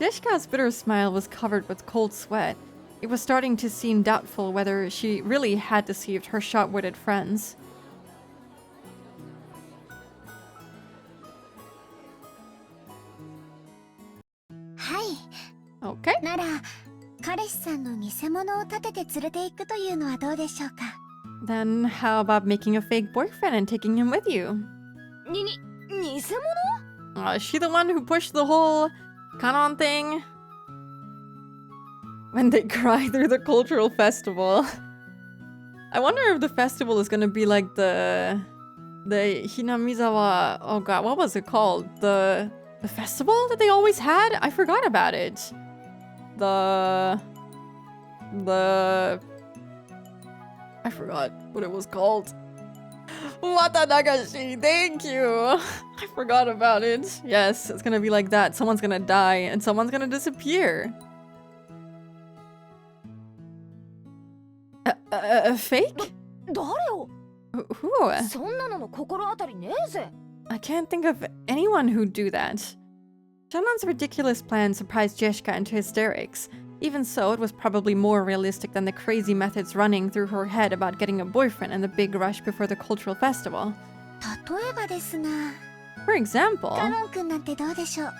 Deshka's bitter smile was covered with cold sweat. It was starting to seem doubtful whether she really had deceived her sharp-witted friends. Okay. なら彼氏さんの偽物を立てて連れて行くというのはどうでしょうか。 Then how about making a fake boyfriend and taking him with you? 偽物？ Is she the one who pushed the whole Kanon thing? When they cry through the cultural festival. I wonder if the festival is gonna be like the Hinamizawa, oh god, what was it called? The festival that they always had? I forgot about it. I forgot what it was called. Wata Nagashi, thank you! I forgot about it. Yes, it's gonna be like that. Someone's gonna die and someone's gonna disappear. Fake? 誰を？ Who? そんなのの心当たりねえぜ。 I can't think of anyone who'd do that. Shannon's ridiculous plan surprised Jeshka into hysterics. Even so, it was probably more realistic than the crazy methods running through her head about getting a boyfriend and the big rush before the cultural festival. 例えばですが、 For example, カノン君なんてどうでしょう。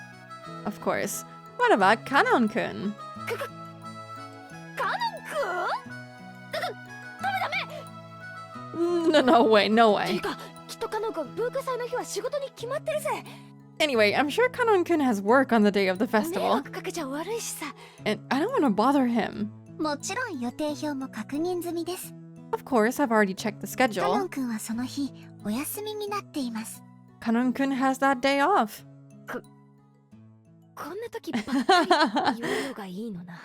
of course, what about Kanon-kun? カノン君？ No way, no て way. か、きっとカノン君文化祭の日は仕事に決まってるぜ。Anyway, I'm sure Kanon-kun has work on the day of the 迷 festival, 惑かけちゃ悪いしさ。 and I don't want to bother him. もちろん予定表も確認済みです。 Of course, I've already checked the カノ schedule. ン君はその日お休みになっています。 Kanon-kun has that day off. こんな時ばっかり言うのがいいのな。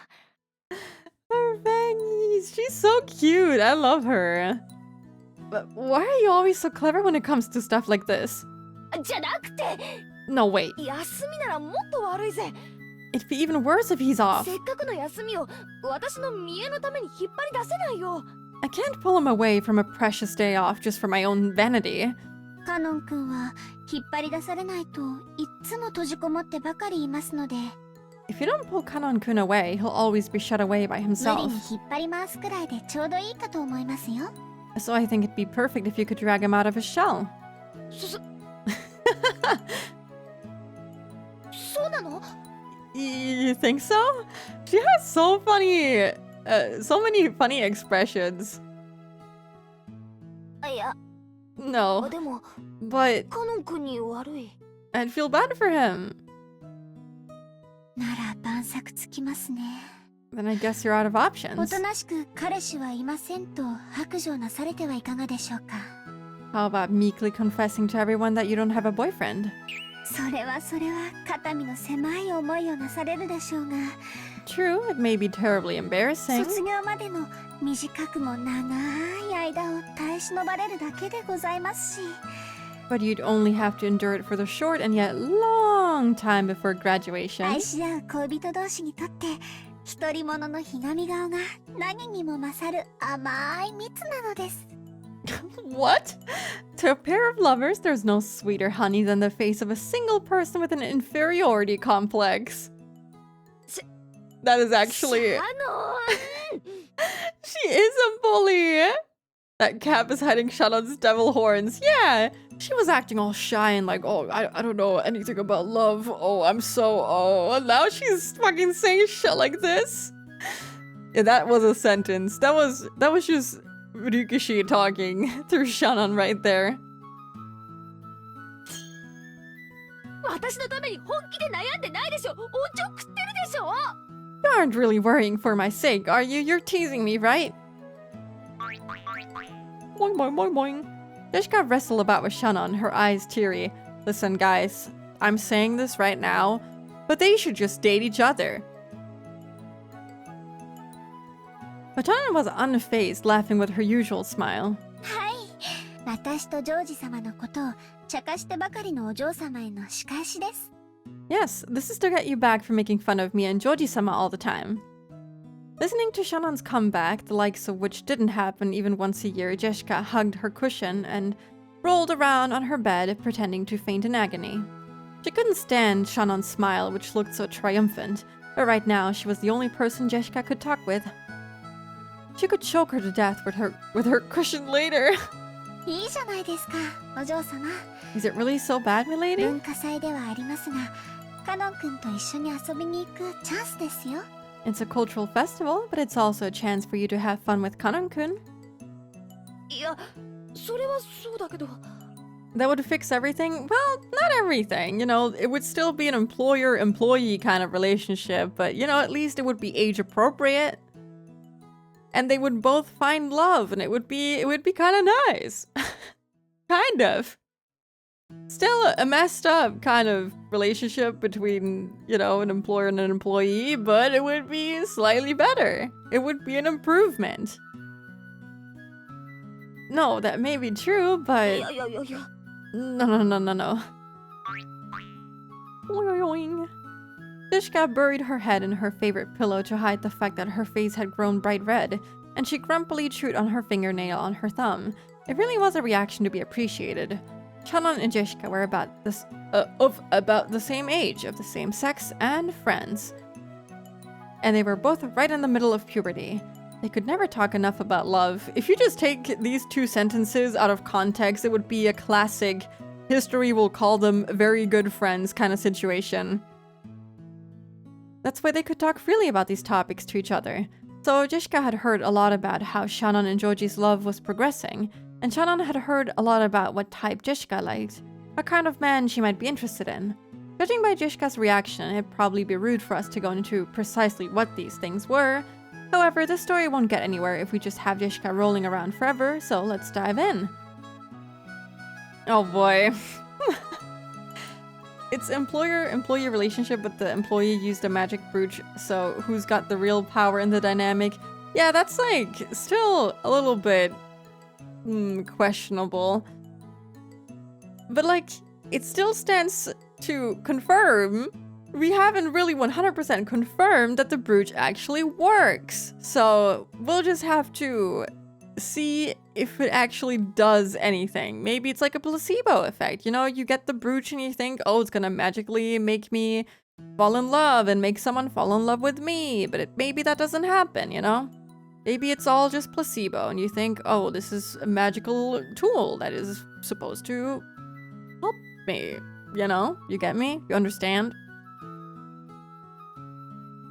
Her Vangies, she's so cute. I love her. But why are you always so clever when it comes to stuff like this? じゃなくて、 No, wait. 休みならもっと悪いぜ。 It'd be even worse if he's off. せっかくの休みを私の見栄のために引っ張り出せないよ。 I can't pull him away from a precious day off just for my own vanity. カノン君は引っ張り出されないといっつも閉じこもってばかりいますので、 If you don't pull Kanon-kun away, he'll always be shut away by 無理 himself. に引っ張り回すくらいでちょうどいいかと思いますよ。 So I think it'd be perfect if you could drag him out of his shell. そうなの？ You think so? She has so many funny expressions. いや、 No, でも but カノン君に悪い。 I'd feel bad for him. なら晩作つきますね。 Then I guess you're out of お options. となしく彼氏はいませんと白状なされてはいかがでしょうか。 How about meekly confessing to everyone that you don't have a boyfriend? それは肩身の狭い思いをなされるでしょうが、 True, it may be terribly embarrassing. 卒業までの短くも長い間を耐え忍ばれるだけでございますし、 But you'd only have to endure it for the short and yet long time before graduation. 愛し合う恋人同士にとって独り者のひがみ顔が何にも勝る甘い蜜なのです。 What? To a pair of lovers, there's no sweeter honey than the face of a single person with an inferiority complex. That is actually... あの She is a bully! That Cap is hiding Shannon's devil horns. Yeah, she was acting all shy and like, oh, I don't know anything about love. Oh, I'm so, oh, and now she's fucking saying shit like this. Yeah, that was a sentence. That was just Ryukishi talking through Shannon right there. 私のために本気で悩んでないでしょ。おちょくってるでしょ。 You aren't really worrying for my sake, are you? You're teasing me, right? Boing, boing, boing, boing. Jessica wrestled about with Shannon, her eyes teary. Listen, guys, I'm saying this right now, but they should just date each other. But Shannon was unfazed, laughing with her usual smile. はい、私とジョージ様のことを茶化してばかりのお嬢様への仕返しです。 Yes, this is to get you back for making fun of me and Joji-sama all the time. Listening to Shannon's comeback, the likes of which didn't happen even once a year, Jessica hugged her cushion and rolled around on her bed, pretending to faint in agony. She couldn't stand Shannon's smile, which looked so triumphant, but right now she was the only person Jessica could talk with. She could choke her to death with her cushion later. いいじゃないですか、お嬢様。 Is it really so bad, milady? 文化祭ではありますが、カノン君と一緒に遊びに行くチャンスですよ。 It's a cultural festival, but it's also a chance for you to have fun with Kanon-kun. いや、それはそうだけど。 That would fix everything? Well, not everything. You know, it would still be an employer-employee kind of relationship, but, you know, at least it would be age-appropriate. And they would both find love, and it would be kind of nice. Kind of. Still a messed up kind of relationship between, you know, an employer and an employee, but it would be slightly better. It would be an improvement. No, that may be true, but... いやいやいやいや。 No. Boing. Dishka buried her head in her favorite pillow to hide the fact that her face had grown bright red, and she grumpily chewed on her fingernail on her thumb. It really was a reaction to be appreciated. Shannon and Jishka were about the same age, of the same sex, and friends. And they were both right in the middle of puberty. They could never talk enough about love. If you just take these two sentences out of context, it would be a classic history will call them very good friends kind of situation. That's why they could talk freely about these topics to each other. So Jishka had heard a lot about how Shannon and Joji's love was progressing, and Shannon had heard a lot about what type Jishka liked, what kind of man she might be interested in. Judging by Jishka's reaction, it'd probably be rude for us to go into precisely what these things were. However, this story won't get anywhere if we just have Jishka rolling around forever, so let's dive in. Oh boy. It's employer-employee relationship, but the employee used a magic brooch, so who's got the real power in the dynamic? Yeah, that's like still a little bit questionable. But like, it still stands to confirm we haven't really 100% confirmed that the brooch actually works. So we'll just have to see if it actually does anything. Maybe it's like a placebo effect. You know, you get the brooch and you think, oh, it's gonna magically make me fall in love and make someone fall in love with me. But maybe that doesn't happen, you know? Maybe it's all just placebo and you think, oh, this is a magical tool that is supposed to help me. You know? You get me? You understand?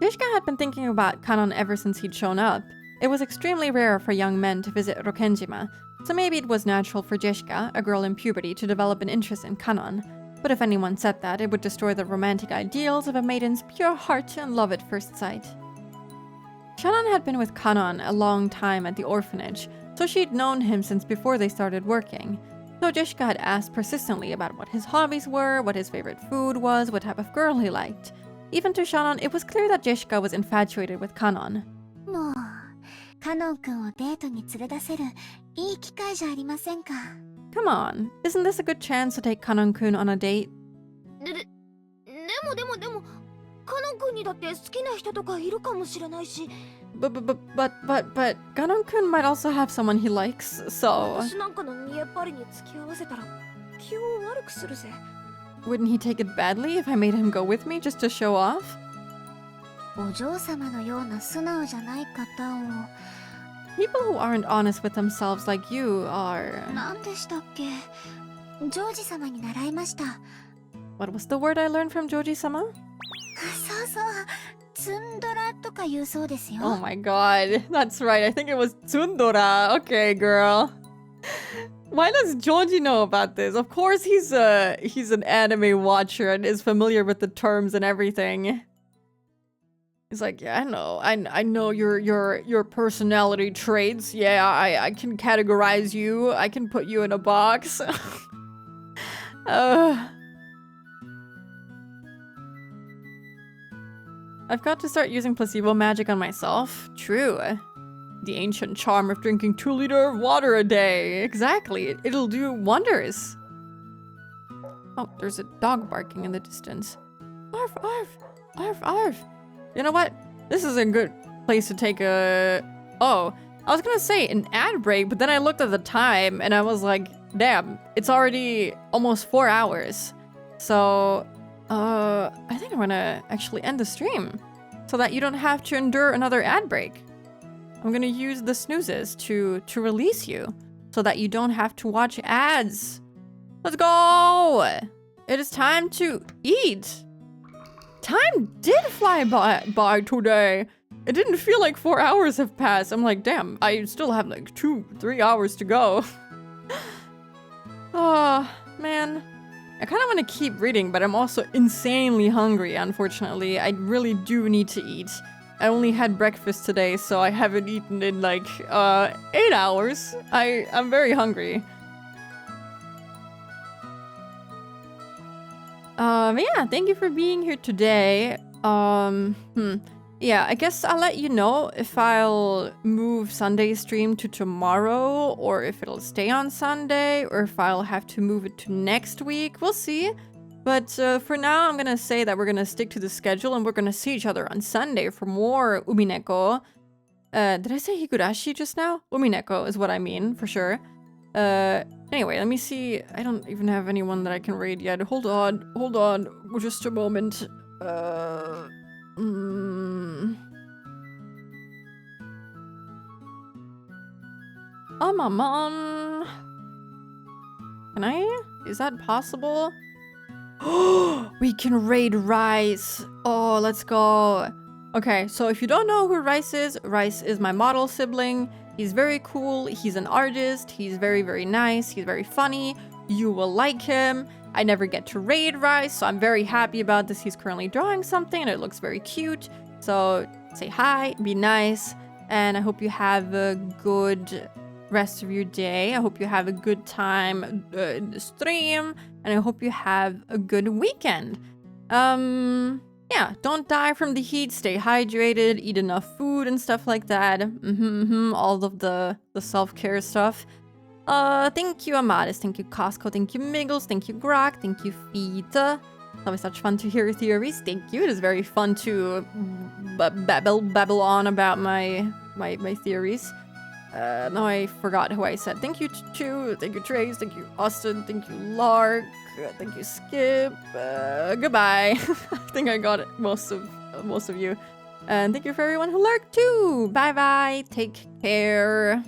Jishka had been thinking about Kanon ever since he'd shown up. It was extremely rare for young men to visit Rokenjima, so maybe it was natural for Jishka, a girl in puberty, to develop an interest in Kanon. But if anyone said that, it would destroy the romantic ideals of a maiden's pure heart and love at first sight. Shannon had been with Kanon a long time at the orphanage, so she'd known him since before they started working. So Jishka had asked persistently about what his hobbies were, what his favorite food was, what type of girl he liked. Even to Shannon, it was clear that Jishka was infatuated with Kanon. もうカノン君をデートに連れ出せるいい機会じゃありませんか。 Come on, isn't this a good chance to take Kanon-kun on a date? でもカノン君にだって好きな人とかいるかもしれないし。 But Kanon-kun might also have someone he likes, so... 私なんかの見えっ張りに付き合わせたら気を悪くするぜ。 Wouldn't he take it badly if I made him go with me just to show off? お嬢様のような素直じゃない方を People who aren't honest with themselves like you are... 何でしたっけ。ジョージ様に習いました。 What was the word I learned from Joji-sama? そうそう、ツンドラとか言うそうですよ。 Oh my god. That's right. I think it was Tsundora. Okay, girl. Why does Georgie know about this? Of course he's an anime watcher and is familiar with the terms and everything. He's like, yeah, I know your personality traits. Yeah, I can categorize you. I can put you in a box. I've got to start using placebo magic on myself. True. The ancient charm of drinking 2 liters of water a day. Exactly. It'll do wonders. Oh, there's a dog barking in the distance. Arf, arf, arf, arf. You know what? This is a good place to take a... Oh, I was gonna say an ad break, but then I looked at the time and I was like, damn, it's already almost 4 hours. So, I think I'm gonna actually end the stream so that you don't have to endure another ad break. I'm gonna use the snoozes to release you so that you don't have to watch ads. Let's go! It is time to eat. Time did fly by today. It didn't feel like 4 hours have passed. I'm like, damn, I still have like 2-3 hours to go. Oh, man. I kind of want to keep reading, but I'm also insanely hungry, unfortunately. I really do need to eat. I only had breakfast today, so I haven't eaten in like 8 hours. I'm very hungry. Yeah, thank you for being here today. Yeah, I guess I'll let you know if I'll move Sunday's stream to tomorrow, or if it'll stay on Sunday, or if I'll have to move it to next week. We'll see. But for now, I'm gonna say that we're gonna stick to the schedule and we're gonna see each other on Sunday for more Umineko. Did I say Higurashi just now? Umineko is what I mean, for sure. Anyway, let me see. I don't even have anyone that I can raid yet. Hold on, just a moment. Maman. Can I? Is that possible? We can raid Rice. Oh, let's go. Okay, so if you don't know who Rice is my model sibling. He's very cool. He's an artist. He's very, very nice. He's very funny. You will like him. I never get to raid Rice, so I'm very happy about this. He's currently drawing something and it looks very cute. So say hi, be nice, and I hope you have a good rest of your day. I hope you have a good time in the stream, and I hope you have a good weekend. Yeah, don't die from the heat, stay hydrated, eat enough food and stuff like that. All of the self-care stuff. Thank you, Amadis. Thank you, Costco. Thank you, Miggles. Thank you, Grok. Thank you, Fita. It's always such fun to hear your theories. Thank you. It is very fun to babble on about my theories. No, I forgot who I said. Thank you, Chu. Thank you, Trace. Thank you, Austin. Thank you, Lark. Thank you, Skip. Goodbye. I think I got it, most of you. And thank you for everyone who lurked too. Bye bye. Take care.